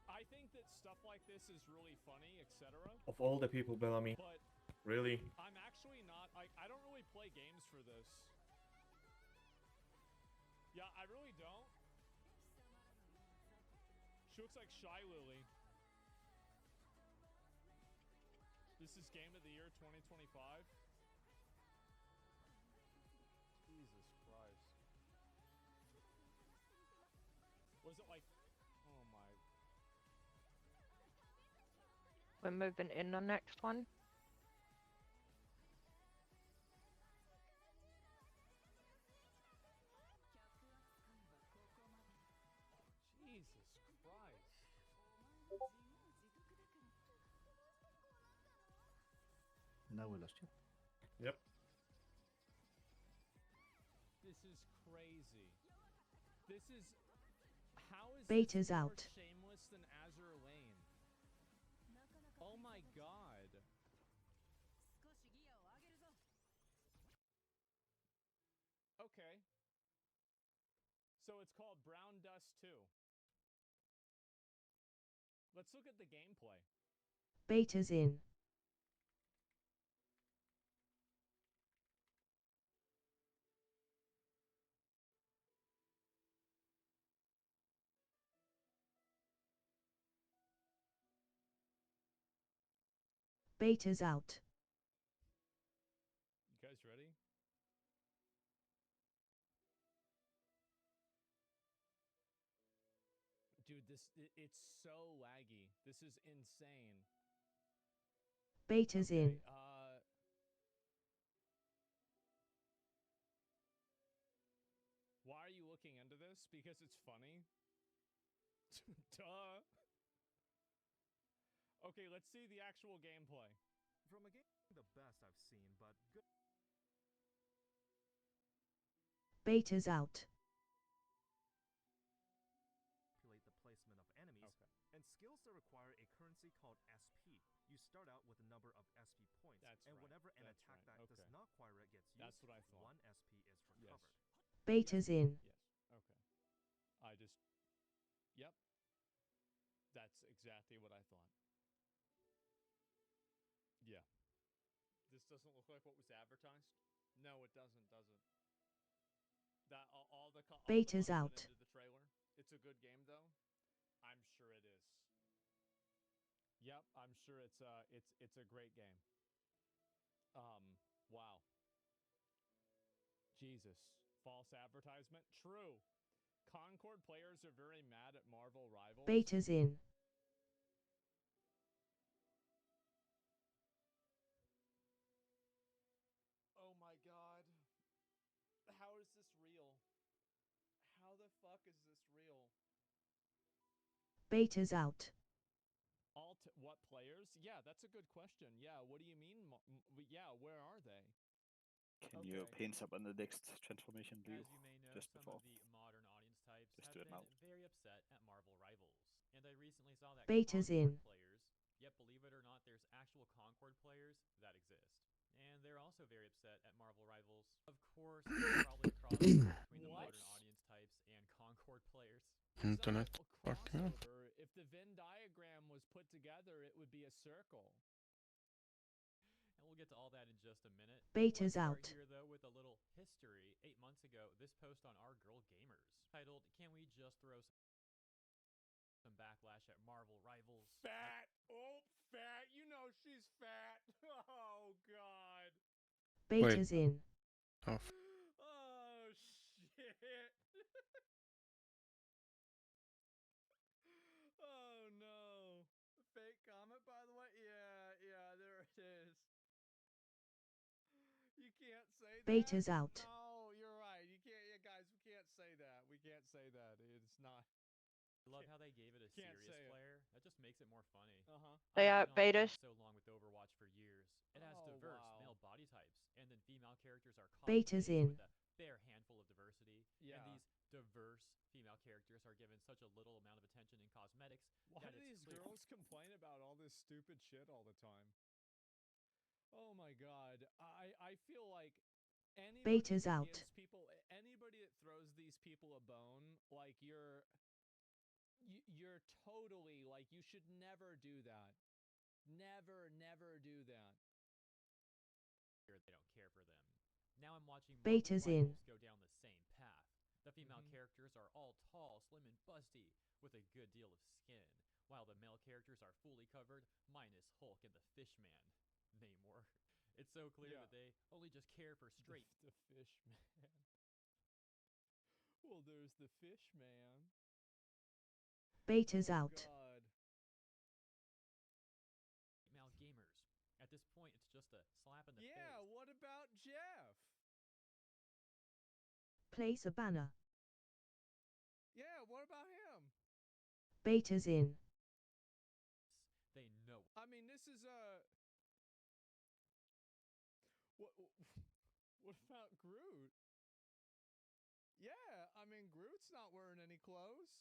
I think that stuff like this is really funny, etc.
Of all the people, Bellamy.
But
really?
I'm actually not. I don't really play games for this. Yeah, I really don't. She looks like Shy Lily. This is Game of the Year 2025. Jesus Christ. Was it like... Oh my...
We're moving in the next one.
Jesus Christ.
Now we lost you.
Yep.
This is crazy. This is... How is
Beta's
this more
out.
shameless than Azure Lane? Oh my god. Okay. So it's called Brown Dust 2. Let's look at the gameplay.
Beta's in. Beta's out.
You guys ready? Dude, it's so laggy. This is insane.
Beta's in.
Why are you looking into this? Because it's funny? Duh. Okay, let's see the actual gameplay.
From a game, the best I've seen, but good.
Beta's out.
Manipulate the placement of enemies, and skills that require a currency called SP. You start out with a number of SP points, and whenever an attack that does not acquire it gets used,
That's what I thought.
1 SP is recovered.
Beta's in.
Yes. Okay. Yep. That's exactly what I thought. Yeah. This doesn't look like what was advertised? No, it doesn't, does it? That all the
Beta's
money
out.
went into the trailer. It's a good game though. I'm sure it is. Yep, I'm sure it's a great game. Wow. Jesus. False advertisement? True. Concord players are very mad at Marvel Rivals.
Beta's in.
Oh my god. How is this real? How the fuck is this real?
Beta's out.
What players? Yeah, that's a good question. Yeah, what do you mean? Yeah, where are they?
Can you paint up on the next transformation view?
As you may know,
Just
some
before.
of the modern audience types
Just
have
do it
been
now.
very upset at Marvel Rivals. And I recently saw that
Beta's
Concord
in.
players, yet believe it or not, there's actual Concord players that exist. And they're also very upset at Marvel Rivals. Of course, there's probably a crossover between the modern audience types and Concord players.
Internet
A
fucking up.
crossover. If the Venn diagram was put together, it would be a circle.
And we'll get to all that in just a minute.
Beta's
Let's start
out.
here, though, with a little history. 8 months ago, this post on Our Girl Gamers, titled, "Can we just throw some backlash at Marvel Rivals?"
Fat! Oh, fat! You know she's fat! Oh, God!
Beta's in.
Oh,
Oh, shit! Oh, no. Fake comment, by the way? Yeah, there it is. You can't say that.
Beta's out.
No, you're right. You can't, guys, we can't say that. We can't say that. It's not.
I love how they gave it a
Can't
serious
say it.
player. That just makes it more funny.
They are
I've been on
betas.
so long with Overwatch for years. It has
Oh,
diverse
wow.
male body types, and then female characters are
Beta's
cosplays
in.
with a bare handful of diversity.
Yeah.
And these diverse female characters are given such a little amount of attention in cosmetics.
Why
that
do
it's
these
clear-
girls complain about all this stupid shit all the time? Oh my god. I feel like anybody
Beta's
that
out.
gives people, anybody that throws these people a bone, like you're totally, like, you should never do that. Never do that.
They don't care for them. Now I'm watching Marvel
Beta's in.
Rivals go down the same path. The female characters are all tall, slim, and busty, with a good deal of skin, while the male characters are fully covered, minus Hulk and the Fishman. Namor. It's so clear that they only just care for straight.
The fish man. Well, there's the fish man.
Beta's
Oh,
out.
God.
Male gamers. At this point, it's just a slap in the face.
Yeah, what about Jeff?
Place a banner.
Yeah, what about him?
Beta's in.
They know.
I mean, this is a. What about Groot? Yeah, I mean, Groot's not wearing any clothes.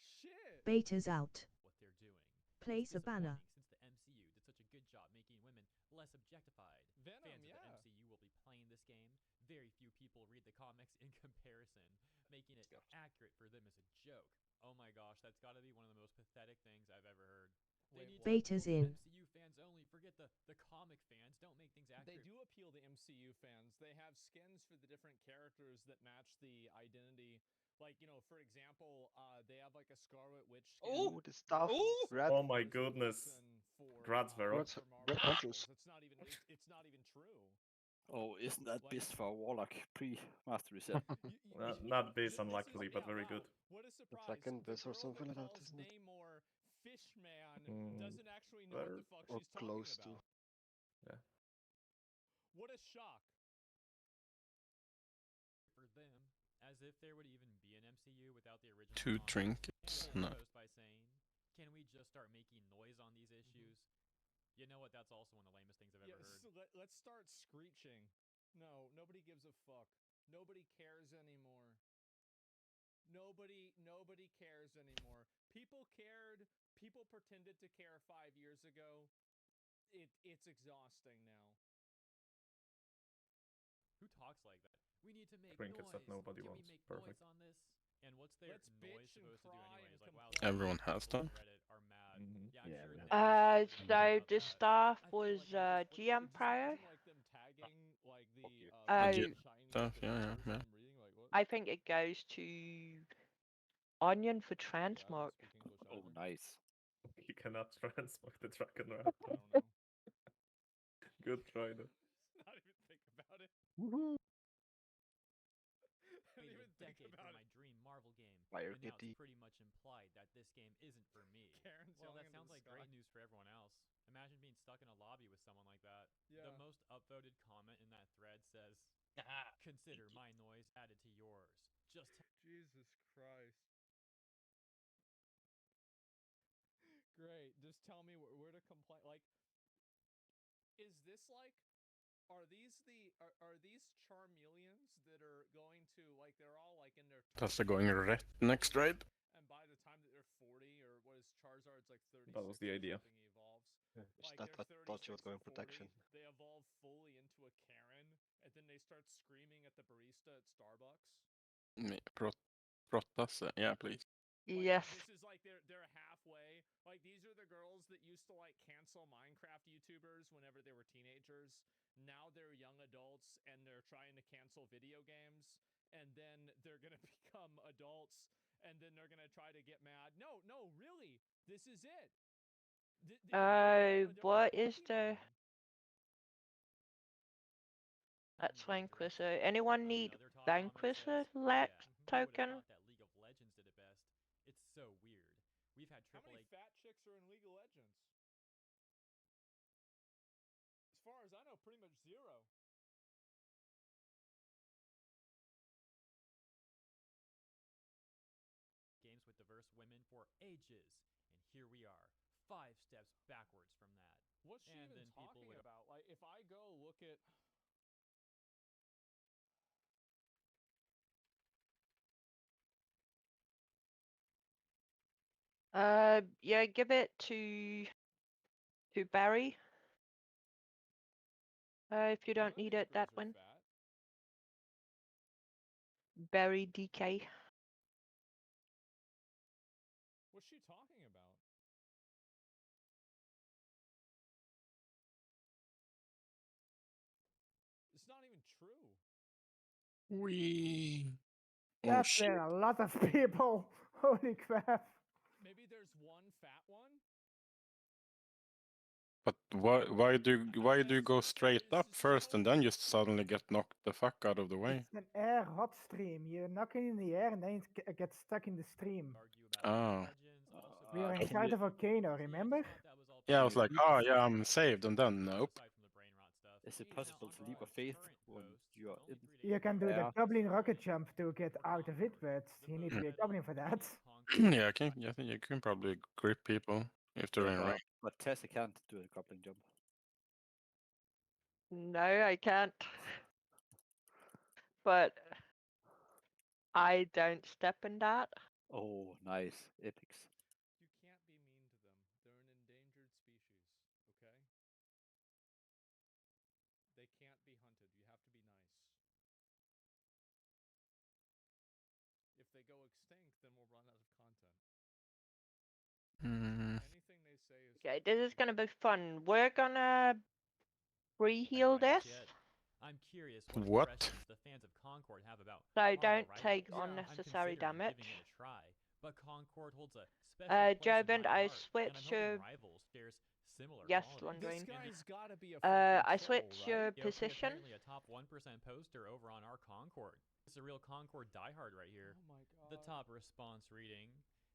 Shit.
Beta's out.
What they're doing.
Place a banner.
Since the MCU did such a good job making women less objectified.
Venom,
Fans
yeah.
of the MCU will be playing this game. Very few people read the comics in comparison, making it accurate for them as a joke. Oh my gosh, that's got to be one of the most pathetic things I've ever heard. They need to
Beta's
appeal to
in.
MCU fans only. Forget the comic fans. Don't make things accurate.
They do appeal to MCU fans. They have skins for the different characters that match the identity. Like, you know, for example, they have like a Scarlet Witch skin.
Oh, the stuff.
Oh my goodness. Gradsverot.
It's not even. It's not even true.
Oh, isn't that Beast for a Warlock pre-mastery set?
Not Beast unlikely, but very good.
What a surprise!
Second
The
base or
girl
something
that
like that,
calls
isn't it?
Namor Fishman
Mm,
doesn't actually know what the fuck
or
she's talking
close
about.
Yeah.
What a shock!
For them, as if there would even be an MCU without the original.
Two
comics.
trinkets?
And
No.
they close by saying, "Can we just start making noise on these issues?" You know what? That's also one of the lamest things I've ever heard.
So let's start screeching. No, nobody gives a fuck. Nobody cares anymore. Nobody cares anymore. People cared. People pretended to care 5 years ago. It's exhausting now.
Who talks like that? We need to make
Trinkets
noise.
that nobody
Can
wants.
we make
Perfect.
noise on this? And what's their
Let's
noise
bitch and
supposed to do
cry
anyway?
and
It's like, wow,
complain.
Everyone has
people on
them.
Reddit are mad.
Mhm.
Yeah,
Yeah,
I'm
we
sure.
have
they
So
about
the
that.
staff
I feel
was
like I'm just-
GM prior.
Like them tagging like the
Legit
shiny
stuff, yeah, yeah,
papers
yeah.
I'm reading, like, what?
I think it goes to Onion for Transmog.
Oh, nice.
You cannot transmog the Dragon
I
Raptor.
don't know.
Good try though.
Not even think about it.
Woohoo!
Didn't
Waited
even
a
think
decade for
about
my
it.
dream Marvel game,
Fire
and now
Kitty.
it's pretty much implied that this game isn't for me.
Karen's
Well, that
yelling into
sounds
the
like
sky.
great news for everyone else. Imagine being stuck in a lobby with someone like that.
Yeah.
The most upvoted comment in that thread says, "Consider my noise added to yours." Just
Jesus Christ. Great. Just tell me where to complain. Like, is this like, are these Charmeleons that are going to, like, they're all like in their
That's the going red next, right?
and by the time that they're 40, or what is Charizard's like 36?
That was the
or
idea.
something, he evolves.
Yeah,
Like
that
they're
thought she was
36
going
or 40,
protection.
They evolve fully into a Karen, and then they start screaming at the barista at Starbucks.
Protas, yeah, please.
Like,
Yes.
This is like they're halfway. Like, these are the girls that used to like cancel Minecraft YouTubers whenever they were teenagers. Now they're young adults and they're trying to cancel video games, and then they're gonna become adults, and then they're gonna try to get mad. No, really, this is it.
What is the? That's Vanquisher. Anyone need Vanquisher Lex token?
that League of Legends did it best. It's so weird. We've had
How many
AAA
fat chicks are in League of Legends? As far as I know, pretty much zero.
games with diverse women for ages, and here we are, 5 steps backwards from that.
What's she
And
even
then people
talking
would-
about? Like, if I go look at.
Yeah, give it to Barry. If you don't need it, that one. Barry DK.
What's she talking about? It's not even true.
That's there a lot of people. Holy crap.
Maybe there's one fat one.
But why do you go straight up first and then just suddenly get knocked the fuck out of the way?
It's an air hot stream. You knock it in the air and then it gets stuck in the stream.
Oh.
We were inside a volcano, remember?
Yeah, I was like, oh yeah, I'm saved, and then nope.
Is it possible to leap of faith when you are in?
You can do the
air?
goblin rocket jump to get out of it, but you need to be a goblin for that.
Yeah, I think you can probably grip people if they're in range.
But Tessa can't do a goblin jump.
No, I can't. But I don't step in that.
Oh, nice. Epics.
You can't be mean to them. They're an endangered species, okay? They can't be hunted. You have to be nice. If they go extinct, then we'll run out of content. Anything they say is
Okay, this is gonna be fun. We're gonna pre-heal this.
I'm curious
What?
impressions the fans of Concord have about
So
Marvel
don't
Rivals.
take
I'm
unnecessary
considering
damage.
giving it a try, but Concord holds a special place in
Jobin,
my
I
heart, and I'm
switched
hoping
to
Rivals shares similar
Yes,
quality.
Lundgren.
This guy's gotta be a
I
fucking
switch
troll, right?
position.
Apparently a top 1% poster over on our Concord. It's a real Concord diehard right here.
Oh my god.
The top response reading.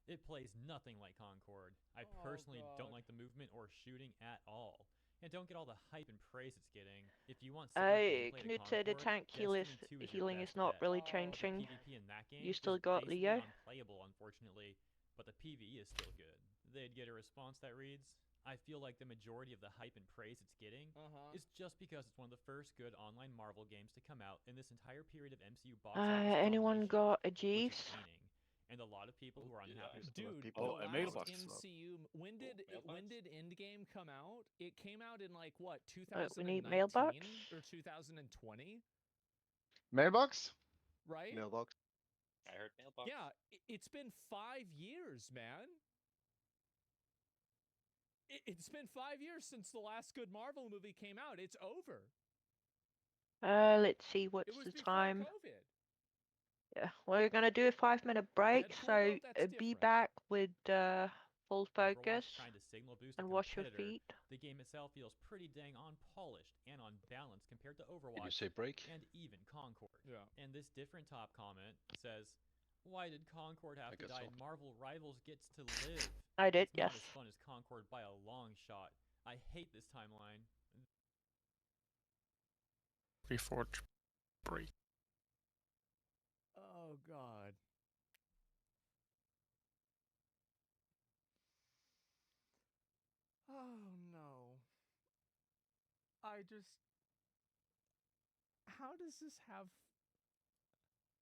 It plays nothing like Concord. I personally don't like the movement or shooting at all. And don't get all the hype and praise it's getting. If you want similar gameplay to
Knut, the
Concord,
tank
Destiny 2 is your
healing is
best
not
bet.
really
The
changing.
PvP in that game
You still
is
got
basically
Leo.
unplayable, unfortunately, but the PvE is still good. They'd get a response that reads, I feel like the majority of the hype and praise it's getting is just because it's one of the first good online Marvel games to come out in this entire period of MCU box office
Anyone
domination,
got a
which is
Jeeves?
waning. And a lot of people who are unhappy with
Dude,
people-
the
Oh, a
last
mailbox.
MCU. When did Endgame come out? It came out in like what,
we
2019
need mailbox?
or 2020,
Mailbox?
right?
Mailbox. I heard mailbox.
Yeah, it's been 5 years, man. It's been 5 years since the last good Marvel movie came out. It's over.
Let's see
It
what's
was
the
before
time.
COVID.
Yeah, we're gonna do a 5-minute break,
Deadpool,
so
though, that's
be
different.
back with full
Overwatch
focus
trying to signal boost a
and wash your
competitor.
feet.
The game itself feels pretty dang on polished and on balance compared to Overwatch.
Did you say break?
And even Concord.
Yeah.
And this different top comment says, why did Concord have
I
to
guess
die
so.
and Marvel Rivals gets to live?
I did,
It's not
yes.
as fun as Concord by a long shot. I hate this timeline.
Reforge break.
Oh god. Oh no. I just. How does this have?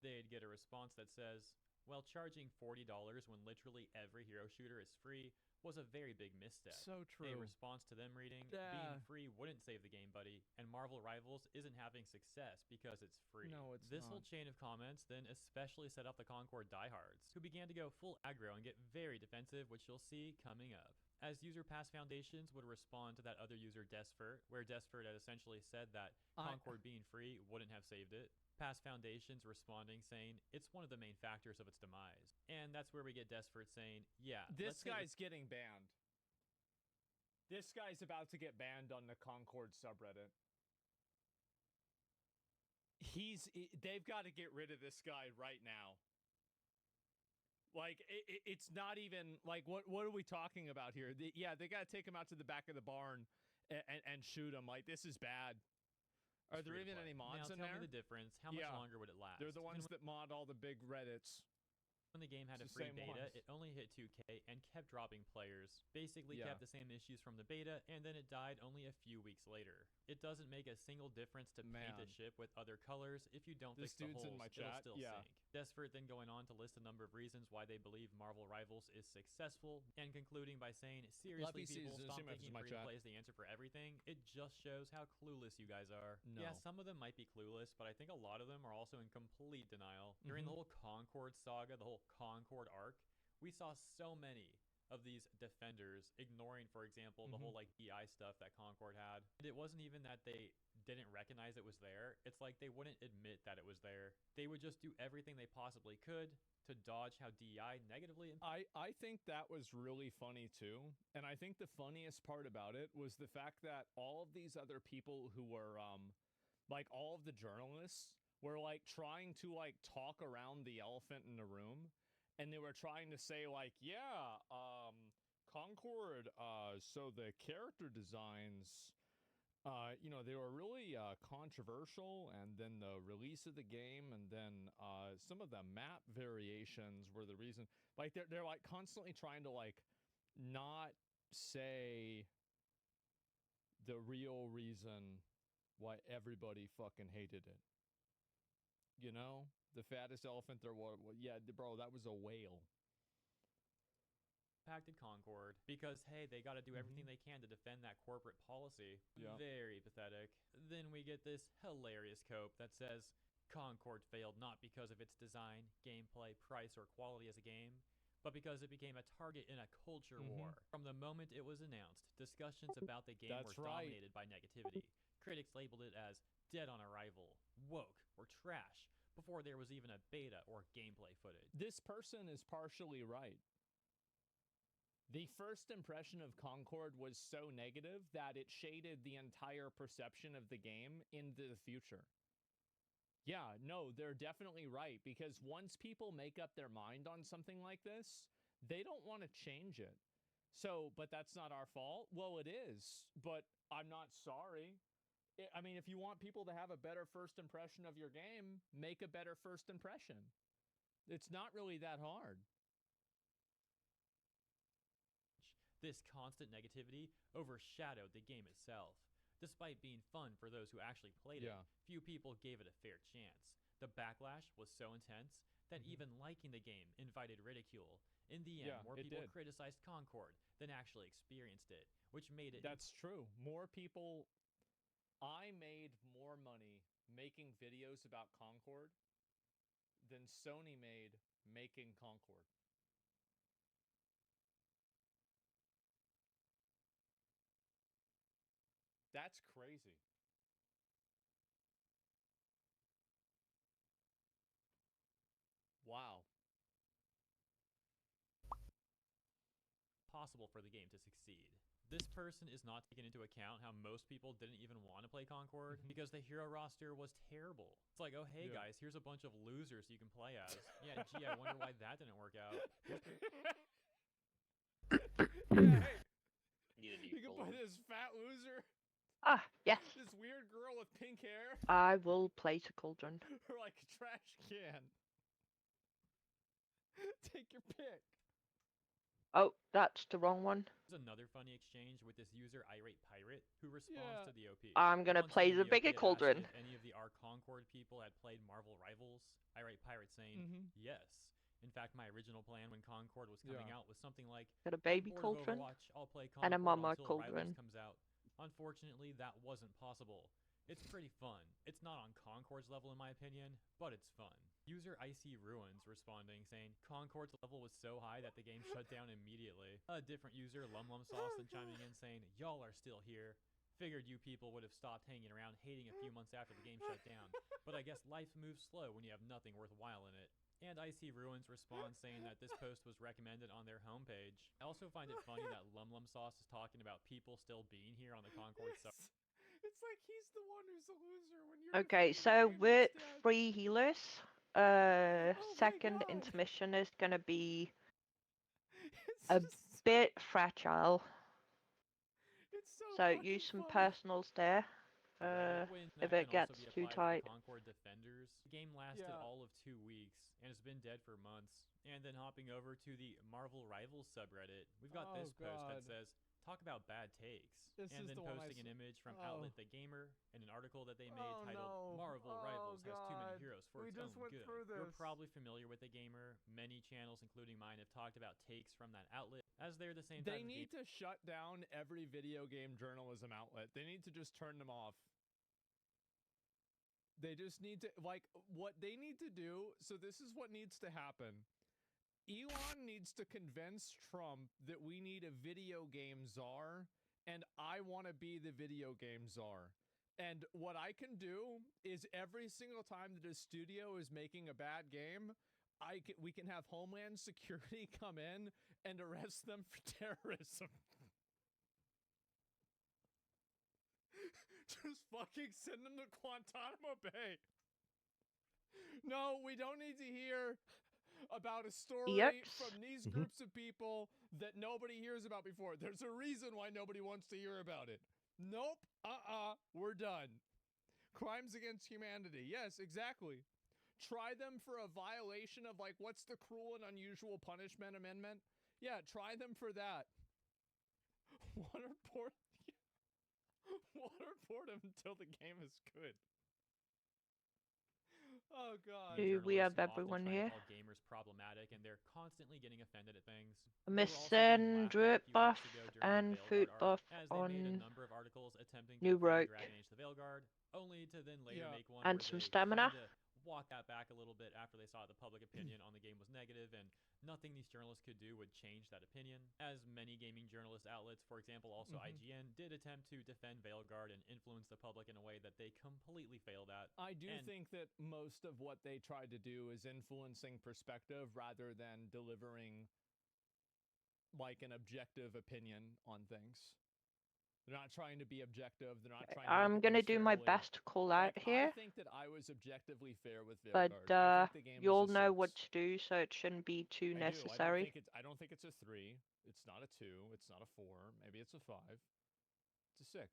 They'd get a response that says, well, charging $40 when literally every hero shooter is free was a very big misstep.
So
A
true.
response to them reading,
Yeah.
being free wouldn't save the game, buddy, and Marvel Rivals isn't having success because it's free.
No, it's
This whole
not.
chain of comments then especially set off the Concord diehards, who began to go full aggro and get very defensive, which you'll see coming up. As User Pass Foundations would respond to that other user, Desfert, where Desfert had essentially said that Concord being free wouldn't have saved it. Pass Foundations responding saying it's one of the main factors of its demise. And that's where we get Desfert saying, yeah,
This
let's hit
guy's getting banned. This guy's about to get banned on the Concord subreddit. They've got to get rid of this guy right now. Like, it's not even, like, what are we talking about here? Yeah, they got to take him out to the back of the barn and shoot him. Like, this is bad. Are there even any mods in
now, tell
there?
me the difference. How much
Yeah.
longer would it last?
They're the ones that mod all the big Reddits.
When the game had a
It's the
free
same
beta,
ones.
it only hit 2K and kept dropping players. Basically
Yeah.
kept the same issues from the beta, and then it died only a few weeks later. It doesn't make a single difference to paint a
Man.
ship with other colors if you don't
This
fix the
dude's in
holes,
my
it'll
chat,
still
yeah.
sink. Desfert then going on to list a number of reasons why they believe Marvel Rivals is successful, and concluding by saying, seriously
PCs,
people, stop
she messages
thinking
my
free to
chat.
play is the answer for everything. It just shows how clueless you guys are.
No.
Yeah, some of them might be clueless, but I think a lot of them are also in complete denial. During the whole Concord saga, the whole Concord arc, we saw so many of these defenders ignoring, for example, the whole like DI stuff that Concord had. And it wasn't even that they didn't recognize it was there. It's like they wouldn't admit that it was there. They would just do everything they possibly could to dodge how DI negatively
I think that was really funny too. And I think the funniest part about it was the fact that all of these other people who were like all of the journalists were like trying to like talk around the elephant in the room, and they were trying to say like, yeah, Concord, so the character designs, you know, they were really controversial, and then the release of the game, and then some of the map variations were the reason. Like they're like constantly trying to like not say the real reason why everybody fucking hated it. You know, the fattest elephant there was. Yeah, bro, that was a whale.
impacted Concord because, hey, they got to do everything they can to defend that corporate policy.
Yeah.
Very pathetic. Then we get this hilarious cope that says Concord failed not because of its design, gameplay, price, or quality as a game, but because it became a target in a culture war. From the moment it was announced, discussions about the game
That's
were
right.
dominated by negativity. Critics labeled it as dead on arrival, woke, or trash before there was even a beta or gameplay footage.
This person is partially right. The first impression of Concord was so negative that it shaded the entire perception of the game into the future. Yeah, no, they're definitely right, because once people make up their mind on something like this, they don't want to change it. So, but that's not our fault? Well, it is, but I'm not sorry. I mean, if you want people to have a better first impression of your game, make a better first impression. It's not really that hard.
This constant negativity overshadowed the game itself. Despite being fun for those who actually played it, few people gave it a fair chance. The backlash was so intense that even liking the game invited ridicule. In the end, more people criticized Concord than actually experienced it, which made it...
That's true. More people... I made more money making videos about Concord than Sony made making Concord. That's crazy. Wow.
Possible for the game to succeed. This person is not taking into account how most people didn't even want to play Concord because the hero roster was terrible. It's like, oh, hey guys, here's a bunch of losers you can play as. Yeah, gee, I wonder why that didn't work out.
You can play this fat loser.
Ah, yes.
This weird girl with pink hair.
I will play to Cauldron.
Or like a trash can. Take your pick.
Oh, that's the wrong one.
There's another funny exchange with this user Irate Pirate who responds to the OP.
I'm gonna play the bigger Cauldron.
If any of the R Concord people had played Marvel Rivals, Irate Pirate saying yes. In fact, my original plan when Concord was coming out was something like,
got a baby
Bored of
Cauldron
Overwatch, I'll play Concord
and a mama
until
Cauldron.
Rivals comes out. Unfortunately, that wasn't possible. It's pretty fun. It's not on Concord's level in my opinion, but it's fun. User Icy Ruins responding saying, Concord's level was so high that the game shut down immediately. A different user, Lum Sauce, then chiming in saying, y'all are still here. Figured you people would have stopped hanging around hating a few months after the game shut down. But I guess life moves slow when you have nothing worthwhile in it. And Icy Ruins responds saying that this post was recommended on their homepage. I also find it funny that Lum Sauce is talking about people still being here on the Concord sub.
It's like he's the one who's the loser when you're...
Okay, so with 3 healers, second intermission is gonna be a bit fragile. So use some personals there. If it gets too tight.
Concord Defenders. The game lasted all of 2 weeks and has been dead for months. And then hopping over to the Marvel Rivals subreddit, we've got this post that says, talk about bad takes. And then posting an image from Outlet the Gamer and an article that they made titled Marvel Rivals has too many heroes for its own good. You're probably familiar with the Gamer. Many channels, including mine, have talked about takes from that outlet, as they're the same type
They
of
need to shut down every video game journalism outlet. They need to just turn them off. They just need to, like, what they need to do, so this is what needs to happen. Elon needs to convince Trump that we need a video game czar, and I want to be the video game czar. And what I can do is every single time that a studio is making a bad game, we can have Homeland Security come in and arrest them for terrorism. Just fucking send them to Guantanamo Bay. No, we don't need to hear about a story from these groups of people that nobody hears about before. There's a reason why nobody wants to hear about it. Nope. We're done. Crimes against humanity. Yes, exactly. Try them for a violation of, like, what's the cruel and unusual punishment amendment? Yeah, try them for that. Waterboard them until the game is good. Oh god.
Do we have everyone here?
Gamers problematic and they're constantly getting offended at things.
I'm missing Druid buff and food buff on New Rogue.
Only to then later make one
and some stamina.
Walk that back a little bit after they saw the public opinion on the game was negative and nothing these journalists could do would change that opinion. As many gaming journalist outlets, for example also IGN, did attempt to defend Veilguard and influence the public in a way that they completely failed at.
I do think that most of what they tried to do is influencing perspective rather than delivering like an objective opinion on things. They're not trying to be objective. They're not trying.
I'm gonna do my best to call out here.
I think that I was objectively fair with
But
Vanguard.
you all know what to do, so it shouldn't be too necessary.
I don't think it's a 3. It's not a 2. It's not a 4. Maybe it's a 5. It's a 6.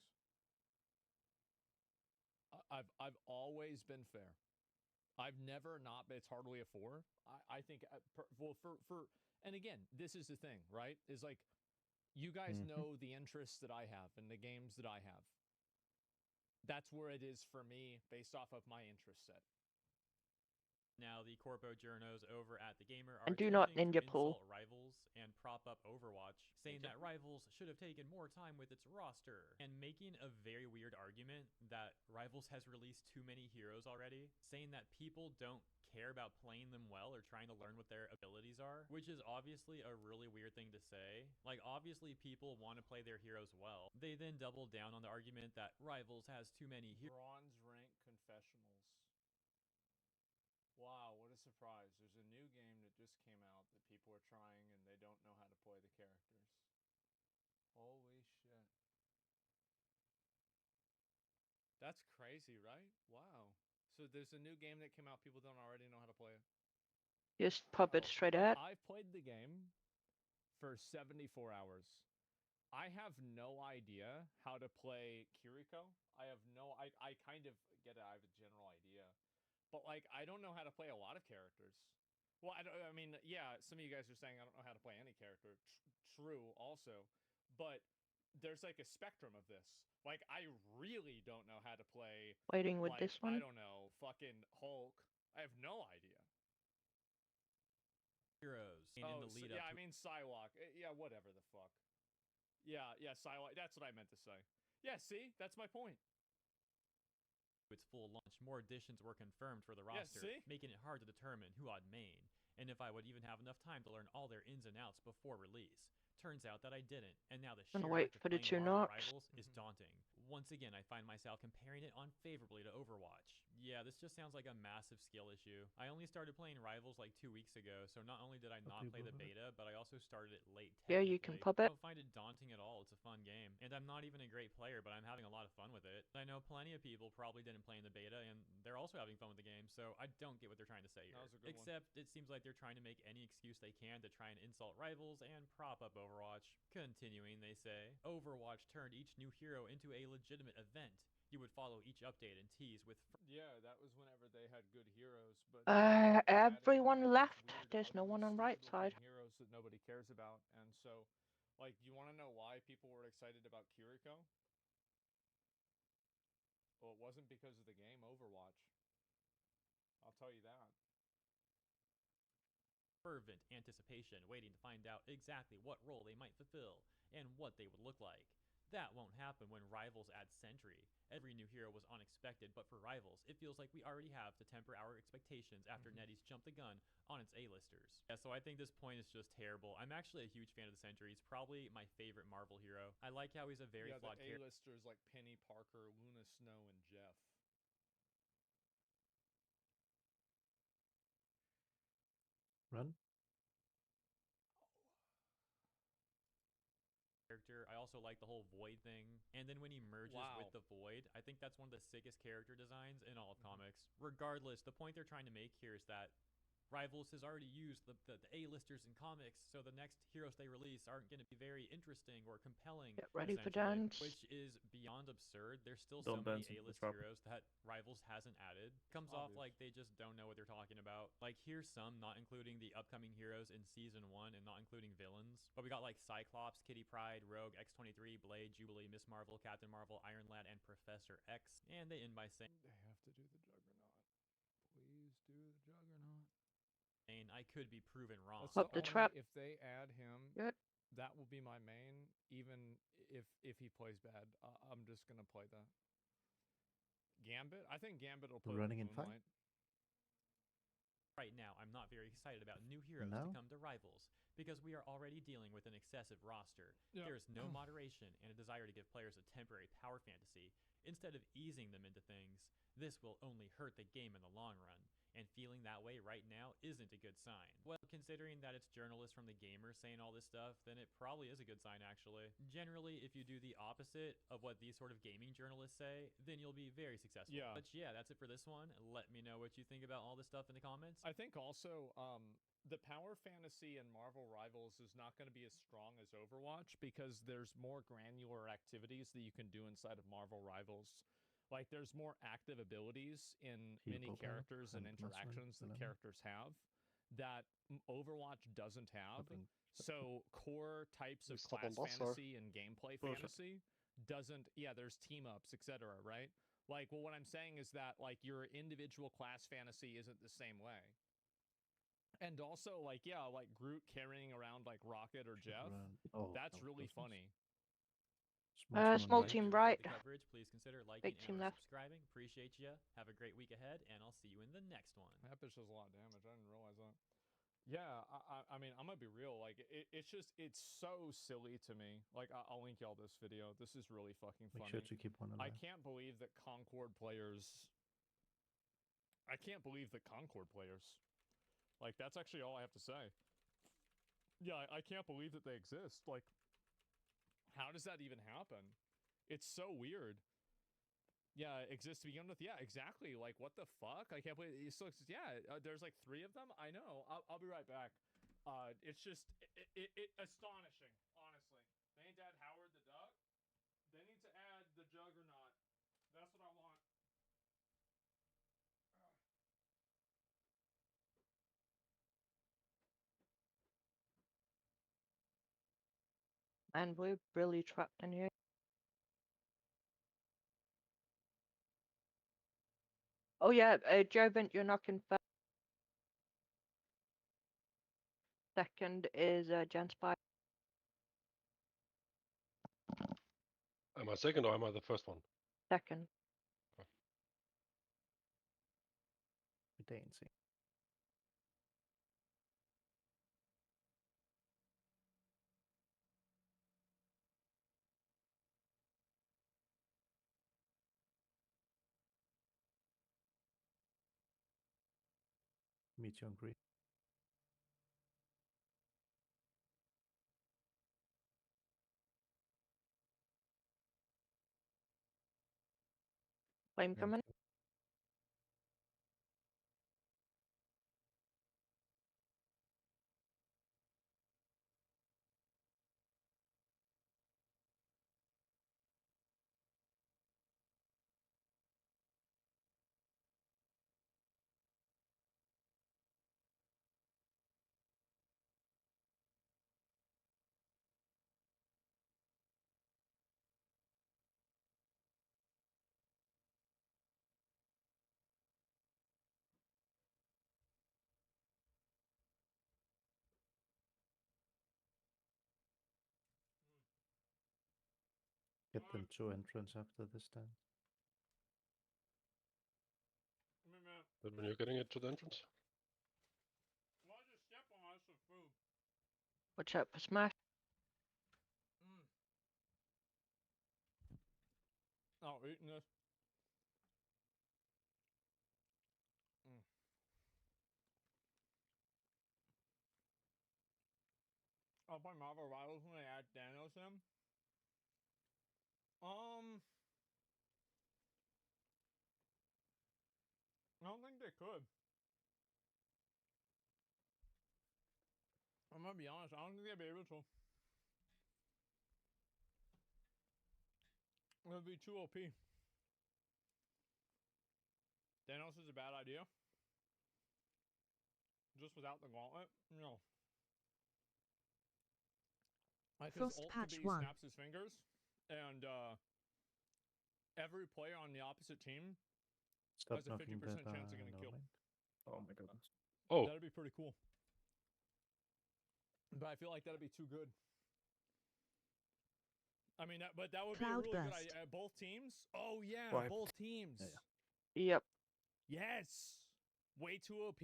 I've always been fair. I've never not been. It's hardly a 4. I think and again, this is the thing, right? Is like, you guys know the interests that I have and the games that I have. That's where it is for me, based off of my interest set.
Now, the Corpo Journos over at The Gamer are
And do not
attempting
ninja
to
pull.
insult Rivals and prop up Overwatch, saying that Rivals should have taken more time with its roster, and making a very weird argument that Rivals has released too many heroes already, saying that people don't care about playing them well or trying to learn what their abilities are, which is obviously a really weird thing to say. Like, obviously people want to play their heroes well. They then double down on the argument that Rivals has too many heroes.
Bronze rank confessionals. Wow, what a surprise. There's a new game that just came out that people are trying and they don't know how to play the characters. Holy shit. That's crazy, right? Wow. So there's a new game that came out, people don't already know how to play it.
Just pop it straight up.
I've played the game for 74 hours. I have no idea how to play Kiriko. I kind of get it. I have a general idea. But, like, I don't know how to play a lot of characters. Well, I mean, yeah, some of you guys are saying I don't know how to play any character. True, also. But there's, like, a spectrum of this. Like, I really don't know how to play...
Waiting with
like,
this one.
I don't know, fucking Hulk. I have no idea.
Heroes in the lead up.
Yeah, I mean Psylocke. Yeah, whatever the fuck. Yeah, Psylocke. That's what I meant to say. Yeah, see? That's my point.
Its full launch, more additions were confirmed for the roster, making it hard to determine who I'd main, and if I would even have enough time to learn all their ins and outs before release. Turns out that I didn't, and now the sheer
wait
act
for
of
the
playing
two
Marvel
knocks.
Rivals is daunting. Once again, I find myself comparing it unfavorably to Overwatch. Yeah, this just sounds like a massive skill issue. I only started playing Rivals like 2 weeks ago, so not only did I not play the beta, but I also started it late.
Yeah, you can pop
I
it.
don't find it daunting at all. It's a fun game, and I'm not even a great player, but I'm having a lot of fun with it. I know plenty of people probably didn't play in the beta, and they're also having fun with the game, so I don't get what they're trying to say here.
That was a good one.
Except it seems like they're trying to make any excuse they can to try and insult Rivals and prop up Overwatch. Continuing, they say, Overwatch turned each new hero into a legitimate event. You would follow each update and tease with...
Yeah, that was whenever they had good heroes, but...
Everyone left. There's no one on right side.
Heroes that nobody cares about, and so, like, you want to know why people were excited about Kiriko? Well, it wasn't because of the game Overwatch. I'll tell you that.
Fervent anticipation, waiting to find out exactly what role they might fulfill and what they would look like. That won't happen when Rivals adds Sentry. Every new hero was unexpected, but for Rivals, it feels like we already have to temper our expectations after NetEase jumped the gun on its A-listers. Yeah, so I think this point is just terrible. I'm actually a huge fan of the Sentry. He's probably my favorite Marvel hero. I like how he's a very flawed character.
The A-listers like Penny Parker, Luna Snow, and Jeff.
Run.
I also like the whole Void thing, and then when he merges with the Void, I think that's one of the sickest character designs in all of comics. Regardless, the point they're trying to make here is that Rivals has already used the A-listers in comics, so the next heroes they release aren't going to be very interesting or compelling.
Get ready for dance.
Which is beyond absurd. There's still so many A-list heroes that Rivals hasn't added. Comes off like they just don't know what they're talking about. Like, here's some, not including the upcoming heroes in Season 1 and not including villains. But we got like Cyclops, Kitty Pryde, Rogue, X-23, Blade, Jubilee, Miss Marvel, Captain Marvel, Iron Lad, and Professor X. And they end by saying,
they have to do the Juggernaut. Please do the Juggernaut.
And I could be proven wrong.
Up the trap.
If they add him, that will be my main. Even if he plays bad, I'm just gonna play that. Gambit. I think Gambit will play
running in fight.
Right now, I'm not very excited about new heroes to come to Rivals because we are already dealing with an excessive roster. There is no moderation and a desire to give players a temporary power fantasy instead of easing them into things. This will only hurt the game in the long run. and feeling that way right now isn't a good sign. Well, considering that it's journalists from The Gamer saying all this stuff, then it probably is a good sign, actually. Generally, if you do the opposite of what these sort of gaming journalists say, then you'll be very successful.
Yeah.
But yeah, that's it for this one. Let me know what you think about all this stuff in the comments.
I think also the power fantasy in Marvel Rivals is not going to be as strong as Overwatch because there's more granular activities that you can do inside of Marvel Rivals. Like there's more active abilities in many characters and interactions that characters have that Overwatch doesn't have. So core types of class fantasy and gameplay fantasy doesn't, there's team ups, etc., right? Like, well, what I'm saying is that like your individual class fantasy isn't the same way. And also like, like Groot carrying around like Rocket or Jeff, that's really funny.
Small team right.
Coverage, please consider liking
Big team
and
left.
subscribing. Appreciate you. Have a great week ahead, and I'll see you in the next one.
That bitch does a lot of damage. I didn't realize that. Yeah, I mean, I'm gonna be real. Like, it's so silly to me. Like, I'll link y'all this video. This is really fucking funny.
Make sure to keep one alive.
I can't believe that Concord players. Like, that's actually all I have to say. Yeah, I can't believe that they exist. Like, how does that even happen? It's so weird. Yeah, exists to begin with. Yeah, exactly. Like, what the fuck? I can't believe it still exists. Yeah, there's like 3 of them. I know. I'll be right back. It's just it astonishing, honestly. They need to add Howard the Duck. They need to add the Juggernaut. That's what I want.
And we're really trapped in here. Oh yeah, Jovent, you're knocking first. Second is Genspy.
Am I second or am I the first one?
Second.
Dancing. Meet you on green.
Flame coming.
Get them 2 entrance after this time.
But when you're getting it to the entrance?
Watch out for smash.
Oh, eating this. I'll play Marvel Rivals when they add Thanos in. I don't think they could. I'm gonna be honest, I don't think they'd be able to. It would be too OP. Thanos is a bad idea. Just without the gauntlet? No. Like his
Frost
ult
patch
could be
1.
snaps his fingers, and every player on the opposite team
Stop
has a
knocking
50%
that
chance of getting killed.
Oh my goodness.
Oh.
That'd be pretty cool. But I feel like that'd be too good. I mean, but that would
Cloud
be a really
burst.
good idea. Both teams? Oh, yeah,
Wiped.
both teams.
Yep.
Yes. Way too OP?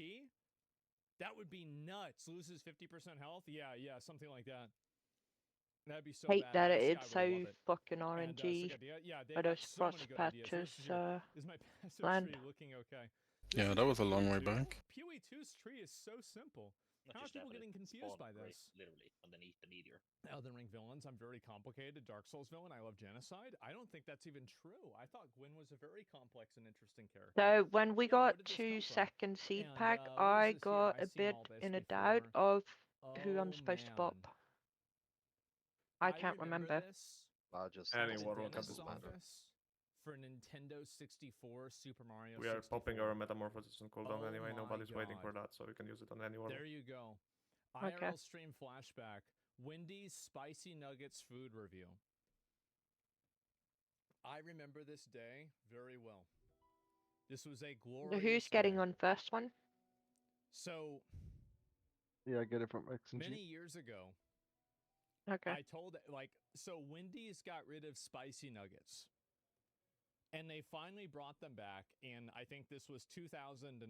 That would be nuts. Loses 50% health? Yeah, something like that. That'd be so
Hate
bad.
that
Honestly,
it's
I
so
would love it.
fucking
And,
RNG.
yeah,
But
got
those
so many
frost
good ideas.
patches
Is my passive
land.
tree looking okay?
Yeah, that was a long way back.
Pewee 2's tree is so simple.
Not
How are
just that,
people
but
getting
it
confused
spawned
by
right
this?
literally underneath the meteor.
Elden Ring villains, I'm very complicated. Dark Souls villain, I love genocide. I don't think that's even true. I thought Gwyn was a very complex and interesting character.
So when we got
did this
to
come from?
second seed
And,
pack,
what
I
is this here?
got
I've
a
seen
bit
all this
in a doubt
before.
of who I'm
Oh,
supposed to bop.
man.
I can't remember.
This
Any
at the
World Cup
dentist's
doesn't matter.
office for Nintendo 64 Super Mario
We are
64.
popping our Metamorphosis on cooldown
Oh
anyway.
my
Nobody's waiting for
God.
that, so we can use it on any world.
There you go.
Okay.
IRL stream flashback. Wendy's spicy nuggets food review. I remember this day very well. This was a glorious
Who's getting
day.
on first one?
So
Yeah, I get it from X and G.
many years ago,
Okay.
I told so Wendy's got rid of spicy nuggets. And they finally brought them back in, I think this was 2019.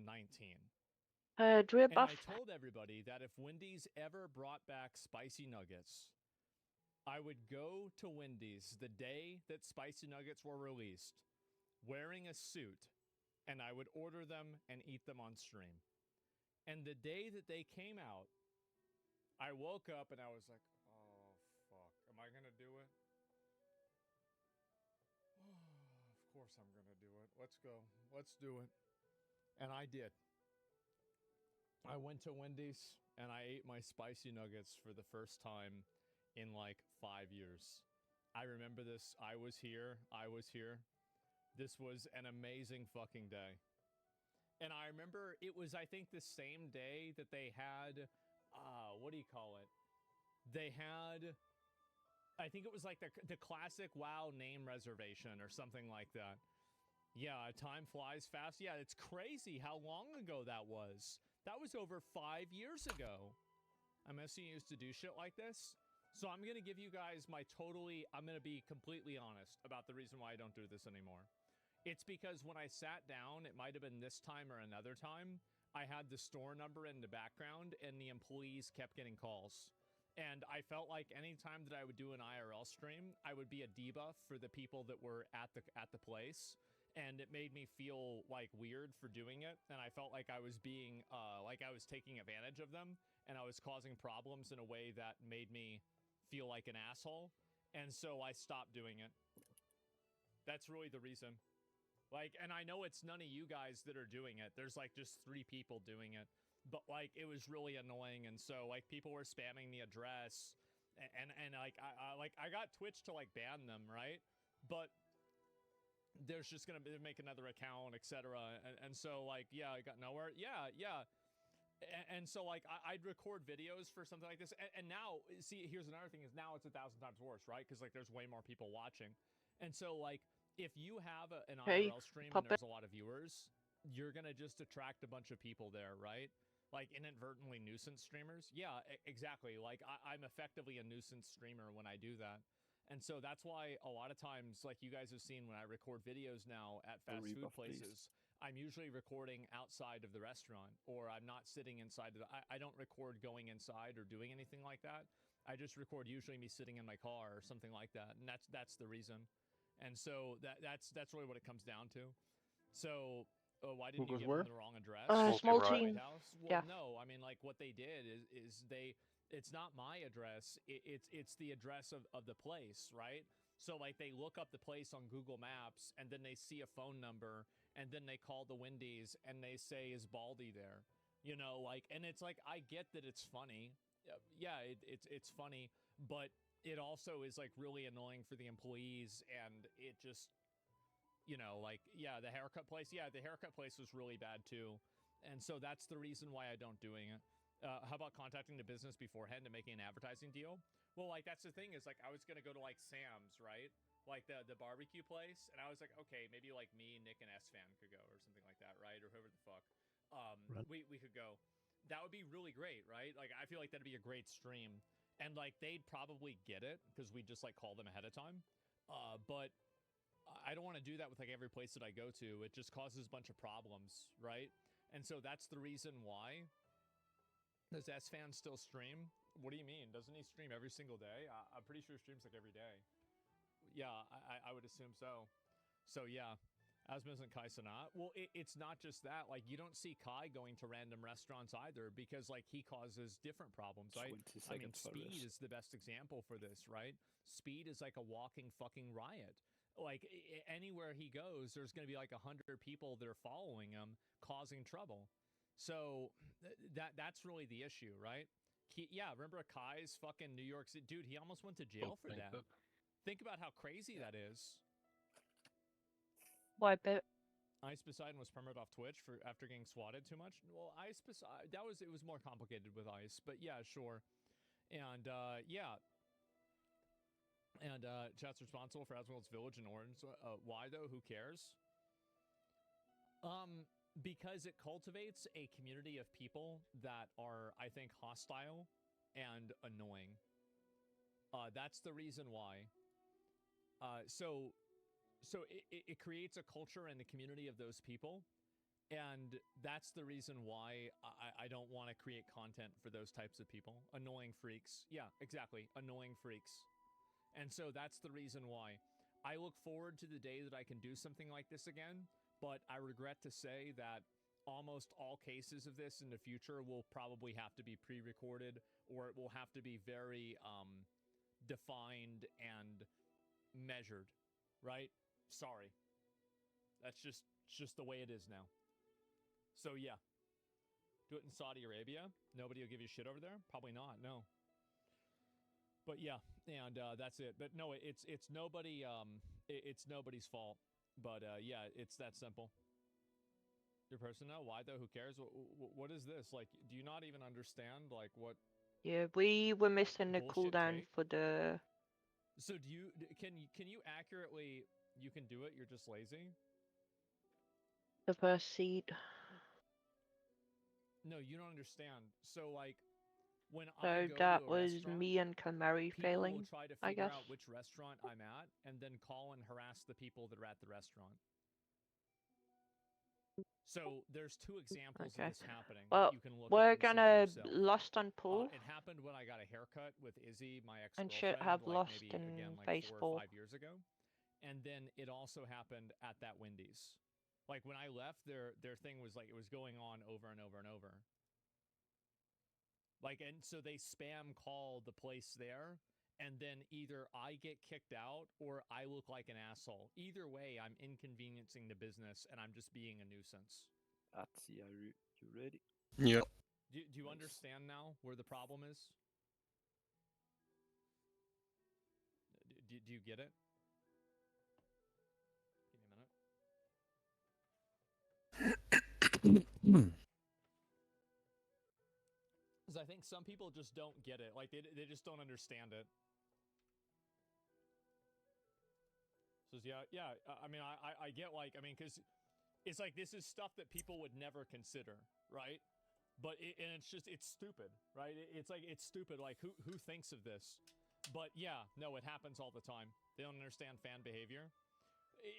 Drew
And
buff.
I told everybody that if Wendy's ever brought back spicy nuggets, I would go to Wendy's the day that spicy nuggets were released, wearing a suit, and I would order them and eat them on stream. And the day that they came out, I woke up and I was like, oh, fuck, am I going to do it? Of course I'm going to do it. Let's go. Let's do it. And I did. I went to Wendy's and I ate my spicy nuggets for the first time in like 5 years. I remember this. I was here. This was an amazing fucking day. And I remember it was, I think, the same day that they had, what do you call it? They had, I think it was like the classic WoW name reservation or something like that. Yeah, time flies fast. Yeah, it's crazy how long ago that was. That was over 5 years ago. MSU used to do shit like this. So I'm going to give you guys I'm going to be completely honest about the reason why I don't do this anymore. It's because when I sat down, it might have been this time or another time, I had the store number in the background and the employees kept getting calls. And I felt like any time that I would do an IRL stream, I would be a debuff for the people that were at the place. And it made me feel like weird for doing it. And I felt like I was being, like I was taking advantage of them. And I was causing problems in a way that made me feel like an asshole. And so I stopped doing it. That's really the reason. Like, and I know it's none of you guys that are doing it. There's like just 3 people doing it. But like, it was really annoying. And so like people were spamming the address. And like, I got Twitch to like ban them, right? But there's just gonna make another account, etc. And so like, yeah, I got nowhere. Yeah. And so like, I'd record videos for something like this. And now, see, here's another thing is now it's 1,000 times worse, right? Because like there's way more people watching. And so like, if you have an IRL stream and there's a lot of viewers, you're gonna just attract a bunch of people there, right? Like inadvertently nuisance streamers. Yeah, exactly. Like I'm effectively a nuisance streamer when I do that. And so that's why a lot of times, like you guys have seen when I record videos now at fast food places, I'm usually recording outside of the restaurant, or I'm not sitting inside of I don't record going inside or doing anything like that. I just record usually me sitting in my car or something like that. And that's the reason. And so that's really what it comes down to. So why didn't you give them the wrong address?
Small team.
Well,
yeah.
No, I mean, like what they did is it's not my address. It's the address of the place, right? So like they look up the place on Google Maps and then they see a phone number and then they call the Wendy's and they say, is Baldy there? You know, like, and it's like, I get that it's funny. Yeah, it's funny, but it also is like really annoying for the employees, and it just, you know, like, yeah, the haircut place was really bad too. And so that's the reason why I don't doing it. How about contacting the business beforehand and making an advertising deal? Well, like, that's the thing is, like, I was going to go to, like, Sam's, right? Like, the barbecue place. And I was like, okay, maybe, like, me, Nick, and S-Fan could go or something like that, right? Or whoever the fuck. We could go. That would be really great, right? Like, I feel like that'd be a great stream. And, like, they'd probably get it because we just, like, call them ahead of time. But I don't want to do that with, like, every place that I go to. It just causes a bunch of problems, right? And so that's the reason why. Does S-Fan still stream? What do you mean? Doesn't he stream every single day? I'm pretty sure he streams like every day. Yeah, I would assume so. So yeah, Asmus and Kai Sanat. Well, it's not just that. Like, you don't see Kai going to random restaurants either because, like, he causes different problems, right?
20
I mean,
seconds for
Speed
this.
is the best example for this, right? Speed is like a walking fucking riot. Like, anywhere he goes, there's going to be like 100 people that are following him, causing trouble. So that's really the issue, right? Yeah, remember Kai's fucking New York City? Dude, he almost went to jail for that. Think about how crazy that is.
Why, but
Ice Poseidon was permanent off Twitch for after getting swatted too much. Well, Ice Poseidon, it was more complicated with Ice, but yeah, sure. And yeah. And chat's responsible for Asmongold's village in Orange. Why though? Who cares? Because it cultivates a community of people that are, I think, hostile and annoying. That's the reason why. So it creates a culture in the community of those people, and that's the reason why I don't want to create content for those types of people. Annoying freaks. Yeah, exactly. Annoying freaks. And so that's the reason why. I look forward to the day that I can do something like this again, but I regret to say that almost all cases of this in the future will probably have to be pre-recorded, or it will have to be very defined and measured, right? Sorry. That's just the way it is now. So yeah. Do it in Saudi Arabia. Nobody will give you shit over there? Probably not, no. But yeah, and that's it. But no, it's nobody it's nobody's fault. But yeah, it's that simple. Your personnel, why though? Who cares? What is this? Like, do you not even understand like what?
yeah, we were missing the
Bullshit
cooldown
take?
for the.
So do you can you accurately? You can do it. You're just lazy.
The first seed.
No, you don't understand. So like, when
So
I go
that
to a
was
restaurant,
me and Kalmari
people
failing,
will try to
I
figure
guess.
out which restaurant I'm at, and then call and harass the people that are at the restaurant. So there's two examples
Okay.
of this happening.
Well,
that you can look
we're
up and see for
gonna
yourself.
lost on pool
It happened when I got a haircut with Izzy, my
and should
ex-girlfriend,
have
like
lost
maybe
in
again like
phase
4 or 5
4.
years ago, and then it also happened at that Wendy's. Like when I left, their thing was like it was going on over and over and over. Like, and so they spam call the place there, and then either I get kicked out or I look like an asshole. Either way, I'm inconveniencing the business and I'm just being a nuisance.
Atsi, are you ready?
Yeah.
Do you understand now where the problem is? Do you get it? Give me a minute. Because I think some people just don't get it. Like, they just don't understand it. So, yeah, I mean, I get, like, I mean, because it's like this is stuff that people would never consider, right? But, and it's just, it's stupid, right? It's like, it's stupid. Like, who thinks of this? But, yeah, no, it happens all the time. They don't understand fan behavior.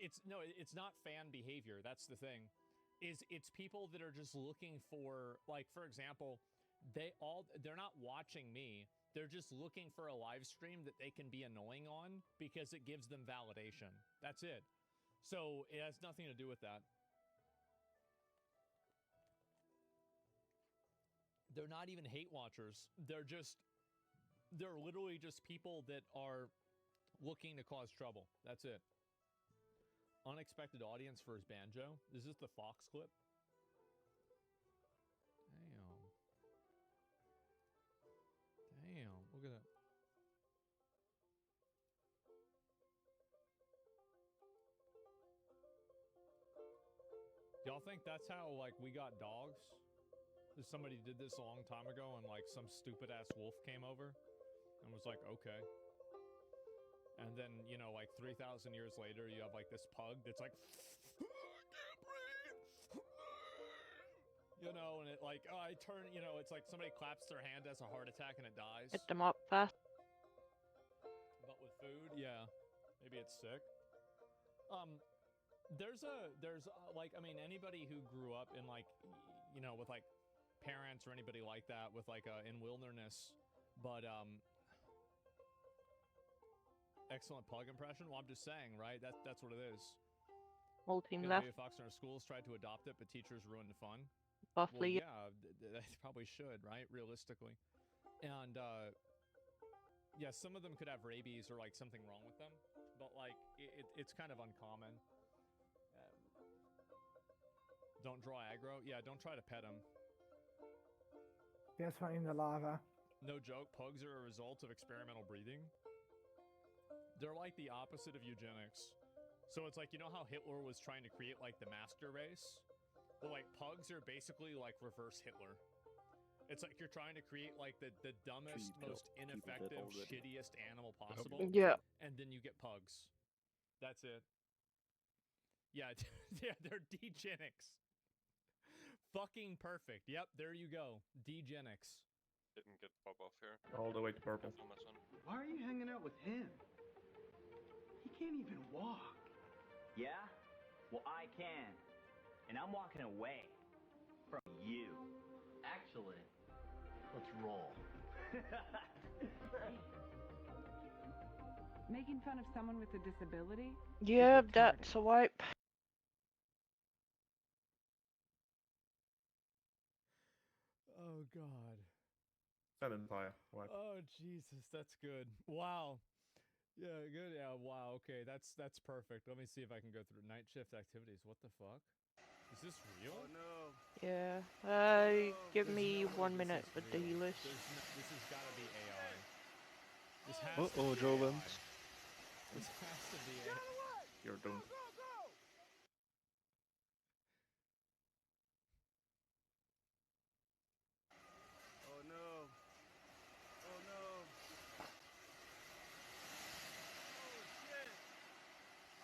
It's not fan behavior. That's the thing. It's people that are just looking for, like, for example, they're not watching me. They're just looking for a live stream that they can be annoying on because it gives them validation. That's it. So it has nothing to do with that. They're not even hate watchers. They're literally just people that are looking to cause trouble. That's it. Unexpected audience for his banjo. Is this the Fox clip? Damn, look at that. Y'all think that's how, like, we got dogs? Somebody did this a long time ago and, like, some stupid-ass wolf came over and was like, okay. And then, you know, like, 3,000 years later, you have, like, this pug that's like, I can't breathe! You know, and it, like, you know, it's like somebody claps their hand, has a heart attack, and it dies.
Hit them up fast.
But with food, yeah, maybe it's sick. There's like, I mean, anybody who grew up in, like, you know, with, like, parents or anybody like that with, like, in wilderness, but, excellent pug impression. Well, I'm just saying, right? That's what it is.
Whole team
Yeah,
left.
maybe Foxnard schools tried to adopt it, but teachers ruined the fun.
Roughly.
Well, yeah, they probably should, right? Realistically. And, yeah, some of them could have rabies or, like, something wrong with them. But, like, it's kind of uncommon. Don't draw aggro. Yeah, don't try to pet them.
There's one in the lava.
No joke, pugs are a result of experimental breeding. They're like the opposite of eugenics. So it's like, you know how Hitler was trying to create, like, the master race? Well, like, pugs are basically, like, reverse Hitler. It's like you're trying to create, like, the dumbest, most ineffective, shittiest animal possible.
Yeah.
And then you get pugs. That's it. Yeah, yeah, they're degenics. Fucking perfect. Yep, there you go. Degenics.
Didn't get pop off here.
All the way to purple.
Why are you hanging out with him? He can't even walk.
Yeah? Well, I can. And I'm walking away from you. Actually, let's roll.
Making fun of someone with a disability?
Yeah, that's a wipe.
Oh, God.
That Empire. Wipe.
Oh, Jesus, that's good. Wow. Yeah, good. Yeah, wow. Okay, that's perfect. Let me see if I can go through night shift activities. What the fuck? Is this real?
Oh no.
Yeah. Give me 1 minute with the healers.
This has got to be AI. This has to
Uh-oh,
be
Joven.
AI. This has to be AI.
You're doomed.
Oh no. Oh no. Oh shit.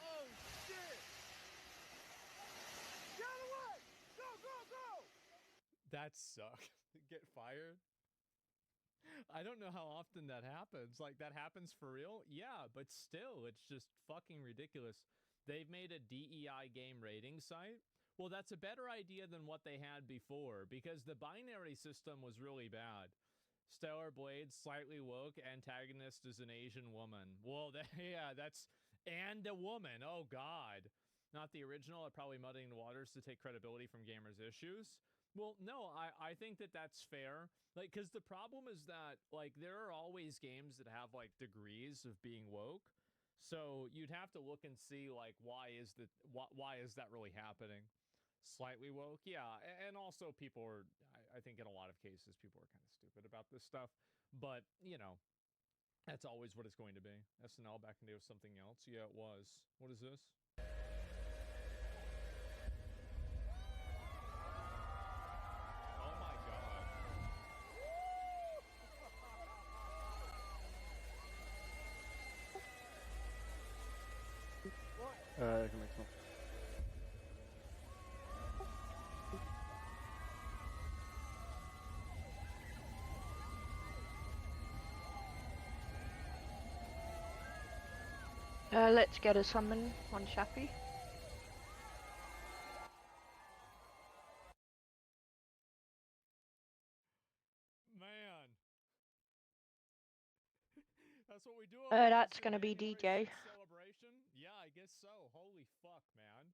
Oh shit. Get away! Go, go, go!
That sucks. Get fired? I don't know how often that happens. Like, that happens for real? Yeah, but still, it's just fucking ridiculous. They've made a DEI game rating site. Well, that's a better idea than what they had before, because the binary system was really bad. Stellar Blade, slightly woke, antagonist is an Asian woman. Well, yeah, that's... And a woman, oh god. Not the original, probably muddying the waters to take credibility from gamers' issues. Well, no, I think that that's fair. Like, because the problem is that, like, there are always games that have, like, degrees of being woke. So you'd have to look and see, like, why is that really happening? Slightly woke, yeah. And also people are, I think in a lot of cases, people are kind of stupid about this stuff. But, you know, that's always what it's going to be. SNL back in the day was something else. Yeah, it was. What is this?
I can make some.
Let's get a summon on Shappy.
Man. That's what we do.
That's gonna be DJ.
Celebration? Yeah, I guess so. Holy fuck, man.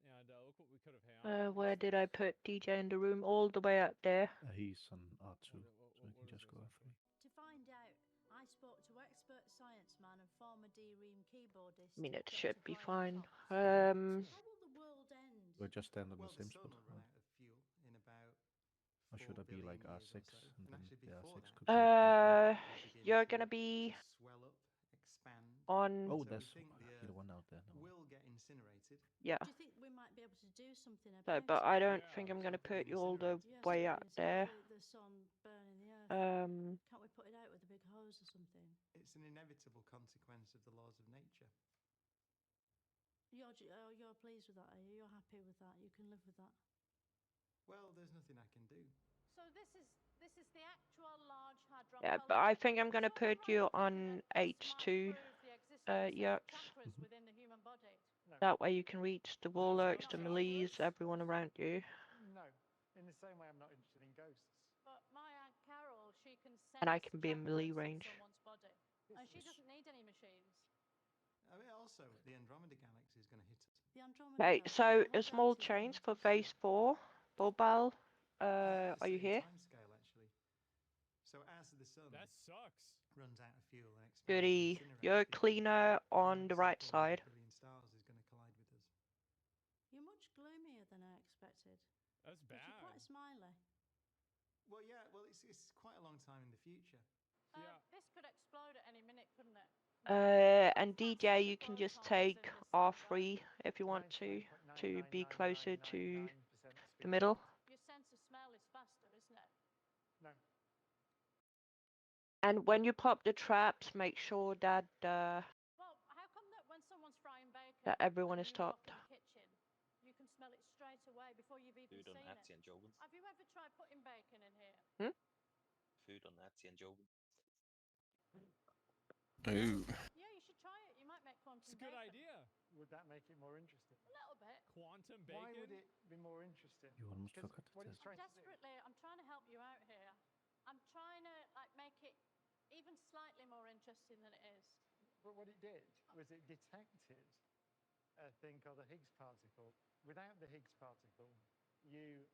And look what we could have had.
Where did I put DJ in the room? All the way up there.
He's on R2, so we can just go F3.
To find out, I spoke to expert science man and former D-Ream keyboardist.
I mean, it should be fine.
How will the world end?
We'll just stand on the same spot.
Run out of fuel in about
Or should I be like
4
R6?
billion years or so.
And
And
then
actually
the
before
R6
that,
could
You're gonna be
swell up, expand.
on.
Oh,
So we
there's
think the
either one out there. No.
will get incinerated.
Yeah.
Do you think we might be able to do something
So,
about
but
it?
I don't think I'm gonna put you all the
Yes,
way
I
up
mean,
there.
the sun burning the earth.
Um.
Can't we put it out with a big hose or something?
It's an inevitable consequence of the laws of nature.
You're pleased with that, are you? You're happy with that? You can live with that?
Well, there's nothing I can do.
So this is the actual large hadron.
Yeah, but I think I'm gonna put you on H2, Yurks.
Within the human body.
That way you can reach the warlocks, the melees, everyone around you.
No. In the same way, I'm not interested in ghosts.
But my Aunt Carol, she can
And I
sense
can be in melee
chakras in
range.
someone's body, and she doesn't need any machines.
I mean, also, the Andromeda Galaxy is going to hit us.
The Andromeda
Okay,
Galaxy,
so
what
a small
galaxies are
change
in
for
it?
phase 4. Bobal,
The
are you
same
here?
timescale, actually. So as the sun
That sucks.
runs out of fuel and expands and
Goody.
incinerates
You're
people,
cleaner on the
galaxy
right
called
side.
1 billion stars is going to collide with us.
You're much gloomier than I expected.
That's
But you're
bad.
quite smiley.
Well, yeah, well, it's quite a long time in the future.
This could explode at any minute, couldn't it?
And DJ, you can just take R3 if you want to be closer to the middle.
Your sense of smell is faster, isn't it?
No.
And when you pop the traps, make sure that
Well, how come that when someone's frying bacon,
that everyone
and
is
you walk
topped.
in the kitchen, you can smell it straight away before you've even
Food on
seen
Nazi
it?
and Jobin.
Have you ever tried putting bacon in here?
Food on Nazi and Jobin.
Ooh.
Yeah, you should try it. You might make quantum
It's a good
bacon.
idea.
Would that make it more interesting?
A little bit.
Quantum bacon.
Why would it be more interesting?
You almost
'Cause
forgot
what
to
he's
tell.
trying to do.
Desperately, I'm trying to help you out here. I'm trying to make it even slightly more interesting than it is.
But what it did was it detected a thing called a Higgs particle. Without the Higgs particle, you,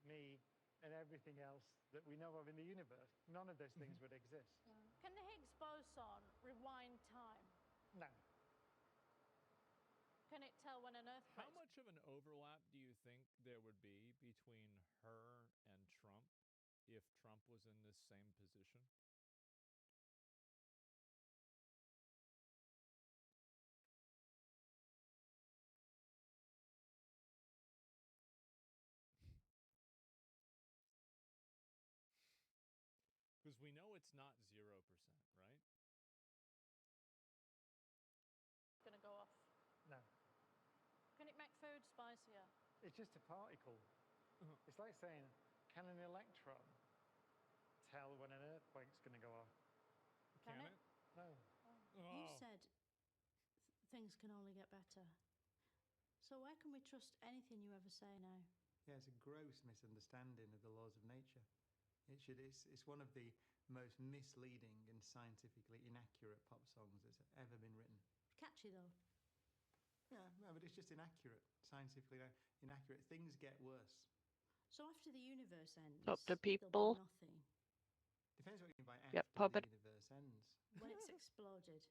me, and everything else that we know of in the universe, none of those things would exist.
Can the Higgs boson rewind time?
No.
Can it tell when an earthquake?
How much of an overlap do you think there would be between her and Trump if Trump was in this same position? Because we know it's not 0%, right?
Gonna go off.
No.
Can it make food spicier?
It's just a particle. It's like saying, can an electron tell when an earthquake's going to go off?
Can it?
No.
You said things can only get better. So where can we trust anything you ever say now?
Yeah, it's a gross misunderstanding of the laws of nature. It's one of the most misleading and scientifically inaccurate pop songs that's ever been written.
Catchy though.
Yeah, no, but it's just inaccurate, scientifically inaccurate. Things get worse.
So after the universe ends,
Stop the
there'll be
people.
nothing.
Depends what you mean by
Yep,
after
pop
the
it.
universe ends.
When it's exploded.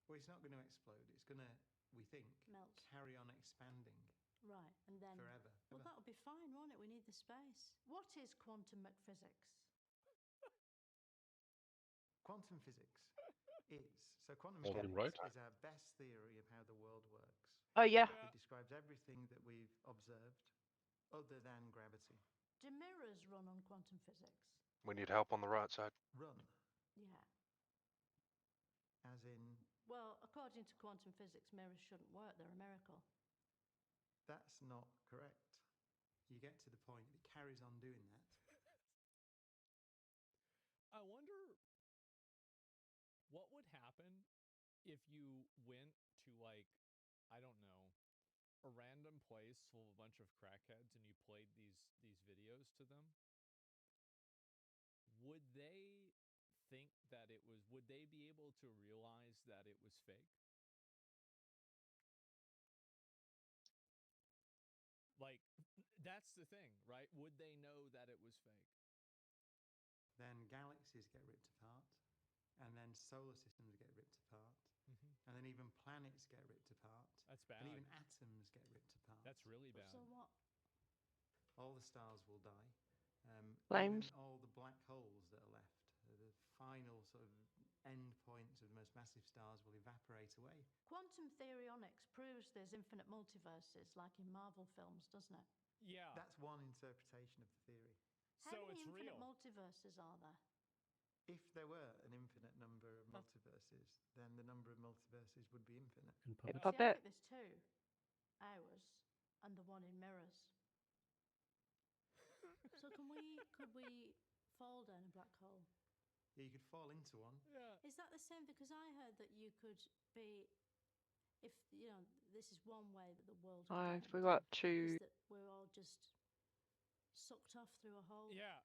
Well, it's not going to explode. It's going to, we think,
Melt.
carry on expanding
Right, and then
forever.
Well, that'll be fine, won't it? We need the space. What is quantum physics?
Quantum physics is quantum
All
mechanics
right.
is our best theory of how the world works.
Oh yeah.
It describes everything that we've observed other than gravity.
Do mirrors run on quantum physics?
We need help on the right side.
Run,
Yeah.
as in,
Well, according to quantum physics, mirrors shouldn't work. They're a miracle.
that's not correct. You get to the point, it carries on doing that.
I wonder what would happen if you went to, like, I don't know, a random place full of a bunch of crackheads and you played these videos to them. Would they think that it was, would they be able to realize that it was fake? Like, that's the thing, right? Would they know that it was fake?
Then galaxies get ripped apart, and then solar systems get ripped apart, and then even planets get ripped apart.
That's bad.
And even atoms get ripped apart.
That's really bad.
So what?
All the stars will die.
Flames.
Even all the black holes that are left, the final sort of end points of the most massive stars will evaporate away.
Quantum theorionics proves there's infinite multiverses, like in Marvel films, doesn't it?
Yeah.
That's one interpretation of the theory.
How
So
many
it's
infinite
real.
multiverses are there?
If there were an infinite number of multiverses, then the number of multiverses would be infinite.
And
Hey,
pop
pop
it.
it.
There's two. Ours and the one in mirrors. So could we fall down a black hole?
Yeah, you could fall into one.
Yeah.
Is that the same? Because I heard that you could be, if you know, this is one way that the world. could
I
end,
forgot
is
to.
that we're all just sucked off through a hole.
Yeah.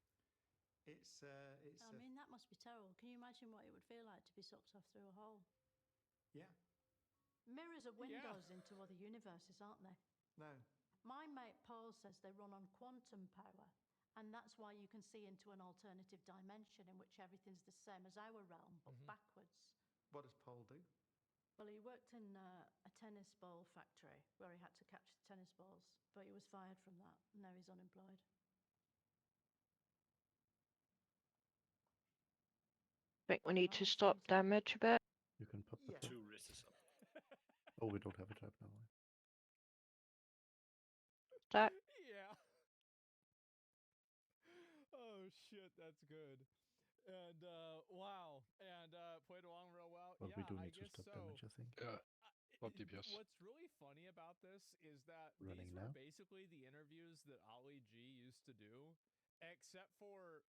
It's
I mean, that must be terrible. Can you imagine what it would feel like to be sucked off through a hole?
yeah.
Mirrors are windows into other universes, aren't they?
No.
My mate Paul says they run on quantum power, and that's why you can see into an alternative dimension in which everything's the same as our realm, but backwards.
What does Paul do?
Well, he worked in a tennis ball factory where he had to catch the tennis balls, but he was fired from that, and now he's unemployed.
Think we need to stop damage a bit.
You can put the
Yeah.
trap.
2 risks up.
Oh, we don't have a trap now.
That.
Yeah. Oh shit, that's good. And wow, and played along real well.
Well,
yeah,
we do
I
need to
guess
stop
so.
damage, I think.
Yeah. Stop DPS.
What's really funny about this is that
Running
these were
now?
basically the interviews that Ali G used to do, except for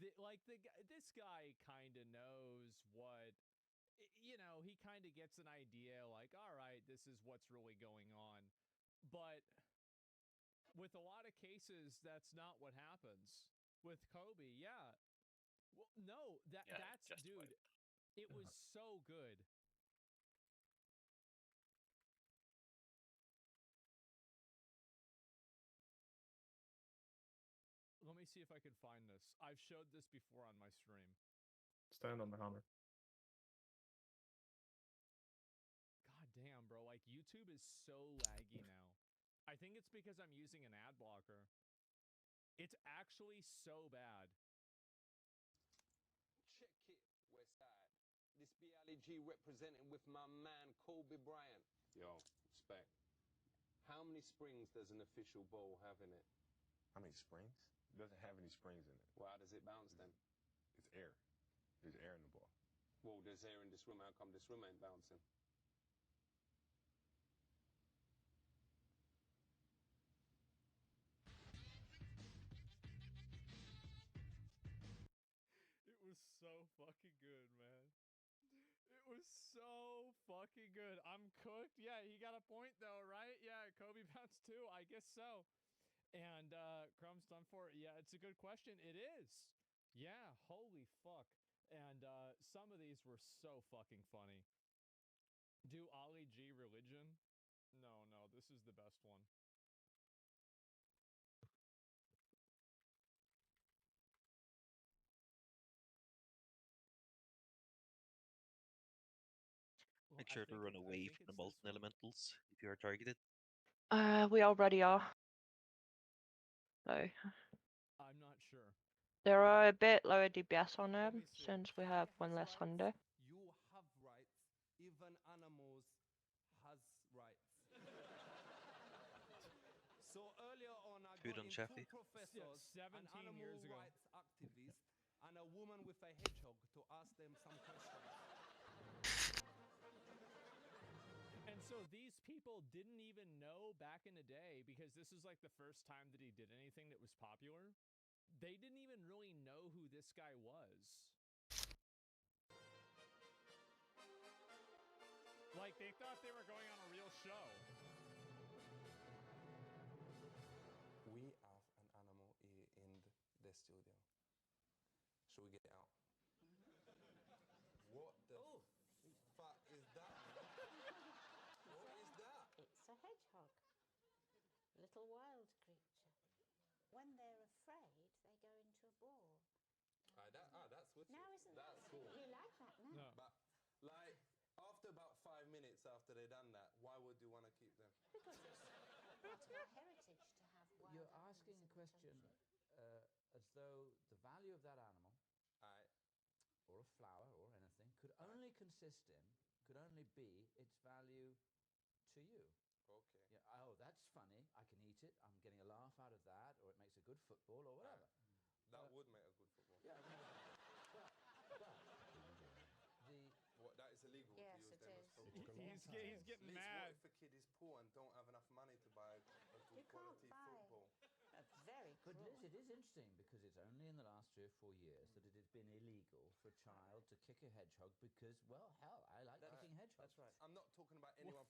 this guy kind of knows what, you know, he kind of gets an idea like, all right, this is what's really going on. But with a lot of cases, that's not what happens. With Kobe, yeah. Well, no, that's dude. It was so good. Let me see if I can find this. I've showed this before on my stream.
Stand on the hammer.
God damn, bro. Like, YouTube is so laggy now. I think it's because I'm using an ad blocker. It's actually so bad.
Check it, Westside. This BLG representing with my man Kobe Bryant. Yo, respect. How many springs does an official bowl have in it?
How many springs? It doesn't have any springs in it.
Well, how does it bounce then?
It's air. There's air in the ball.
Well, there's air in this room. How come this room ain't bouncing?
It was so fucking good, man. It was so fucking good. I'm cooked. Yeah, he got a point though, right? Yeah, Kobe bounced too. I guess so. And Crumb's done for it. Yeah, it's a good question. It is. Yeah, holy fuck. And some of these were so fucking funny. Do Ali G religion? No, this is the best one.
Make sure to run away from the molten elementals if you are targeted.
We already are. So
I'm not sure.
there are a bit lower DPS on them since we have one less Hunter.
You have rights. Even animals has rights. So earlier on, I
Food
got
on
in
Shafi.
2 professors,
17
an animal
years ago.
rights activist, and a woman with a hedgehog to ask them some questions.
And so these people didn't even know back in the day, because this is like the first time that he did anything that was popular. They didn't even really know who this guy was. Like, they thought they were going on a real show.
We have an animal here in the studio. Should we get it out? What the fuck is that? What is that?
It's a hedgehog. Little wild creature. When they're afraid, they go into a ball.
That's wicked.
Now isn't
That's
that
cool.
You like that now?
No.
But like after about 5 minutes after they done that, why would you want to keep them?
Because it's part of our heritage to have wild
You're
animals
asking
in
a
the
question
country.
as though the value of that animal, or a flower, or anything, could only be its value to you.
Okay.
Yeah, oh, that's funny. I can eat it. I'm getting a laugh out of that, or it makes a good football, or whatever.
That would make a good football.
Yeah,
What, that is illegal
Yes,
to use
it
them
is.
as football?
He's getting
Liz,
mad.
what if a kid is poor and don't have enough money to buy a good
You can't
quality
buy.
football?
That's very
But
cruel.
Liz, it is interesting because it's only in the last 3 or 4 years that it has been illegal for a child to kick a hedgehog because, well, hell, I like kicking hedgehogs.
That's right. I'm not talking about anyone.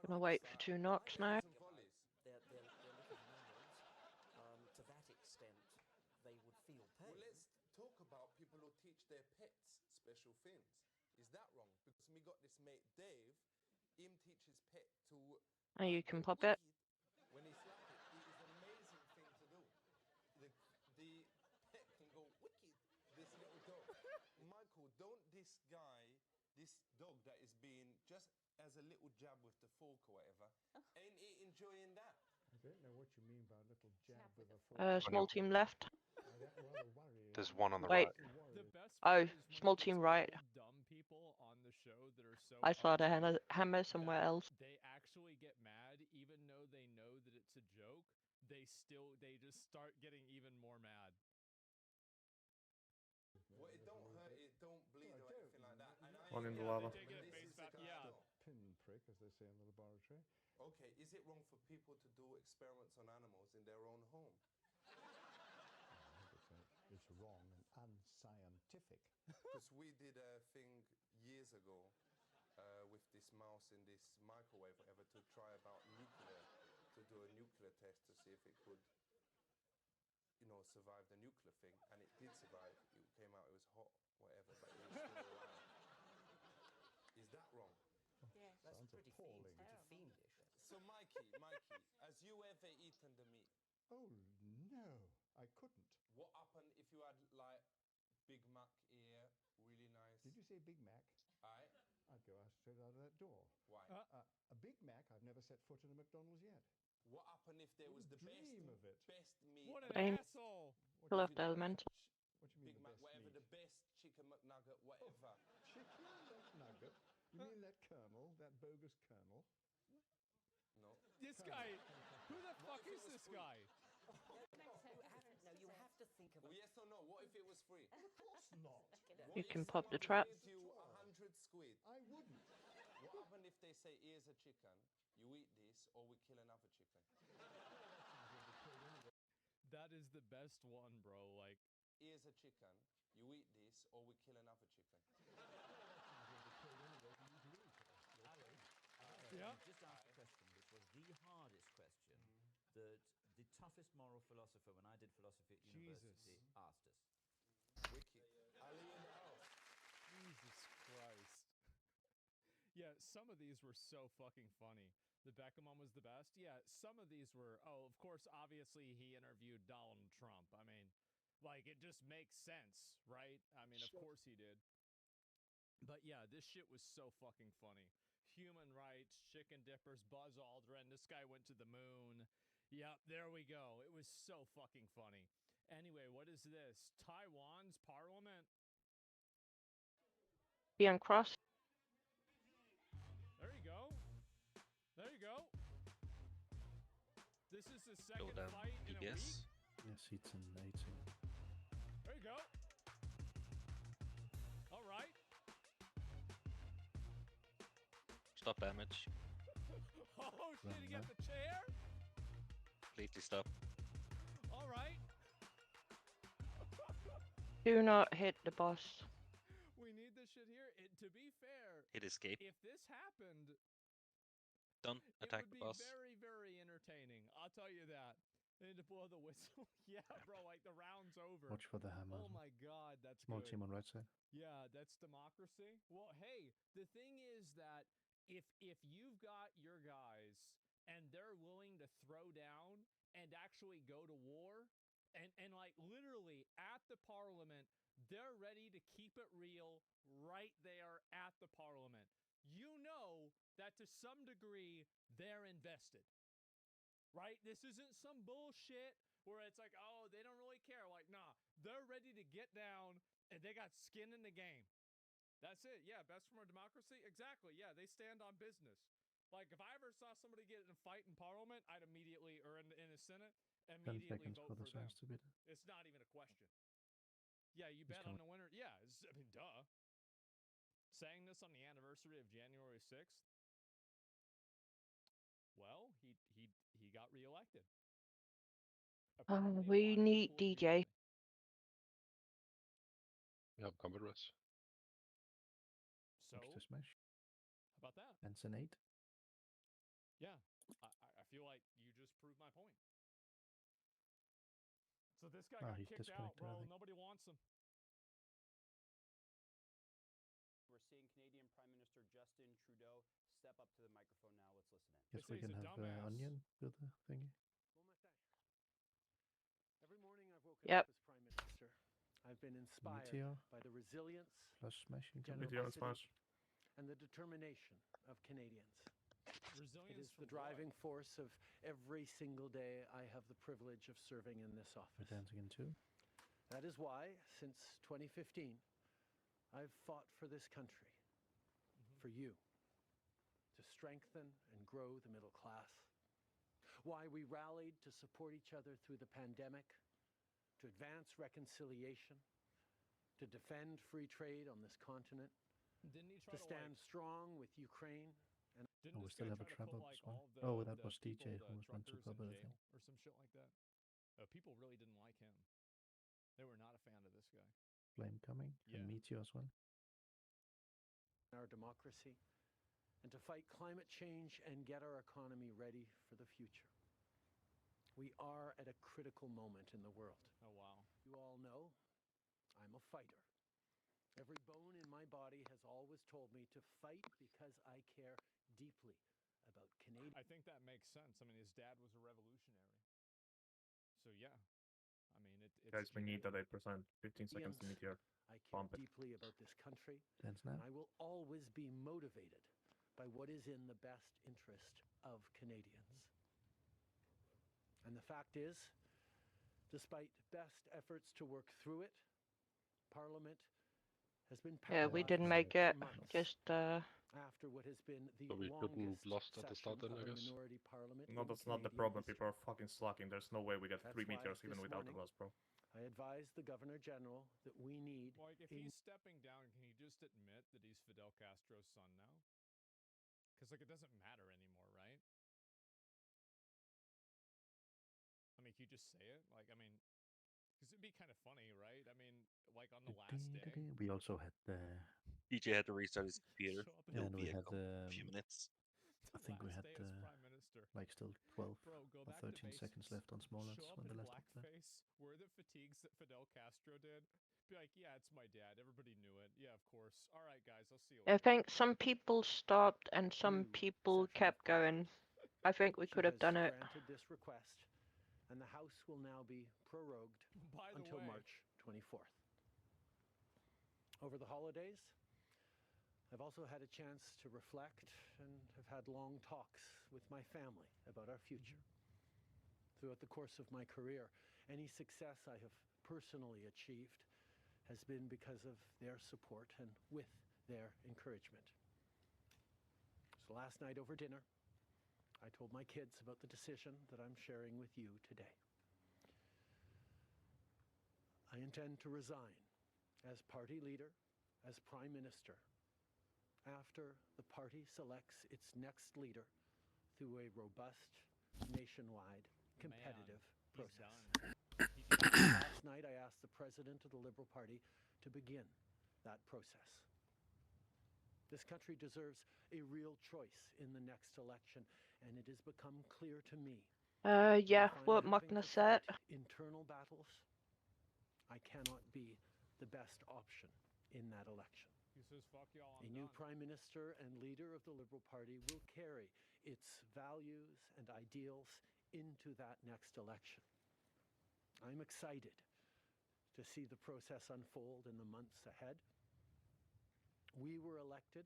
I'm gonna wait for 2 knocks now.
They're little mammals. To that extent, they would feel pain.
Well, let's talk about people who teach their pets special things. Is that wrong? Because me got this mate Dave, him teach his pet to
And you can pop it.
when he slapped it. It is an amazing thing to do. The pet can go wicked. This little dog. Michael, don't this guy, this dog that is being just as a little jab with the fork or whatever, ain't it enjoying that?
I don't know what you mean by a little jab with a fork.
Small team left.
There's one on the
Wait.
right.
The best
Oh,
part is when
small
these
team right.
dumb people on the show that are so
I saw the
uptight
hammer somewhere
that
else.
They actually get mad, even though they know that it's a joke. They just start getting even more mad.
Well, it don't hurt, it don't bleed or anything like that. And
One in the
Yeah,
lava.
they take it at face value. Yeah.
Pinprick, as they say in the laboratory.
Okay, is it wrong for people to do experiments on animals in their own home?
It's wrong and unscientific.
Because we did a thing years ago with this mouse in this microwave, whatever, to try about nuclear, to do a nuclear test to see if it could, you know, survive the nuclear thing, and it did survive. It came out, it was hot, whatever, but it was still alive. Is that wrong?
Yes. That's pretty appalling. Pretty fiendish.
So, Mikey, has you ever eaten the meat?
Oh, no, I couldn't.
What happened if you had, like, Big Mac ear, really nice?
Did you say Big Mac?
Aye.
I'd go out straight out of that door.
Why?
A Big Mac, I've never set foot in a McDonald's yet.
What happened if there was the
dream of it.
best meat?
What
Aim.
an asshole!
Left element.
What do you mean
Big
the
Mac,
best
whatever,
meat?
the best chicken McNugget, whatever.
Chicken McNugget? You mean that kernel, that bogus kernel?
No.
This guy, who the fuck is this guy?
No, you have to think of
Well, yes or no? What if it was free?
Of course not.
You can pop the trap.
Gives you 100 squid.
I wouldn't.
What happened if they say, here's a chicken, you eat this, or we kill another chicken?
That is the best one, bro. Like,
Here's a chicken, you eat this, or we kill another chicken.
Yeah.
You just asked a question which was the hardest question that the toughest moral philosopher when I did philosophy at university asked us.
Wicked. Ali in the house.
Jesus Christ. Yeah, some of these were so fucking funny. The Beckham one was the best. Yeah, some of these were, oh, of course, obviously he interviewed Donald Trump. I mean, like, it just makes sense, right? I mean, of course he did. But yeah, this shit was so fucking funny. Human rights, chicken dippers, Buzz Aldrin, this guy went to the moon. Yep, there we go. It was so fucking funny. Anyway, what is this? Taiwan's parliament?
Be on cross.
There you go. There you go. This is the second
down
fight in a week.
PBS.
Yes, it's an 18.
There you go. All right.
Stop damage.
Oh, did he get the chair?
Completely stop.
All right.
Do not hit the boss.
We need this shit here. To be fair,
Hit escape.
if this happened,
Done. Attack
it would
the boss.
be very, very entertaining. I'll tell you that. They need to blow the whistle. Yeah, bro, like the round's over.
Watch for the hammer.
Oh my god, that's
Small
good.
team on right side.
Yeah, that's democracy. Well, hey, the thing is that if you've got your guys and they're willing to throw down and actually go to war, and like literally at the parliament, they're ready to keep it real right there at the parliament. You know that to some degree they're invested. Right? This isn't some bullshit where it's like, oh, they don't really care. Like, nah, they're ready to get down and they got skin in the game. That's it. Yeah, best from our democracy? Exactly. Yeah, they stand on business. Like, if I ever saw somebody get in a fight in Parliament, I'd immediately, or in the Senate,
10
immediately
seconds
vote
for the
for them.
sounds to be there.
It's not even a question. Yeah, you
He's
bet on
coming.
the winner. Yeah, I mean, duh. Saying this on the anniversary of January 6th. Well, he got reelected. Apparently a
We
lot of
need
people agree
DJ.
with me.
Yeah, come with us.
So,
Watch the smash.
how about that?
Ends in 8.
Yeah, I feel like you just proved my point. So this guy
Oh,
got
he's
kicked out,
disconnected, I
bro.
think.
Nobody wants him.
We're seeing Canadian Prime Minister Justin Trudeau step up to the microphone now. Let's listen in.
Guess we can have Onion do the thingy.
Every morning I've woken
Yep.
up as Prime Minister. I've been inspired
Meteor.
by the resilience,
Plus smashing.
Meteor and Smash.
and the determination of Canadians.
Resilience
It is the
from what?
driving force of every single day I have the privilege of serving in this
We're
office.
dancing in two.
That is why, since 2015, I've fought for this country, for you, to strengthen and grow the middle class. Why we rallied to support each other through the pandemic, to advance reconciliation, to defend free trade on this continent,
Didn't he try
to
to
stand
like?
strong with Ukraine and
Didn't
Oh, we
this
still
guy
have a
try to
trap
put
up
like
as well.
all the
Oh, that
the
was DJ
people,
who was meant to
truckers
cover
in
the thing.
jail or some shit like that? People really didn't like him. They were not a fan of this guy.
Flame coming.
Yeah.
And Meteor as well.
our democracy, and to fight climate change and get our economy ready for the future. We are at a critical moment in the world.
Oh, wow.
You all know I'm a fighter. Every bone in my body has always told me to fight because I care deeply about Canadian.
I think that makes sense. I mean, his dad was a revolutionary. So, yeah. I mean, it's
Guys, we need that
genetic.
8%. 15 seconds to Meteor.
I care
Pump it.
deeply about this country.
Dance now.
And I will always be motivated by what is in the best interest of Canadians. And the fact is, despite best efforts to work through it, Parliament has been
Yeah, we
paralyzed
didn't make it.
for months
Just
after what has been the
So we couldn't
longest
lost at the
session
start then,
of
I
a
guess.
minority parliament
No,
in
that's not the
Canadian
problem.
history.
People are fucking slacking. There's no way we get
That's
3
why
meters even
this
without the
morning
glass, bro.
I advised the Governor General that we need
Like, if he's stepping down, can he just admit that he's Fidel Castro's son now? Because, like, it doesn't matter anymore, right? I mean, can you just say it? Like, I mean, because it'd be kind of funny, right? I mean, like, on the last day.
We also had the.
DJ had to restart his computer.
Show up
He'll
And
be
we
a
had
few minutes.
I think we
last
had
day as Prime Minister.
like still 12
Bro, go
or
back to
13 seconds
basics.
left on Smalllands
Show up
when
in
the last up there.
blackface, wear the fatigues that Fidel Castro did. Be like, yeah, it's my dad. Everybody knew it. Yeah, of course. All right, guys, I'll see you
I
later.
think some people stopped and some people kept going. I think we could have done it.
granted this request, and the House will now be prorogued
By the
until
way,
March 24th. Over the holidays, I've also had a chance to reflect and have had long talks with my family about our future. Throughout the course of my career, any success I have personally achieved has been because of their support and with their encouragement. So last night over dinner, I told my kids about the decision that I'm sharing with you today. I intend to resign as party leader, as Prime Minister, after the party selects its next leader through a robust, nationwide, competitive process. Last night, I asked the President of the Liberal Party to begin that process. This country deserves a real choice in the next election, and it has become clear to me
Yeah,
if I'm
what
having
Magna
to
said.
fight internal battles, I cannot be the best option in that election.
he says, fuck y'all,
A
I'm
new
done.
Prime Minister and leader of the Liberal Party will carry its values and ideals into that next election. I'm excited to see the process unfold in the months ahead. We were elected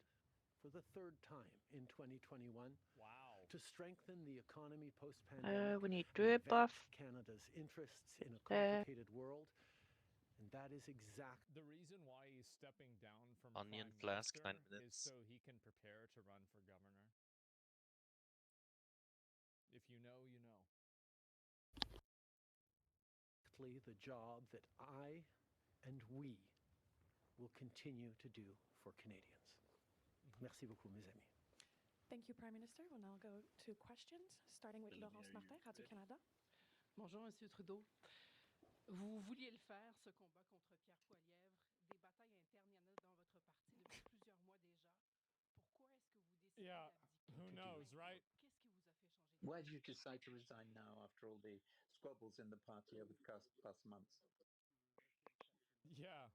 for the third time in 2021
Wow.
to strengthen the economy post-pandemic
We need
and
drip buff.
advance Canada's interests in a
There.
complicated world. And that is exactly
The reason why he's stepping down from
Onion
Prime
flask, 9
Minister is
minutes.
so he can prepare to run for governor. If you know, you know.
the job that I and we will continue to do for Canadians. Merci beaucoup, mes amis.
Thank you, Prime Minister. We'll now go to questions, starting with Laurence Martin, Radio-Canada.
Bonjour, Monsieur Trudeau. Vous vouliez le faire, ce combat contre Pierre Poilievre. Des batailles internes, il y en a dans votre parti depuis plusieurs mois déjà. Pourquoi est-ce que vous décidez
Yeah, who knows, right?
Qu'est-ce qui vous a fait changer?
Why did you decide to resign now after all the squabbles in the party over the past months?
Yeah.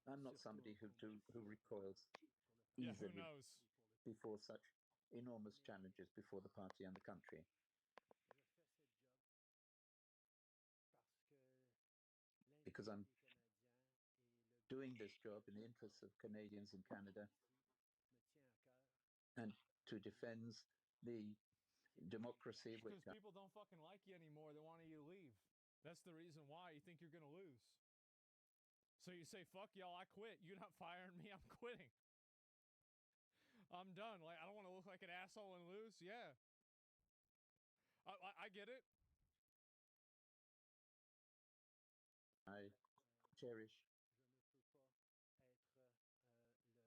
I'm not somebody who recoils
Yeah, who
easily.
knows?
before such enormous challenges before the party and the country. Because I'm doing this job in the interests of Canadians in Canada and to defend the democracy which
Because people don't fucking like you anymore. They want you to leave. That's the reason why you think you're going to lose. So you say, fuck y'all, I quit. You're not firing me. I'm quitting. I'm done. Like, I don't want to look like an asshole and lose. Yeah. I get it.
I cherish.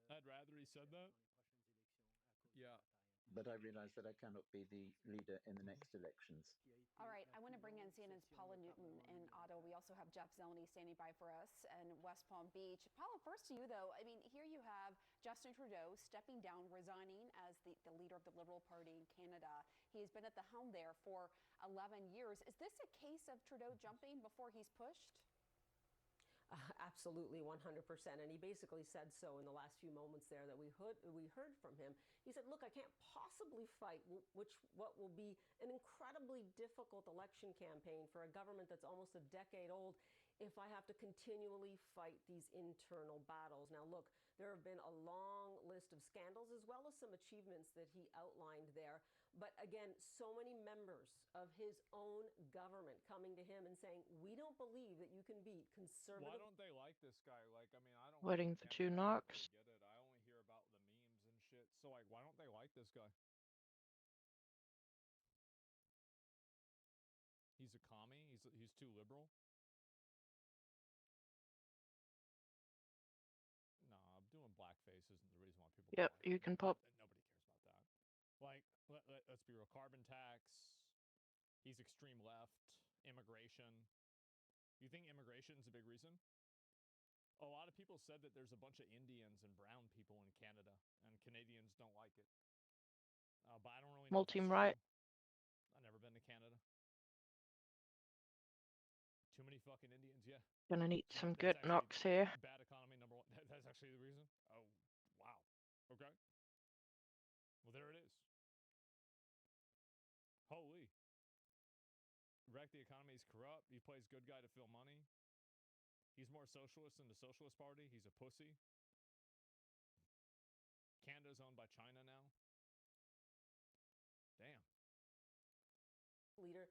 I'd rather he said that. Yeah.
But I realize that I cannot be the leader in the next elections.
All right, I want to bring in CNN's Paula Newton in Ottawa. We also have Jeff Zeleny standing by for us in West Palm Beach. Paula, first to you, though. I mean, here you have Justin Trudeau stepping down, resigning as the leader of the Liberal Party in Canada. He has been at the helm there for 11 years. Is this a case of Trudeau jumping before he's pushed?
Absolutely, 100%. And he basically said so in the last few moments there that we heard from him. He said, look, I can't possibly fight what will be an incredibly difficult election campaign for a government that's almost a decade old if I have to continually fight these internal battles. Now, look, there have been a long list of scandals as well as some achievements that he outlined there. But again, so many members of his own government coming to him and saying, we don't believe that you can beat conservative...
Why don't they like this guy? Like, I mean, I don't...
Waiting for two knocks.
Get it. I only hear about the memes and shit. So, like, why don't they like this guy? He's a commie? He's too liberal? No, doing blackface isn't the reason why people...
Yep, you can pop...
Nobody cares about that. Like, let's be real. Carbon tax. He's extreme left. Immigration. You think immigration is a big reason? A lot of people said that there's a bunch of Indians and brown people in Canada, and Canadians don't like it. But I don't really know.
Team right.
I've never been to Canada. Too many fucking Indians, yeah.
Gonna need some good knocks here.
Bad economy, number one. That's actually the reason? Oh, wow. Okay. Well, there it is. Holy. Wreck the economy, he's corrupt. He plays good guy to fill money. He's more socialist than the Socialist Party. He's a pussy. Canada's owned by China now. Damn.
Leader,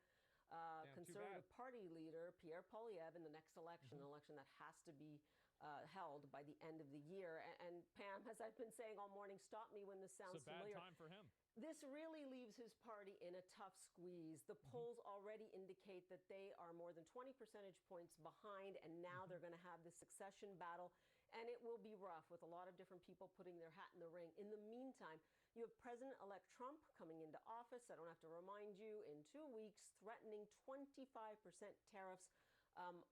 Conservative Party leader Pierre Poilievre in the next election, an election that has to be held by the end of the year. And Pam, as I've been saying all morning, stop me when this sounds familiar.
It's a bad time for him.
This really leaves his party in a tough squeeze. The polls already indicate that they are more than 20 percentage points behind, and now they're going to have this succession battle, and it will be rough with a lot of different people putting their hat in the ring. In the meantime, you have President-elect Trump coming into office, I don't have to remind you, in 2 weeks, threatening 25% tariffs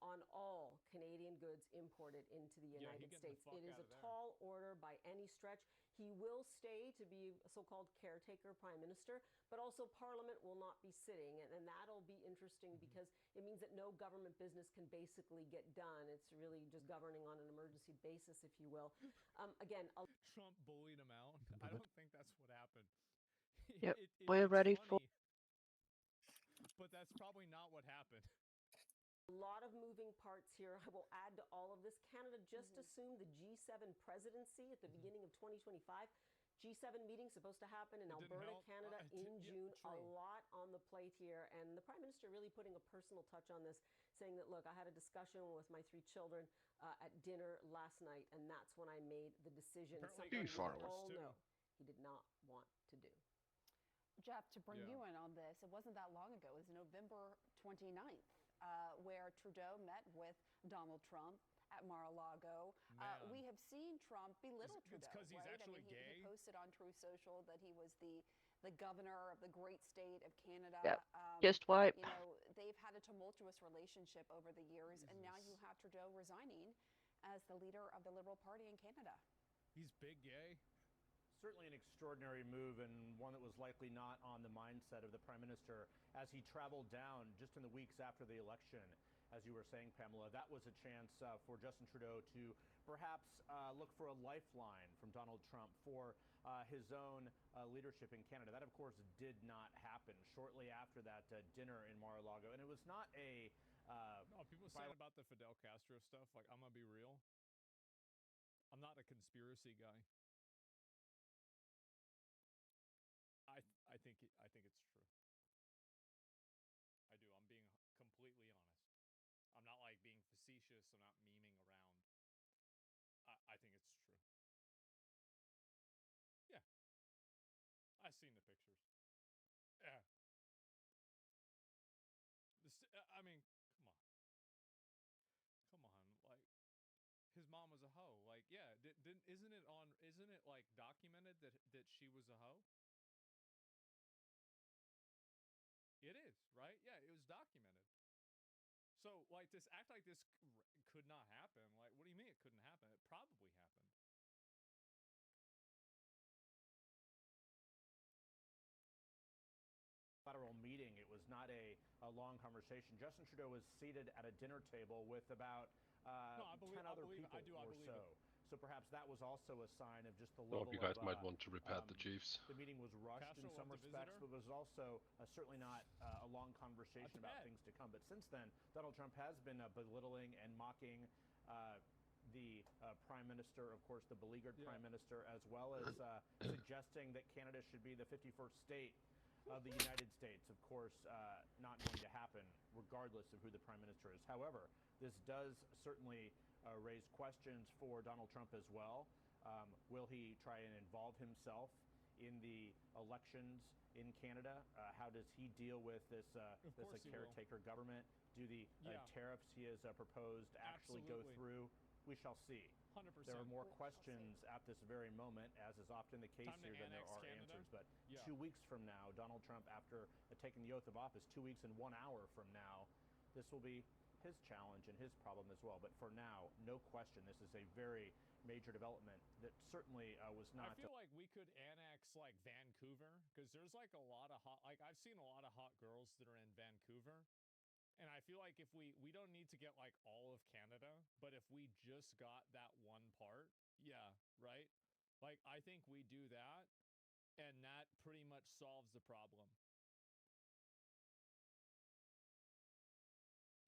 on all Canadian goods imported into the United States. It is a tall order by any stretch. He will stay to be a so-called caretaker prime minister, but also Parliament will not be sitting, and that'll be interesting because it means that no government business can basically get done. It's really just governing on an emergency basis, if you will. Again,
Trump bullied him out. I don't think that's what happened.
Yep, we're ready for...
But that's probably not what happened.
A lot of moving parts here. I will add to all of this. Canada just assumed the G7 presidency at the beginning of 2025. G7 meeting supposed to happen in Alberta, Canada in June. A lot on the plate here. And the Prime Minister really putting a personal touch on this, saying that, look, I had a discussion with my 3 children at dinner last night, and that's when I made the decision.
Too far away.
All know he did not want to do.
Jeff, to bring you in on this, it wasn't that long ago. It was November 29th. Where Trudeau met with Donald Trump at Mar-a-Lago. We have seen Trump belittle Trudeau.
It's because he's actually gay.
He posted on Truth Social that he was the governor of the great state of Canada.
Yep. Just wipe.
You know, they've had a tumultuous relationship over the years, and now you have Trudeau resigning as the leader of the Liberal Party in Canada.
He's big gay.
Certainly an extraordinary move, and one that was likely not on the mindset of the Prime Minister as he traveled down just in the weeks after the election. As you were saying, Pamela, that was a chance for Justin Trudeau to perhaps look for a lifeline from Donald Trump for his own leadership in Canada. That, of course, did not happen shortly after that dinner in Mar-a-Lago. And it was not a...
no, people saying about the Fidel Castro stuff, like, I'm going to be real. I'm not a conspiracy guy. I think it's true. I do. I'm being completely honest. I'm not like being facetious. I'm not memeing around. I think it's true. Yeah. I've seen the pictures. Yeah. I mean, come on. Come on. Like, his mom was a hoe. Like, yeah. Isn't it like documented that she was a hoe? It is, right? Yeah, it was documented. So, like, this act like this could not happen. Like, what do you mean it couldn't happen? It probably happened.
Federal meeting. It was not a long conversation. Justin Trudeau was seated at a dinner table with about 10 other people or so. So perhaps that was also a sign of just the level
Well, you guys might want to repair the Chiefs.
The meeting was rushed in some respects, but was also certainly not a long conversation about things to come. But since then, Donald Trump has been belittling and mocking the Prime Minister, of course, the beleaguered Prime Minister, as well as suggesting that Canada should be the 51st state of the United States. Of course, not going to happen regardless of who the Prime Minister is. However, this does certainly raise questions for Donald Trump as well. Will he try and involve himself in the elections in Canada? How does he deal with this caretaker government? Do the tariffs he has proposed actually go through? We shall see.
100%.
There are more questions at this very moment, as is often the case here, than there are answers. But 2 weeks from now, Donald Trump, after taking the oath of office, 2 weeks and 1 hour from now, this will be his challenge and his problem as well. But for now, no question, this is a very major development that certainly was not...
I feel like we could annex, like, Vancouver, because there's, like, a lot of hot... Like, I've seen a lot of hot girls that are in Vancouver. And I feel like if we don't need to get, like, all of Canada, but if we just got that one part, yeah, right? Like, I think we do that, and that pretty much solves the problem.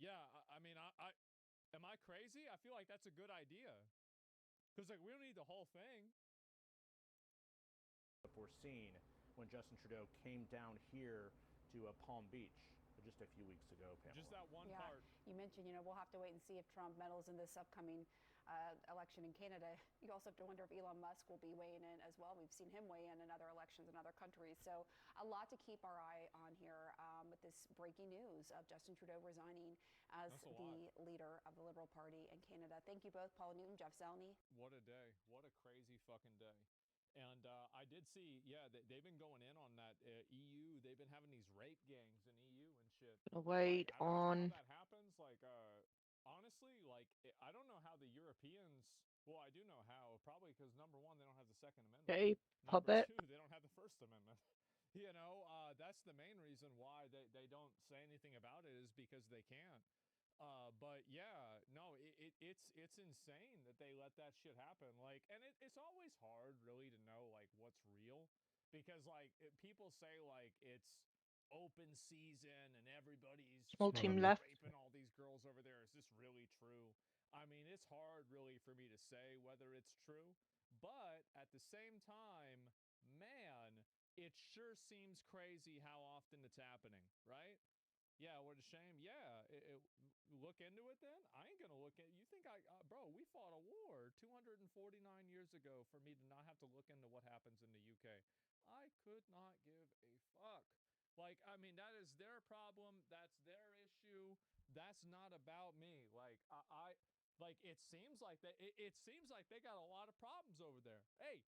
Yeah, I mean, am I crazy? I feel like that's a good idea. Because, like, we don't need the whole thing.
Foreseen when Justin Trudeau came down here to Palm Beach just a few weeks ago, Pamela.
Just that one
Yeah,
part.
you mentioned, we'll have to wait and see if Trump meddles in this upcoming election in Canada. You also have to wonder if Elon Musk will be weighing in as well. We've seen him weigh in other elections in other countries. So a lot to keep our eye on here with this breaking news of Justin Trudeau resigning as the leader of the Liberal Party in Canada. Thank you both, Paula Newton, Jeff Zeleny.
What a day. What a crazy fucking day. And I did see, they've been going in on that EU. They've been having these rape gangs in EU and shit.
Wait
like, I don't know
on.
how that happens. Like, honestly, like, I don't know how the Europeans... Well, I do know how. Probably because, number one, they don't have the Second Amendment.
Okay,
Number
puppet.
two, they don't have the First Amendment. That's the main reason why they don't say anything about it, is because they can't. But yeah, no, it's insane that they let that shit happen. Like, and it's always hard really to know like what's real, because like people say like it's open season and everybody's
Small team left.
raping all these girls over there. Is this really true? I mean, it's hard really for me to say whether it's true, but at the same time, man, it sure seems crazy how often it's happening, right? Yeah, what a shame. Yeah, look into it then? I ain't gonna look at... You think bro, we fought a war 249 years ago for me to not have to look into what happens in the UK. I could not give a fuck. Like, I mean, that is their problem. That's their issue. That's not about me. Like, it seems like it seems like they got a lot of problems over there. Hey,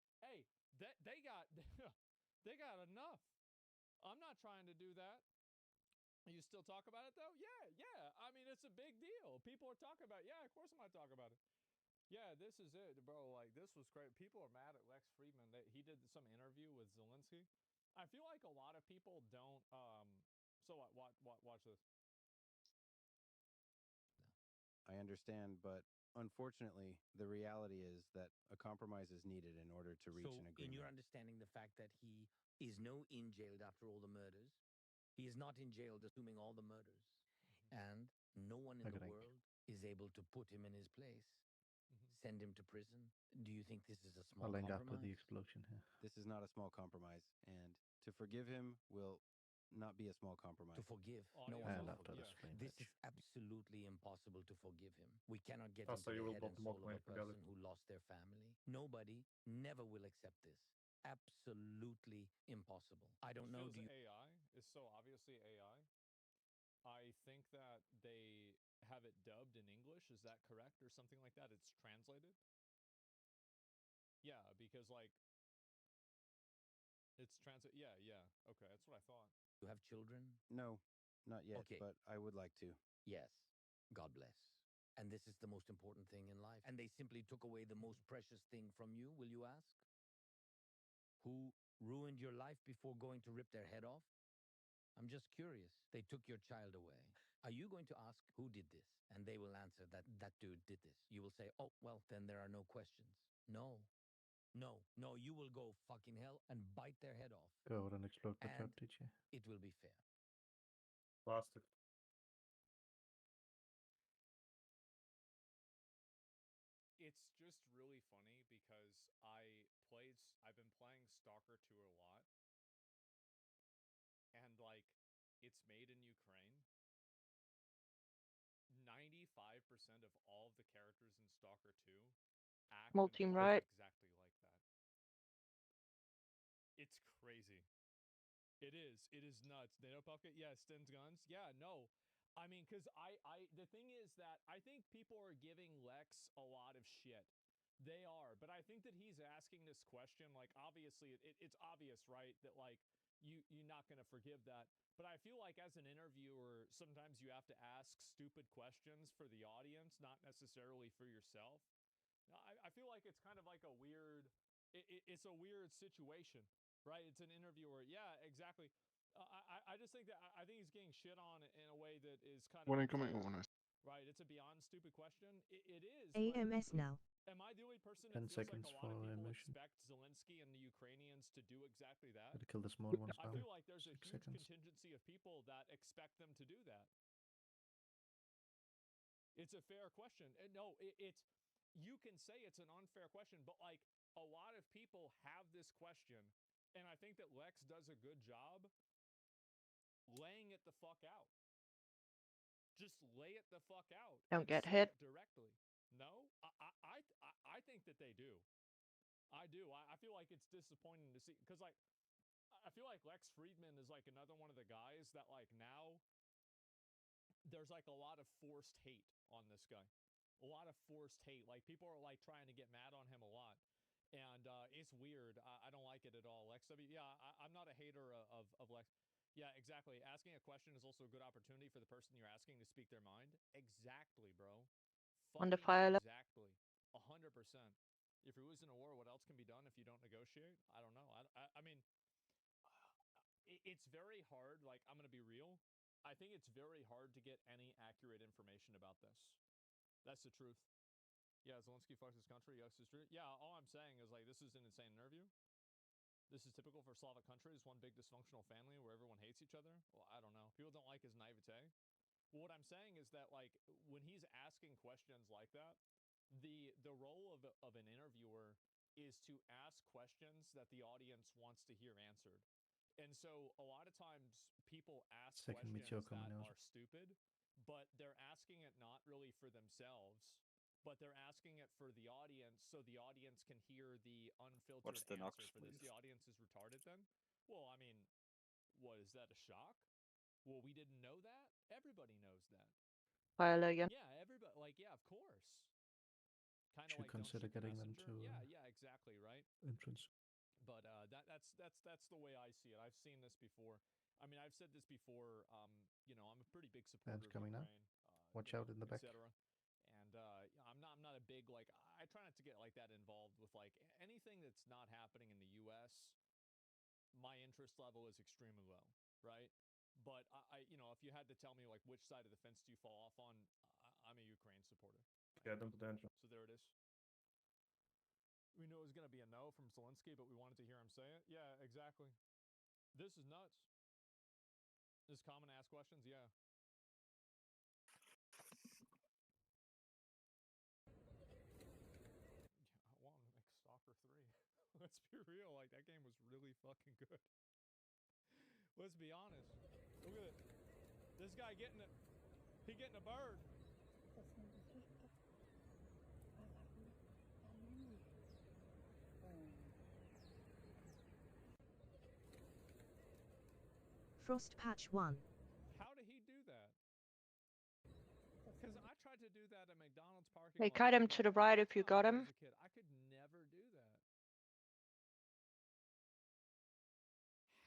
they got they got enough. I'm not trying to do that. You still talk about it though? Yeah. I mean, it's a big deal. People are talking about it. Yeah, of course I'm gonna talk about it. Yeah, this is it, bro. Like, this was great. People are mad at Lex Friedman. He did some interview with Zelensky. I feel like a lot of people don't. So watch this.
I understand, but unfortunately, the reality is that a compromise is needed in order to reach
So,
an
in
agreement.
your understanding, the fact that he is no in jailed after all the murders, he is not in jail assuming all the murders, and no one in the
Agreed.
world is able to put him in his place, send him to prison. Do you think this is a small
Following after
compromise?
the explosion here.
This is not a small compromise, and to forgive him will not be a small compromise.
To forgive, no
And
one will
after the
forgive.
flame
This
match.
is absolutely impossible to forgive him. We cannot get
Tasso,
into
you
the
will
head and
mock
soul
my
of a
fidelity.
person who lost their family. Nobody never will accept this. Absolutely impossible. I don't know. Do you?
AI is so obviously AI. I think that they have it dubbed in English. Is that correct, or something like that? It's translated. Yeah, because like it's translate. Yeah, yeah. Okay, that's what I thought.
You have children?
No, not yet,
Okay.
but I would like to.
Yes. God bless. And this is the most important thing in life. And they simply took away the most precious thing from you, will you ask? Who ruined your life before going to rip their head off? I'm just curious. They took your child away. Are you going to ask who did this? And they will answer that that dude did this. You will say, oh, well, then there are no questions. No. No, no, you will go fucking hell and bite their head off.
Go ahead and explode the
And
trap, DJ.
it will be fair.
Plastic.
It's just really funny because I've been playing Stalker 2 a lot, and like it's made in Ukraine. 95% of all of the characters in Stalker 2 act and
Multi,
talk
right?
exactly like that. It's crazy. It is. It is nuts. NATO bucket. Yeah, Sten's guns. Yeah, no. I mean, because the thing is that I think people are giving Lex a lot of shit. They are, but I think that he's asking this question. Like, obviously, it's obvious, right? That like you're not going to forgive that. But I feel like as an interviewer, sometimes you have to ask stupid questions for the audience, not necessarily for yourself. I feel like it's kind of like a weird. It's a weird situation, right? It's an interviewer. Yeah, exactly. I just think that I think he's getting shit on in a way that is kind of
Incoming.
unfair,
Oh, nice.
right? It's a beyond stupid question. It is.
AMS
but
now.
Am I the only person
10
that feels like
seconds
a lot of
for
people
emission.
expect Zelensky and the Ukrainians to do exactly that?
Gotta kill the small ones
I
now.
feel like there's a
6
huge
seconds.
contingency of people that expect them to do that. It's a fair question. No, it's you can say it's an unfair question, but like a lot of people have this question, and I think that Lex does a good job laying it the fuck out. Just lay it the fuck out.
Don't
and
get
say
hit.
it directly. No, I think that they do. I do. I feel like it's disappointing to see because like I feel like Lex Friedman is like another one of the guys that like now there's like a lot of forced hate on this guy. A lot of forced hate. Like people are like trying to get mad on him a lot. And it's weird. I don't like it at all. Lex W. Yeah, I'm not a hater of Lex. Yeah, exactly. Asking a question is also a good opportunity for the person you're asking to speak their mind. Exactly, bro.
On the
Fucking
fire left.
exactly. 100%. If you're losing a war, what else can be done if you don't negotiate? I don't know. I mean, it's very hard. Like, I'm going to be real. I think it's very hard to get any accurate information about this. That's the truth. Yeah, Zelensky fucks his country. Yes, it's true. Yeah, all I'm saying is like this is an insane interview. This is typical for Slavic countries, one big dysfunctional family where everyone hates each other. Well, I don't know. People don't like his naivete. But what I'm saying is that like when he's asking questions like that, the role of an interviewer is to ask questions that the audience wants to hear answered. And so a lot of times people ask
Second meteor
questions
coming
that
out.
are stupid, but they're asking it not really for themselves, but they're asking it for the audience so the audience can hear the unfiltered
What's the
answer
Nox,
for this.
please?
The audience is retarded then? Well, I mean, what, is that a shock? Well, we didn't know that? Everybody knows that.
Fire again.
Yeah, everybody, like, yeah, of course. Kind of
Should
like don't
consider
shoot the
getting them
messenger.
to
Yeah, exactly, right?
entrance.
But that's the way I see it. I've seen this before. I mean, I've said this before. You know, I'm a pretty big supporter
Band's
of
coming now.
Ukraine.
Watch
you
out
know,
in the back.
etc. And I'm not a big like. I try not to get like that involved with like anything that's not happening in the U.S. My interest level is extremely low, right? But I you know, if you had to tell me like which side of the fence do you fall off on, I'm a Ukraine supporter.
Get them to the entrance.
So there it is. We knew it was gonna be a no from Zelensky, but we wanted to hear him say it. Yeah, exactly. This is nuts. This is common to ask questions. Yeah. I want him to make Stalker 3. Let's be real. Like that game was really fucking good. Let's be honest. Look at it. This guy getting it. He getting a bird.
Frost Patch 1.
How did he do that? Because I tried to do that at McDonald's parking
Hey,
lot.
cut him to the right if you got him.
As a kid, I could never do that.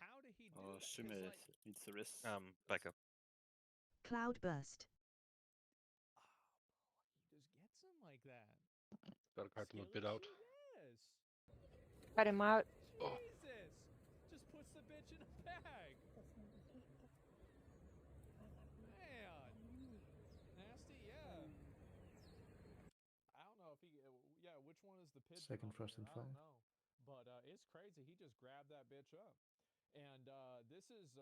How did he do that? 'Cause,
Shimmy
like,
needs the wrist.
Back up.
Cloudburst.
he just gets him like that.
Gotta cut him a bit out.
Yes.
Cut him out.
Oh.
Jesus. Just puts the bitch in a bag. Man. Nasty, yeah. I don't know if he, yeah, which one is the pigeon?
Second
on
Frost
there?
and
I don't
Fire.
know. But it's crazy. He just grabbed that bitch up. And this is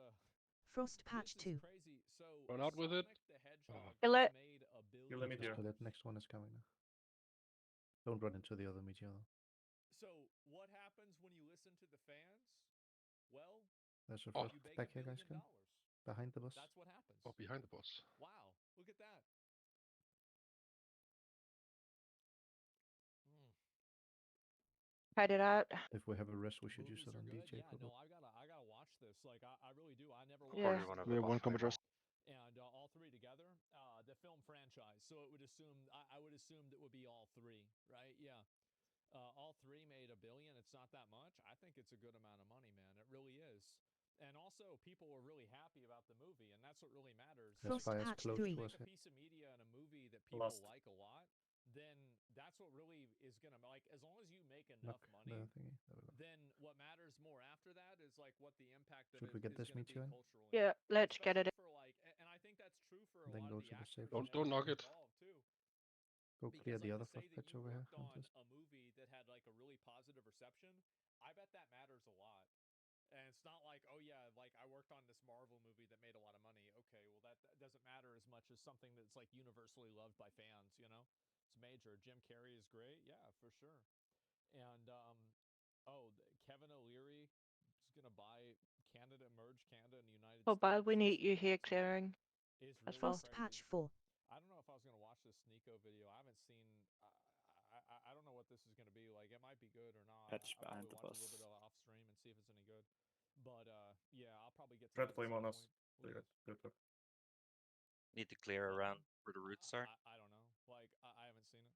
Frost Patch
this
2.
is crazy. So
Run out with it.
Sonic the Hedgehog
Kill
has
it.
made a
You let me
billion
do.
Just kill it. Next one is coming now. Don't run into the other meteor though.
So what happens when you listen to the fans? Well,
There's a
Oh.
Frost
you make
back
$1
here, guys.
billion.
Come. Behind the bus.
That's what happens.
Oh, behind the boss.
Wow, look at that.
Cut it out.
If we have a rest, we should use
Movies
it
are
on
good.
DJ.
Yeah,
Probably.
no, I gotta watch this. Like I really do. I never
Yeah.
watched
We have one coming just.
and all three together. The film franchise. So it would assume I would assume that would be all three, right? Yeah. All three made $1 billion. It's not that much. I think it's a good amount of money, man. It really is. And also, people were really happy about the movie, and that's what really matters.
That's
Frost
why it's
Patch
close
3.
to
Make
us.
a piece of media and a movie that people
Lost.
like a lot, then that's what really is gonna like. As long as you make
Knock
enough
the
money,
thingy. There we go.
then what matters more after that is like what the impact of
Should
it
we get
is
this
gonna be
meteor in?
culturally.
Yeah, let's get it.
Especially for like, and I think that's true for a
Then
lot
go
of
to
the
the
actors
safe
and
house.
Don't knock
everything
it.
involved too.
Go
Because
clear
like
the
to
other
say
Frost
that
patch
you
over here.
worked on
Hunters.
a movie that had like a really positive reception, I bet that matters a lot. And it's not like, oh yeah, like I worked on this Marvel movie that made a lot of money. Okay, well that doesn't matter as much as something that's like universally loved by fans, you know? It's major. Jim Carrey is great. Yeah, for sure. And Kevin O'Leary is going to buy Canada, merge Canada and the United
Oh,
States.
but we need you
That's
here clearing
is
as
really
well.
Frost
crazy.
Patch 4.
I don't know if I was gonna watch this Sneeko video. I haven't seen. I don't know what this is gonna be like. It might be good or not.
Patch
I'll
behind
probably
the
watch a little
bus.
bit off stream and see if it's any good. But yeah, I'll probably get to
Red
that at
flame
some
on us.
point. Look at
Good,
this.
good.
Need to clear around where the roots are.
I don't know. Like I haven't seen it.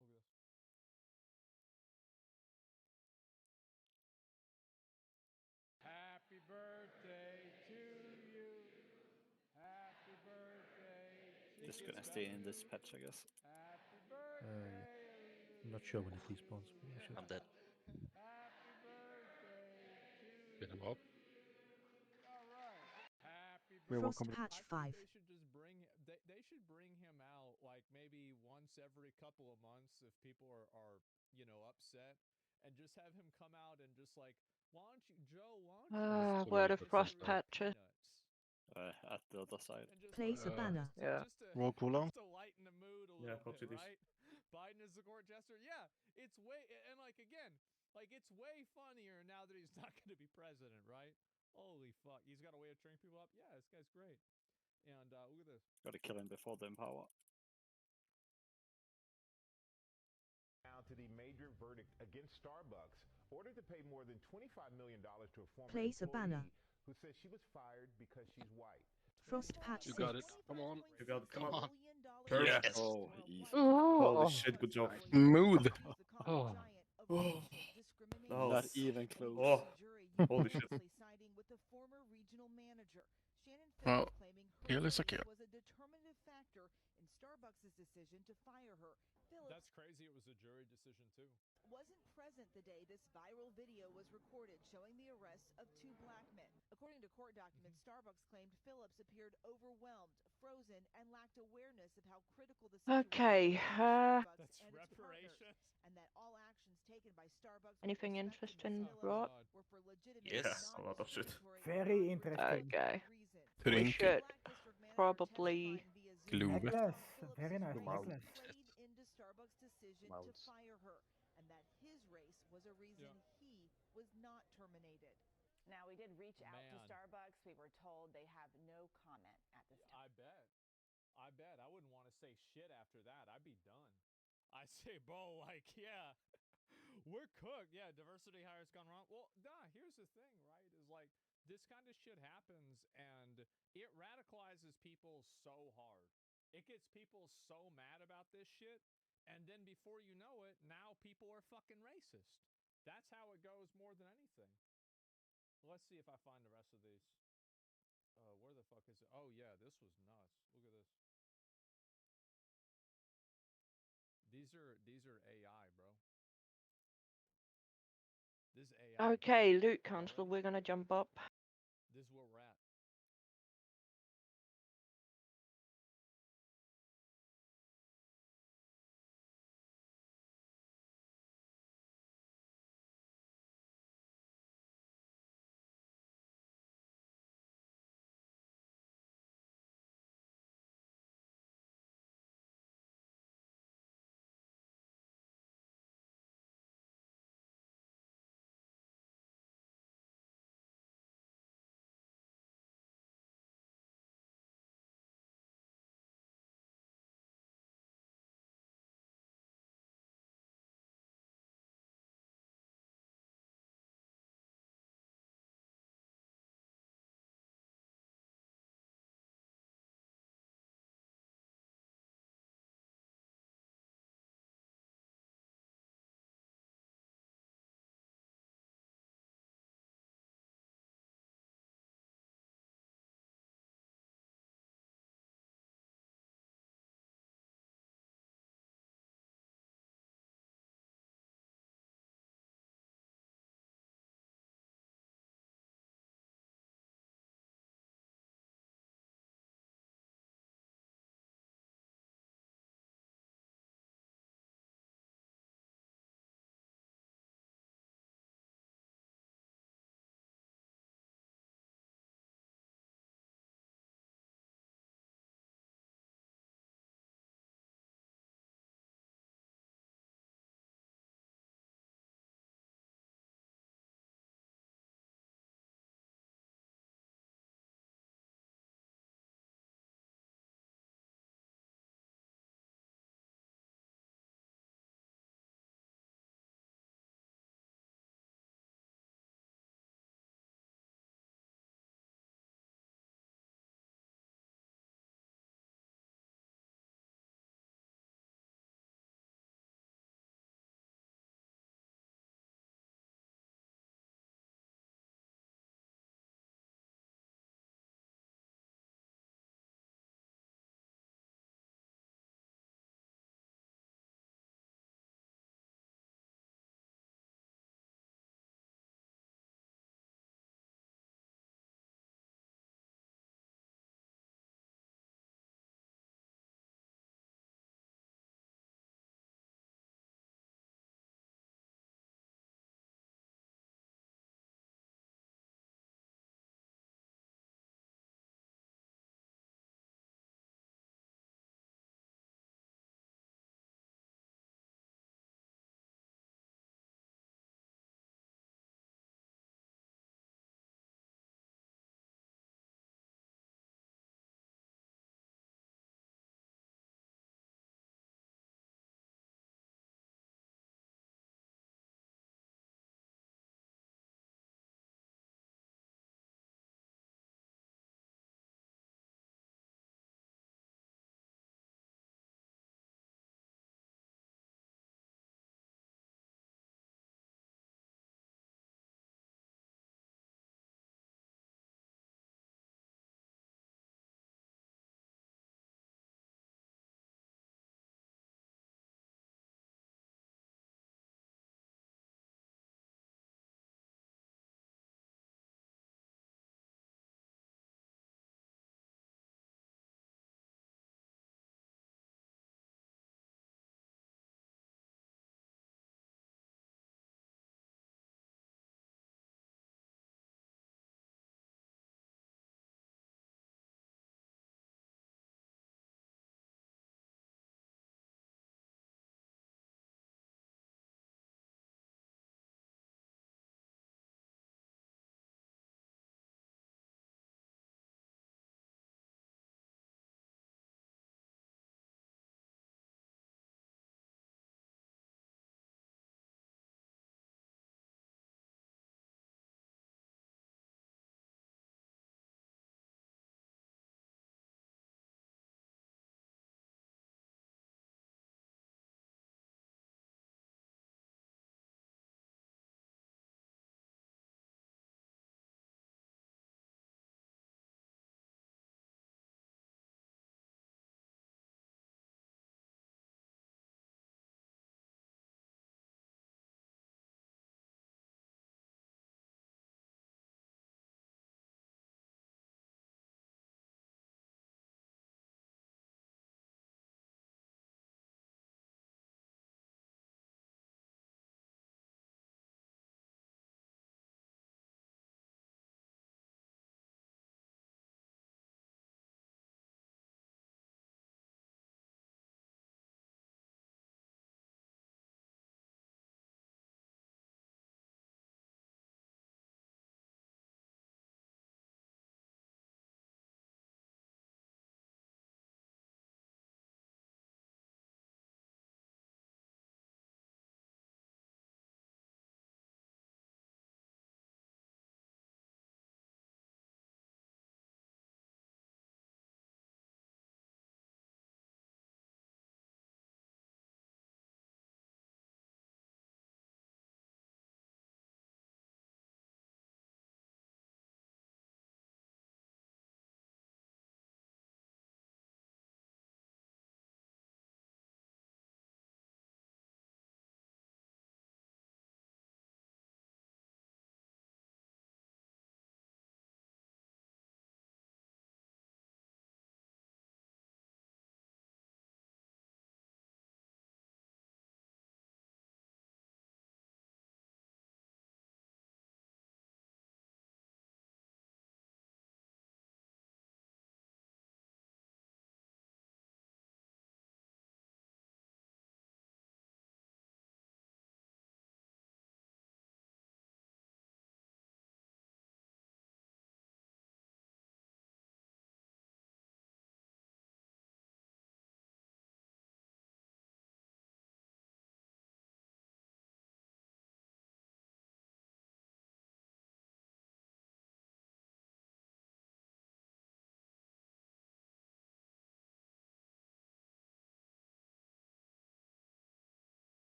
Look at this. Happy birthday to you. Happy birthday to
Just
you.
gonna stay in this patch, I guess.
Happy
Yeah.
birthday.
I'm not sure when it despawns. But we should.
I'm dead.
Happy birthday.
Get him up.
All right. Happy
We have one
Frost
coming.
Patch
I
5.
think they should just they should bring him out like maybe once every couple of months if people are upset, and just have him come out and just like, why don't you, Joe? Why don't you?
Where the
History
frost
of
patch is.
peanuts.
At the other side.
And just
Place a
like,
banner.
Yeah.
Roll cooldown.
just to lighten the mood a
Yeah,
little
Coach
bit,
Cities.
right? Biden is the court jester. Yeah, it's way and like again, like it's way funnier now that he's not going to be president, right? Holy fuck, he's got a way of turning people up. Yeah, this guy's great. And look at this.
Gotta kill him before the empower.
Now to the major verdict against Starbucks, ordered to pay more than $25 million to a former
Place a
employee
banner.
who says she was fired because she's white.
Frost Patch
You
6.
got it. Come on.
You got it. Come on.
Perfect.
Yes.
Oh, easy.
Holy shit, good job.
Smooth. Oh.
Not even close.
Oh. Holy shit.
Well, here is a kill.
was a determinative factor in Starbucks' decision to fire her. Phillips
That's crazy. It was a jury decision too.
wasn't present wasn't the day this viral video was recorded showing the arrest of 2 black men. According to court documents, Starbucks claimed Phillips appeared overwhelmed, frozen, and lacked awareness of how critical the situation
Okay.
was for Starbucks
That's
and its partners,
reparations.
and that all actions taken by Starbucks with
Anything
respect to
interesting,
Ms.
Rod?
Phillips were for legitimate,
Yes.
A lot of shit.
Very interesting.
Okay.
reasons.
We
Drink
should
Black District Manager
probably.
testifying via Zoom
glue it.
said
Necklace. Very nice
Phillips'
necklace.
race played into Starbucks' decision to
Mounts.
fire her, and that his race was a reason he was not terminated.
Now, we did reach out to
Man.
Starbucks. We were told they have no comment at this time.
I bet. I bet. I wouldn't want to say shit after that. I'd be done. I say, bro, like, yeah, we're cooked. Yeah, diversity hire's gone wrong. Well, nah, here's the thing, right? Is like, this kind of shit happens and it radicalizes people so hard. It gets people so mad about this shit. And then before you know it, now people are fucking racist. That's how it goes more than anything. Let's see if I find the rest of these. Where the fuck is it? Oh yeah, this was nuts. Look at this. These are AI, bro. This AI.
Okay, Loot Council, we're gonna jump up.